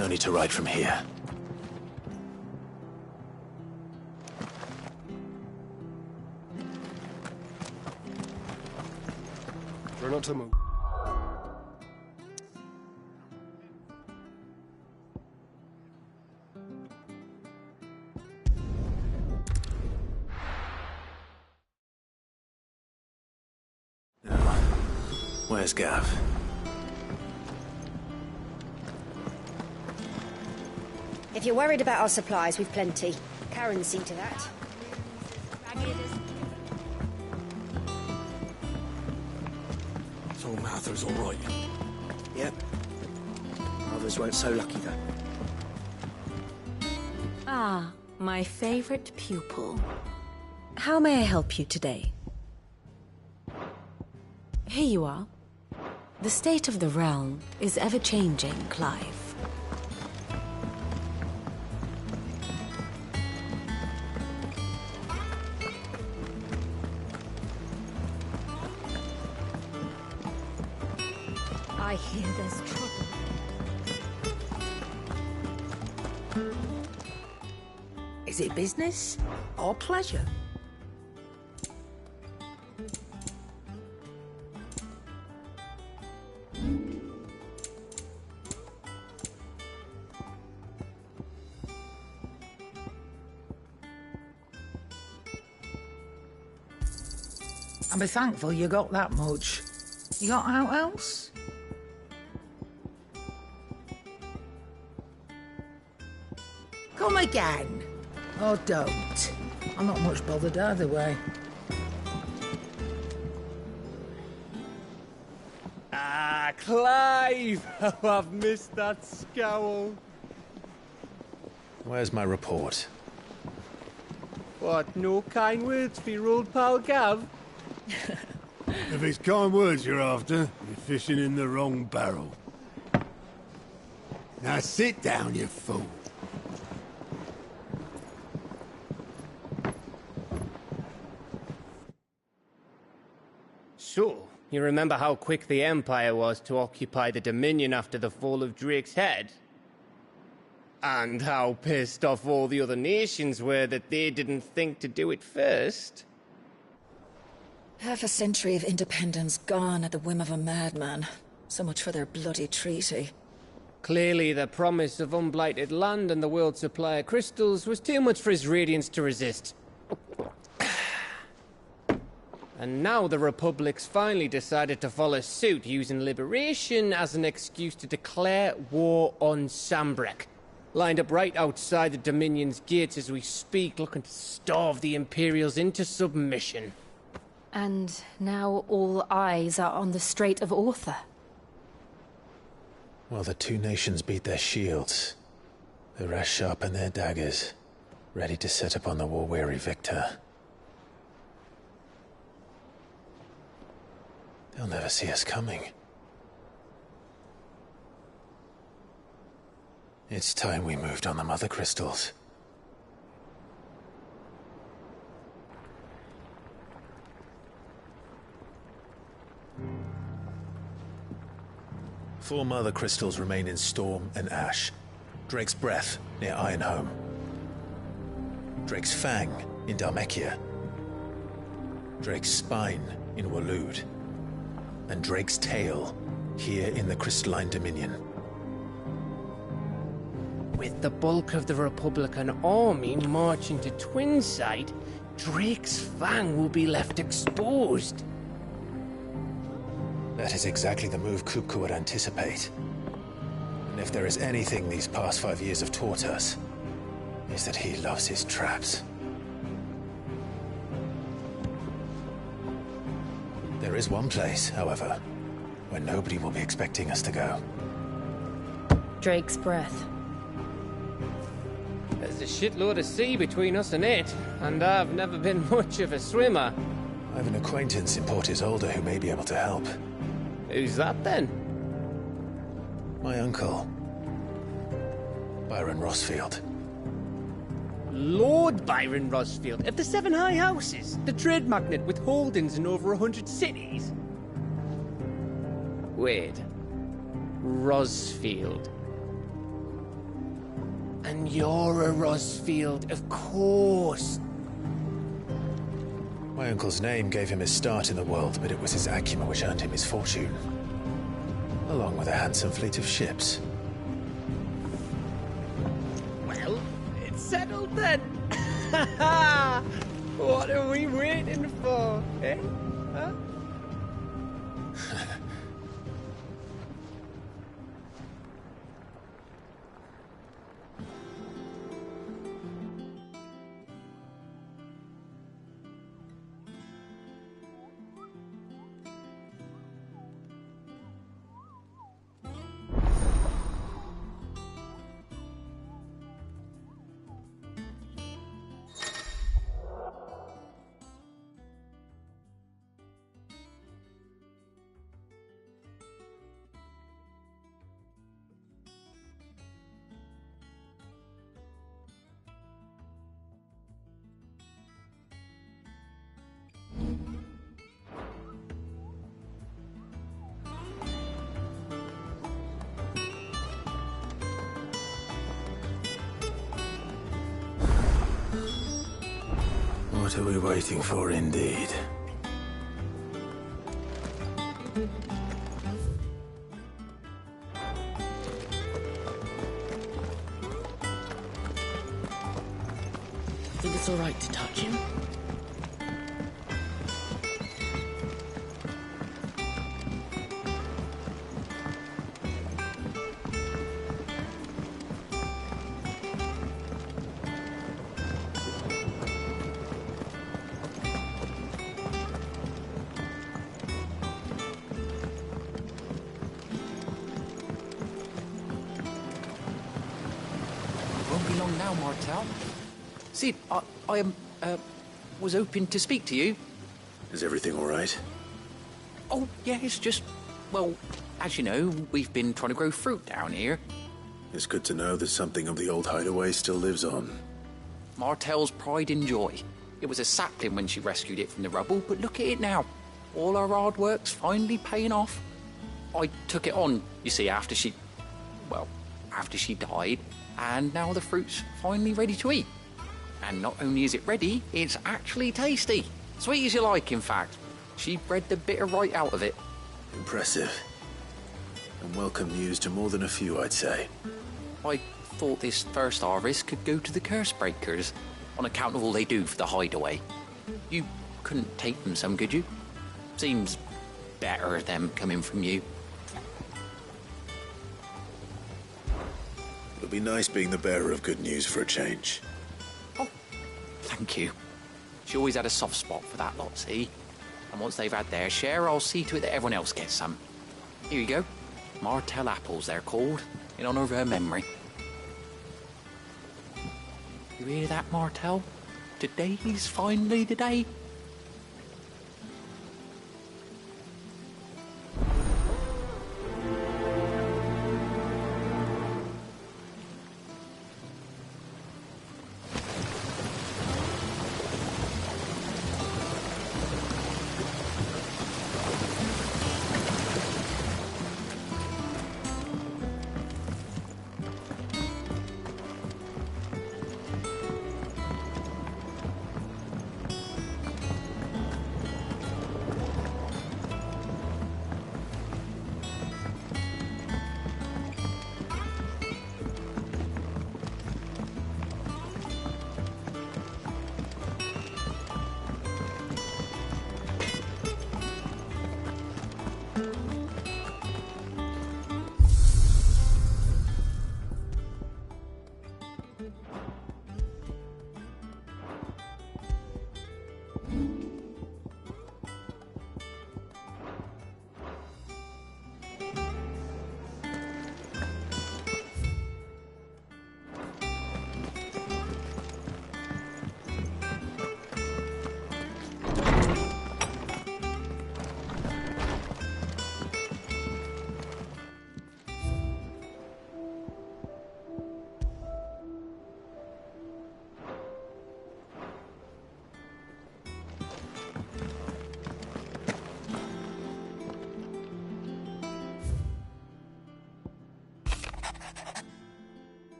No need to ride from here. Try not to move. Where's Gav? If you're worried about our supplies, we've plenty. Karen's seen to that. So Mather's all right. Yep. Others weren't so lucky, though. Ah, my favorite pupil. How may I help you today? Here you are. The state of the realm is ever-changing, Clive. I hear there's trouble. Is it business or pleasure? I'll be thankful you got that much. You got out else? Come again. Oh, don't. I'm not much bothered either way. Ah, Clive! Oh, I've missed that scowl. Where's my report? What, no kind words for your old pal Gav? If it's kind words you're after, you're fishing in the wrong barrel. Now sit down, you fool. So, you remember how quick the Empire was to occupy the Dominion after the fall of Drake's head? And how pissed off all the other nations were that they didn't think to do it first? Half a century of independence gone at the whim of a madman. So much for their bloody treaty. Clearly, the promise of unblighted land and the world's supply of crystals was too much for his radiance to resist. And now the Republic's finally decided to follow suit, using liberation as an excuse to declare war on Sambrek. Lined up right outside the Dominion's gates as we speak, looking to starve the Imperials into submission. And now all eyes are on the Strait of Author. Well, the two nations beat their shields. The rest sharpen their daggers, ready to set upon the war-weary victor. They'll never see us coming. It's time we moved on the Mother Crystals. Four Mother Crystals remain in Storm and Ash. Drake's Breath, near Ironhome. Drake's Fang, in Dhalmekia. Drake's Spine, in Waloed. And Drake's Tail, here in the Crystalline Dominion. With the bulk of the Republican army marching to Twinside, Drake's Fang will be left exposed. That is exactly the move Kupka would anticipate. And if there is anything these past 5 years have taught us, is that he loves his traps. There is one place, however, where nobody will be expecting us to go. Drake's Breath. There's a shitload of sea between us and it, and I've never been much of a swimmer. I have an acquaintance in Port Isolde who may be able to help. Who's that then? My uncle, Byron Rosfield. Lord Byron Rosfield of the Seven High Houses, the trade magnate with holdings in over 100 cities. Wait, Rosfield. And you're a Rosfield, of course. My uncle's name gave him his start in the world, but it was his acumen which earned him his fortune. Along with a handsome fleet of ships. Well, it's settled then. What are we waiting for, eh? Huh? What are we waiting for, indeed? Think it's all right to touch him? Won't be long now, Martel. See, I was hoping to speak to you. Is everything all right? Oh, yeah, it's just, well, as you know, we've been trying to grow fruit down here. It's good to know that something of the old hideaway still lives on. Martel's pride and joy. It was a sapling when she rescued it from the rubble, but look at it now. All our hard work's finally paying off. I took it on, you see, after she died, and now the fruit's finally ready to eat. And not only is it ready, it's actually tasty. Sweet as you like, in fact. She bred the bitter right out of it. Impressive. And welcome news to more than a few, I'd say. I thought this first harvest could go to the curse breakers, on account of all they do for the hideaway. You couldn't take them some, could you? Seems better them coming from you. It'll be nice being the bearer of good news for a change. Thank you. She always had a soft spot for that lot, see? And once they've had their share, I'll see to it that everyone else gets some. Here you go. Martel apples, they're called, in honour of her memory. You hear that, Martel? Today's finally the day.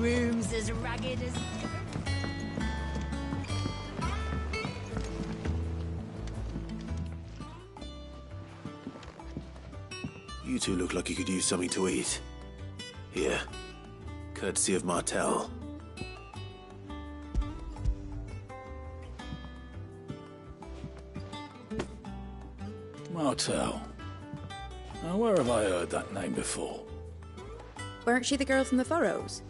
room's as ragged as... You two look like you could use something to eat. Here. Courtesy of Martel. Martel. Now, where have I heard that name before? Weren't she the girl from the Furrows?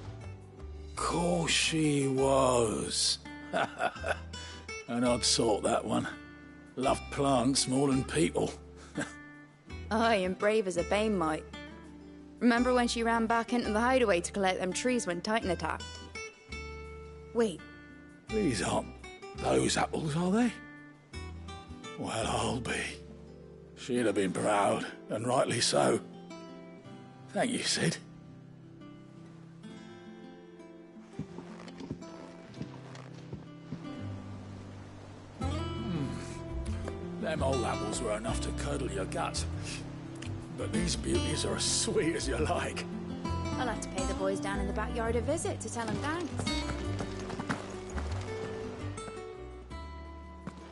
Course she was. An odd sort, that one. Loved plants more than people. Aye, and brave as a bane might. Remember when she ran back into the hideaway to collect them trees when Titan attacked? Wait. These aren't those apples, are they? Well, I'll be. She'd have been proud, and rightly so. Thank you, Sid. Them old apples were enough to curdle your guts. But these beauties are as sweet as you like. I'll have to pay the boys down in the backyard a visit to tell them thanks.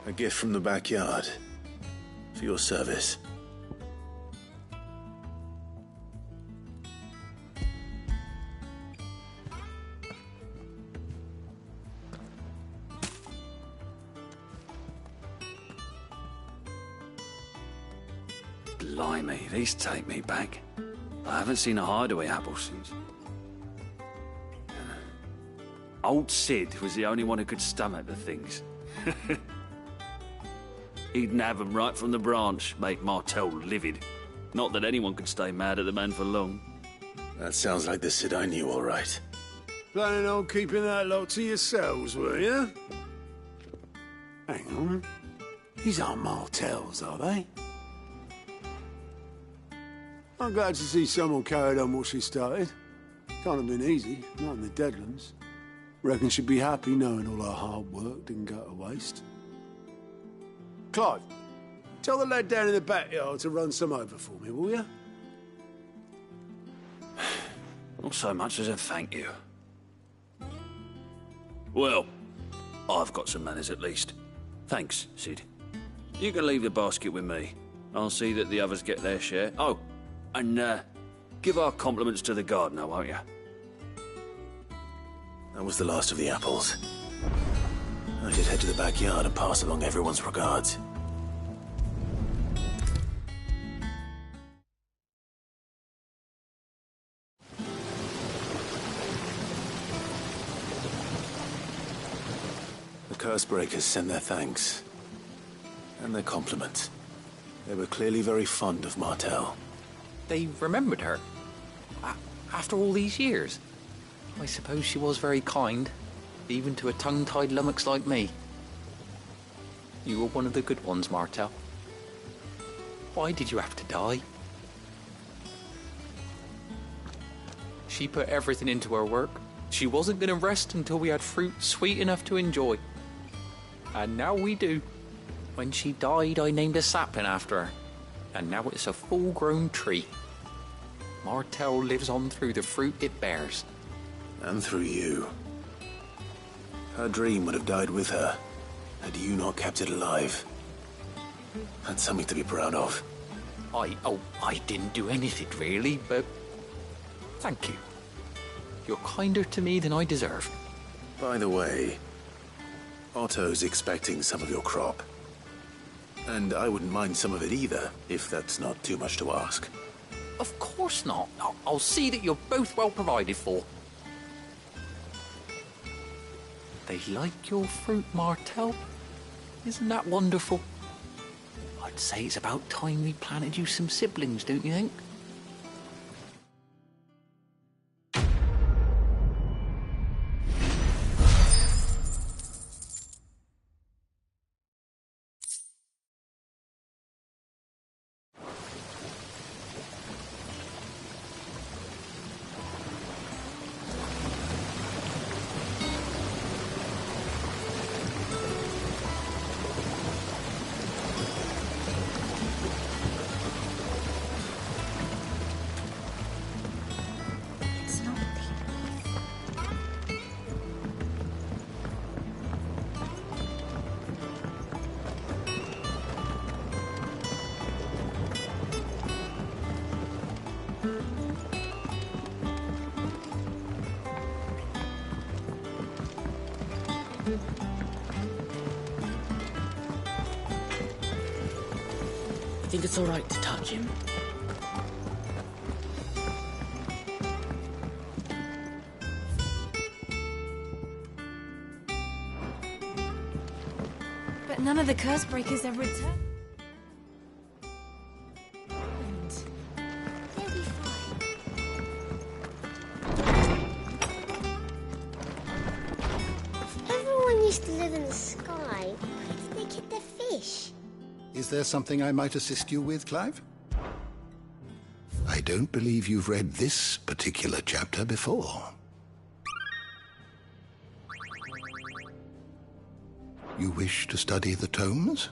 A gift from the backyard. For your service. Blimey, these take me back. I haven't seen a hideaway apple since. Old Sid was the only one who could stomach the things. He'd nab them right from the branch, make Martel livid. Not that anyone could stay mad at the man for long. That sounds like the Sid I knew, all right. Planning on keeping that lot to yourselves, were you? Hang on. These aren't Martels, are they? I'm glad to see someone carried on what she started. Can't have been easy, not in the Deadlands. Reckon she'd be happy knowing all her hard work didn't go to waste. Clive, tell the lad down in the backyard to run some over for me, will you? Not so much as a thank you. Well, I've got some manners at least. Thanks, Sid. You can leave the basket with me. I'll see that the others get their share. Oh, and give our compliments to the gardener, won't you? That was the last of the apples. I should head to the backyard and pass along everyone's regards. The Cursebreakers send their thanks. And their compliments. They were clearly very fond of Martel. They remembered her? After all these years? I suppose she was very kind, even to a tongue-tied lummox like me. You were one of the good ones, Martel. Why did you have to die? She put everything into her work. She wasn't going to rest until we had fruit sweet enough to enjoy. And now we do. When she died, I named a sapling after her. And now it's a full-grown tree. Martel lives on through the fruit it bears. And through you. Her dream would have died with her, had you not kept it alive. That's something to be proud of. I didn't do anything really, but thank you. You're kinder to me than I deserve. By the way, Otto's expecting some of your crop. And I wouldn't mind some of it either, if that's not too much to ask. Of course not. I'll see that you're both well provided for. They like your fruit, Martel. Isn't that wonderful? I'd say it's about time we planted you some siblings, don't you think? think it's all right to touch him? But none of the curse breakers ever returned. They'll be fine. Everyone used to live in the sky. Where did they get their fish? Is there something I might assist you with, Clive? I don't believe you've read this particular chapter before. You wish to study the tomes?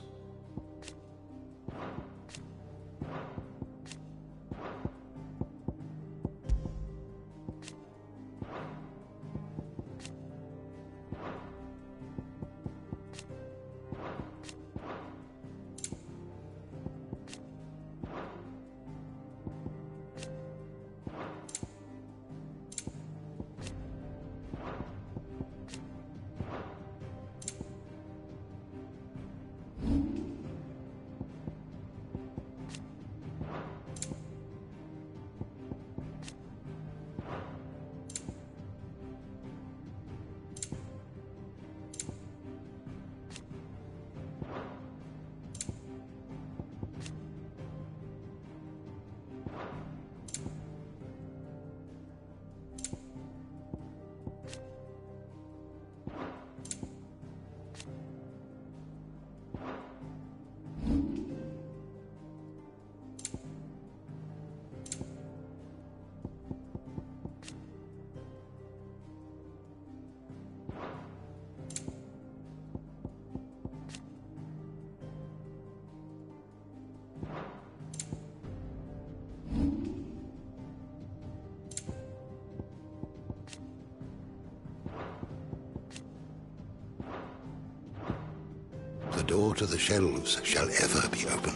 The door to the shelves shall ever be open.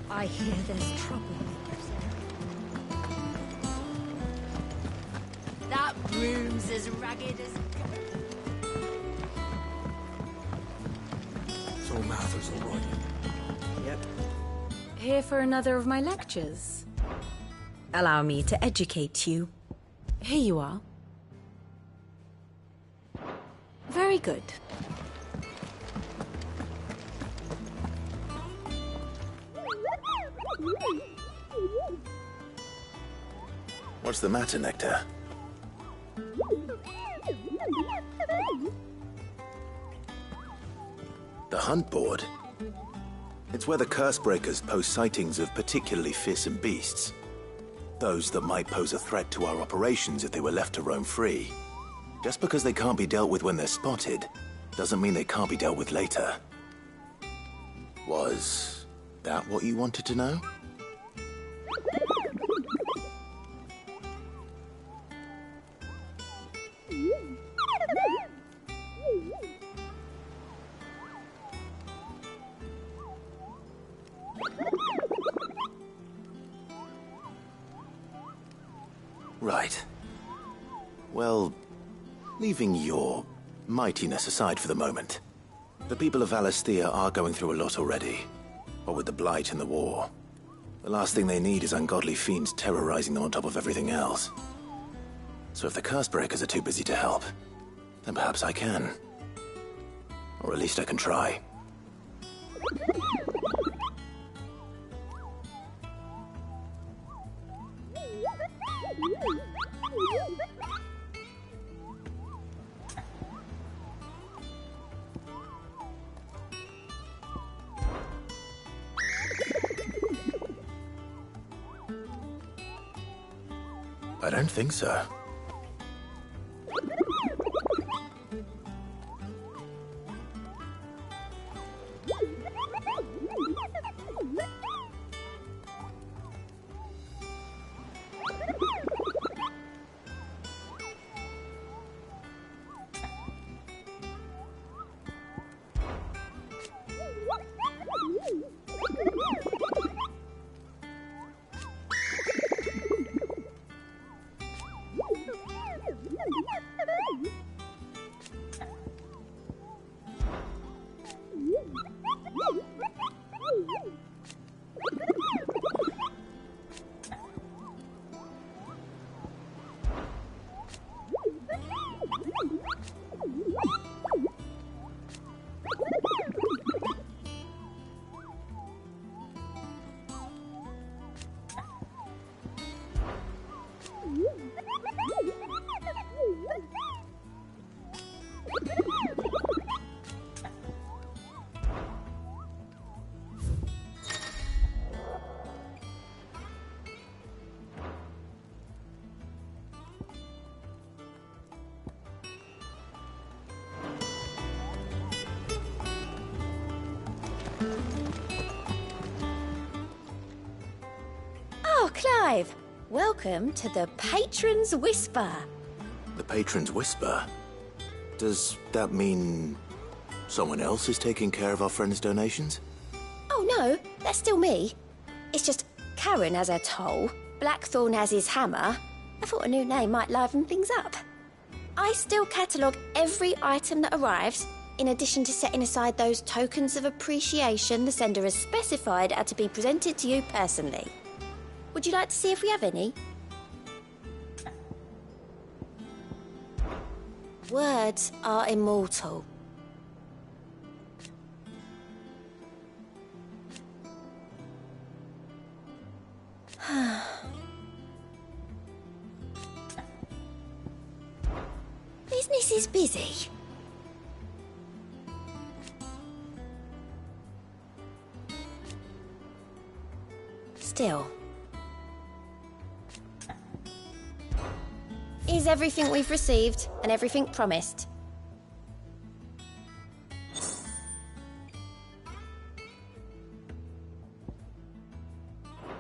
I hear there's trouble. That room's as ragged as... So Martha's all right. Yep. Here for another of my lectures. Allow me to educate you. Here you are. Very good. What's the matter, Nectar? The hunt board? It's where the curse breakers post sightings of particularly fearsome beasts. Those that might pose a threat to our operations if they were left to roam free. Just because they can't be dealt with when they're spotted, doesn't mean they can't be dealt with later. Was that what you wanted to know? Right. Well, leaving your mightiness aside for the moment, the people of Valisthea are going through a lot already. What with the Blight and the war. The last thing they need is ungodly fiends terrorizing them on top of everything else. So if the Cursebreakers are too busy to help, then perhaps I can. Or at least I can try. I don't think so. Clive, welcome to the Patron's Whisper. The Patron's Whisper? Does that mean someone else is taking care of our friend's donations? Oh no, that's still me. It's just Karen has her toll, Blackthorn has his hammer. I thought a new name might liven things up. I still catalogue every item that arrives, in addition to setting aside those tokens of appreciation the sender has specified are to be presented to you personally. Would you like to see if we have any? Words are immortal. Business is busy. Still. Is everything we've received and everything promised?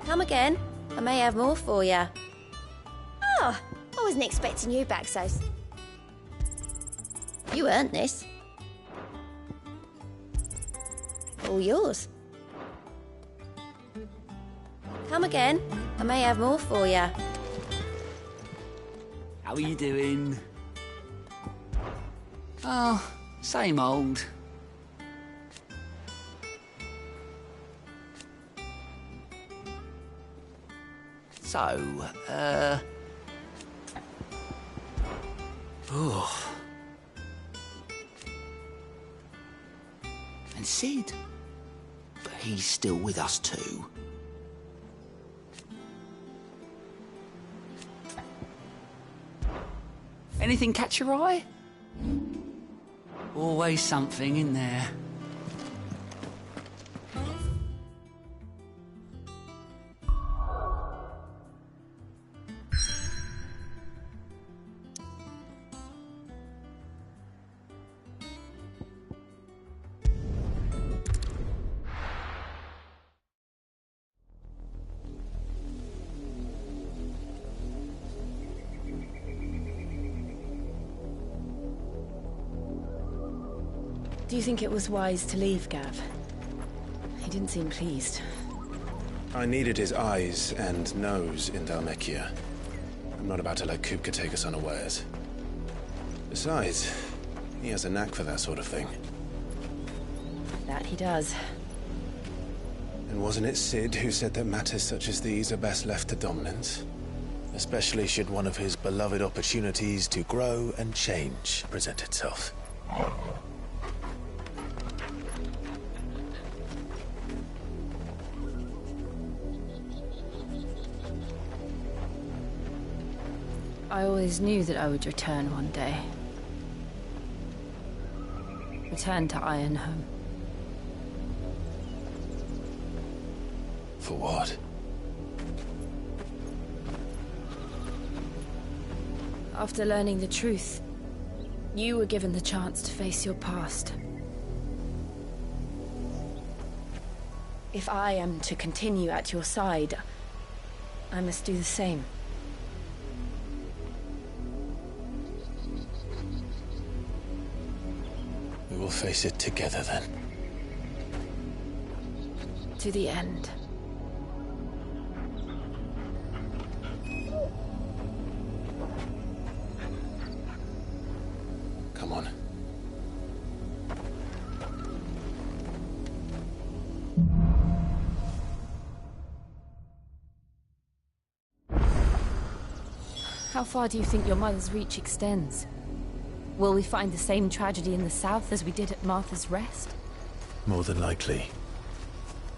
Come again. I may have more for you. Oh, I wasn't expecting you back so... You earned this. All yours. Come again. I may have more for you. How are you doing? Oh, same old. So, oh. And Sid? But he's still with us too. Anything catch your eye? Always something in there. Do you think it was wise to leave, Gav? He didn't seem pleased. I needed his eyes and nose in Dhalmekia. I'm not about to let Kupka take us unawares. Besides, he has a knack for that sort of thing. That he does. And wasn't it Sid who said that matters such as these are best left to dominance? Especially should one of his beloved opportunities to grow and change present itself. I always knew that I would return one day. Return to Ironhome. For what? After learning the truth, you were given the chance to face your past. If I am to continue at your side, I must do the same. We will face it together then. To the end. Come on. How far do you think your mother's reach extends? Will we find the same tragedy in the south as we did at Martha's Rest? More than likely.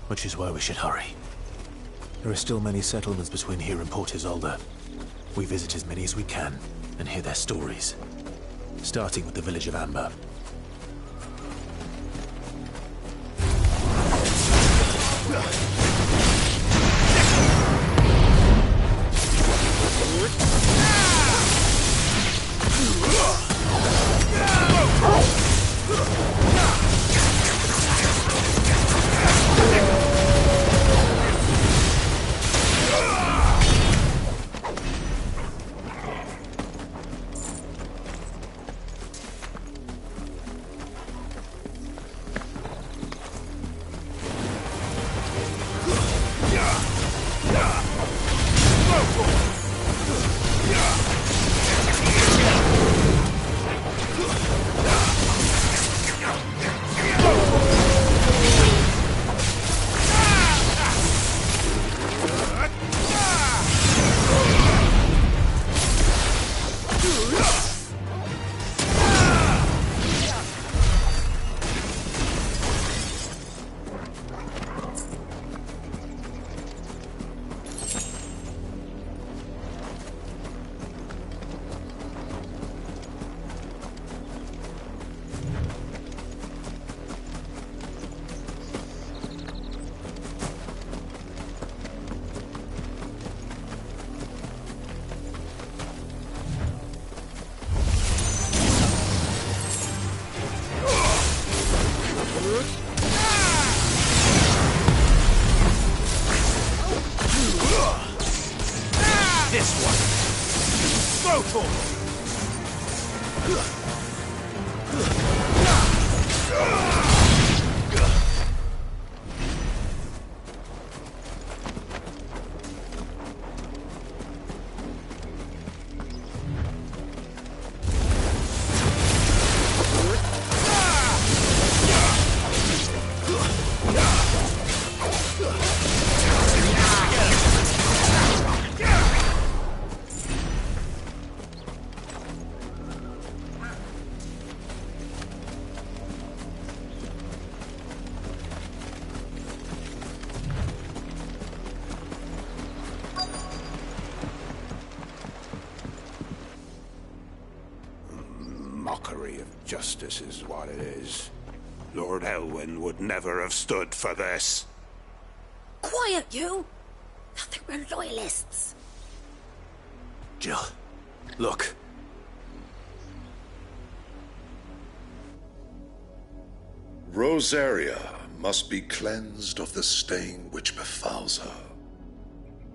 Which is why we should hurry. There are still many settlements between here and Port Isolde. We visit as many as we can and hear their stories. Starting with the village of Amber. Mockery of justice is what it is. Lord Elwyn would never have stood for this. Quiet, you! I think we're loyalists. Jill, look. Rosaria must be cleansed of the stain which befouls her,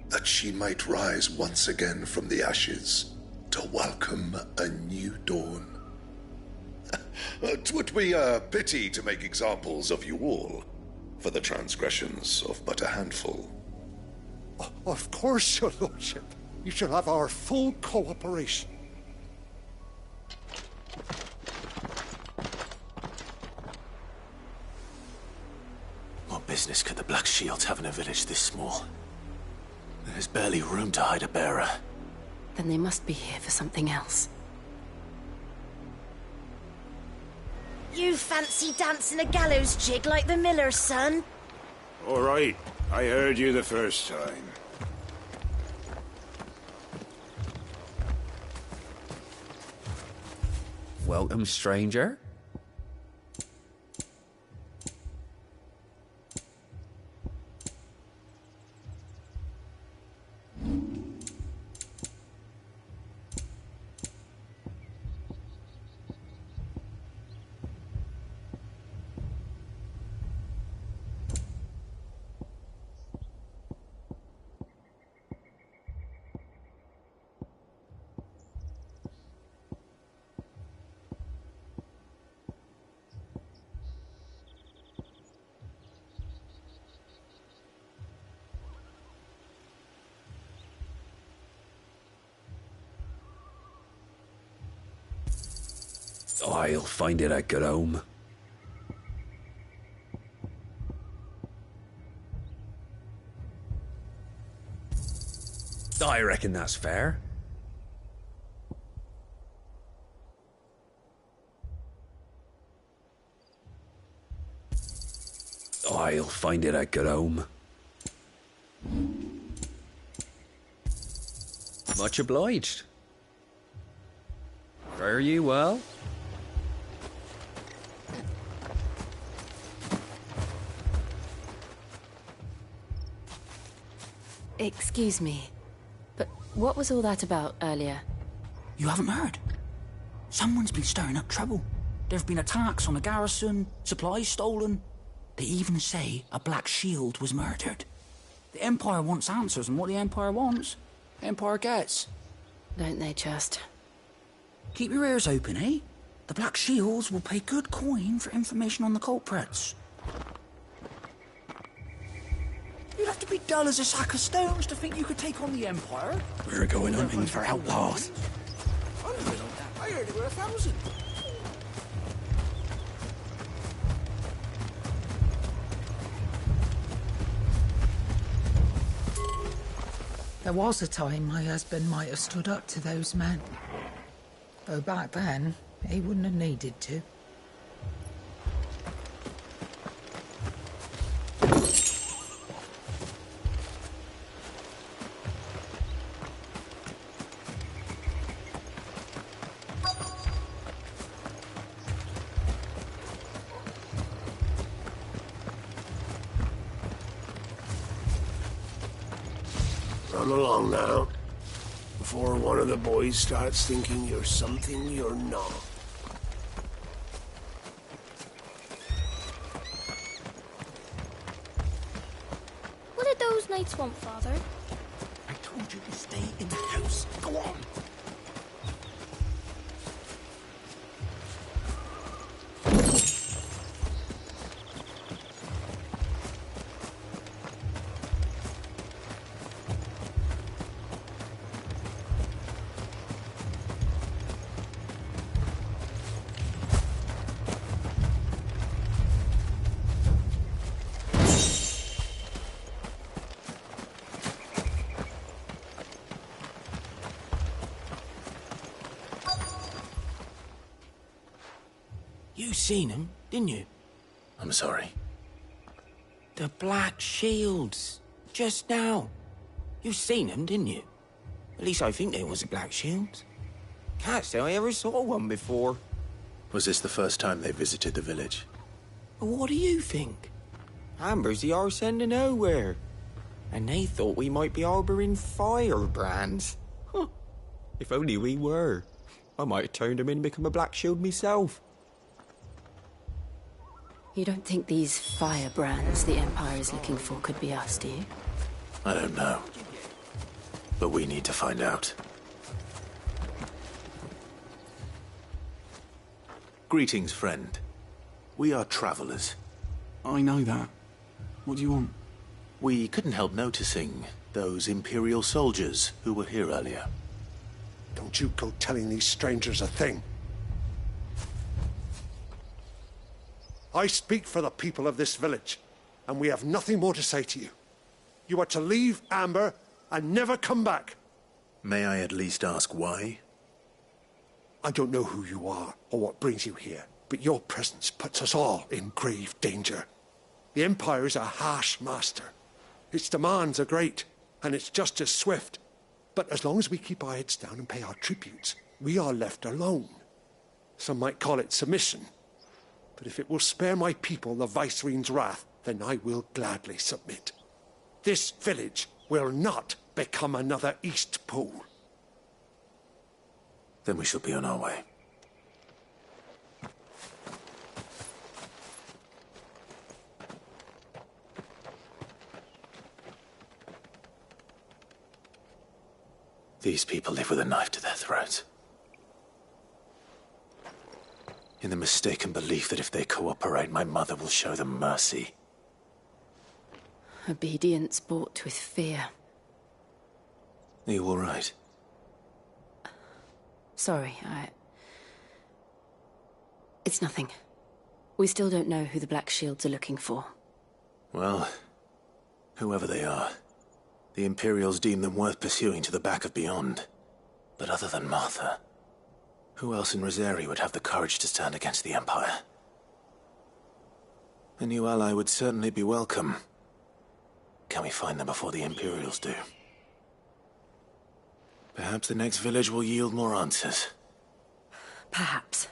that she might rise once again from the ashes to welcome a new dawn. 'Twould be a pity to make examples of you all, for the transgressions of but a handful. Of course, your lordship. You shall have our full cooperation. What business could the Black Shields have in a village this small? There's barely room to hide a bearer. Then they must be here for something else. You fancy dancing a gallows jig like the miller's son? All right, I heard you the first time. Welcome, stranger. I'll find it at get home. I reckon that's fair. I'll find it at get home. Much obliged. Fare you well? Excuse me, but what was all that about earlier? You haven't heard? Someone's been stirring up trouble. There have been attacks on the garrison, supplies stolen. They even say a Black Shield was murdered. The Empire wants answers, and what the Empire wants, the Empire gets. Don't they just? Keep your ears open, eh? The Black Shields will pay good coin for information on the culprits. to be dull as a sack of stones to think you could take on the Empire? We're going hunting for outlaws. I heard there were 1,000. There was a time my husband might have stood up to those men. Though back then, he wouldn't have needed to. Run along now, before one of the boys starts thinking you're something you're not. What did those knights want, Father? I told you to stay in the house. Go on. You seen him, didn't you? I'm sorry. The Black Shields. Just now. You seen them, didn't you? At least I think they was the Black Shields. Can't say I ever saw one before. Was this the first time they visited the village? What do you think? Amber's the arse end of nowhere. And they thought we might be harbouring firebrands. Huh. If only we were. I might have turned them in and become a Black Shield myself. You don't think these firebrands the Empire is looking for could be us, do you? I don't know. But we need to find out. Greetings, friend. We are travelers. I know that. What do you want? We couldn't help noticing those Imperial soldiers who were here earlier. Don't you go telling these strangers a thing. I speak for the people of this village, and we have nothing more to say to you. You are to leave Amber and never come back. May I at least ask why? I don't know who you are or what brings you here, but your presence puts us all in grave danger. The Empire is a harsh master. Its demands are great, and its justice swift. But as long as we keep our heads down and pay our tributes, we are left alone. Some might call it submission. But if it will spare my people the Viceroy's wrath, then I will gladly submit. This village will not become another East Pool. Then we shall be on our way. These people live with a knife to their throats. In the mistaken belief that if they cooperate, my mother will show them mercy. Obedience bought with fear. Are you all right? Sorry, It's nothing. We still don't know who the Black Shields are looking for. Well, whoever they are, the Imperials deem them worth pursuing to the back of beyond. But other than Martha, who else in Rosari would have the courage to stand against the Empire? A new ally would certainly be welcome. Can we find them before the Imperials do? Perhaps the next village will yield more answers. Perhaps.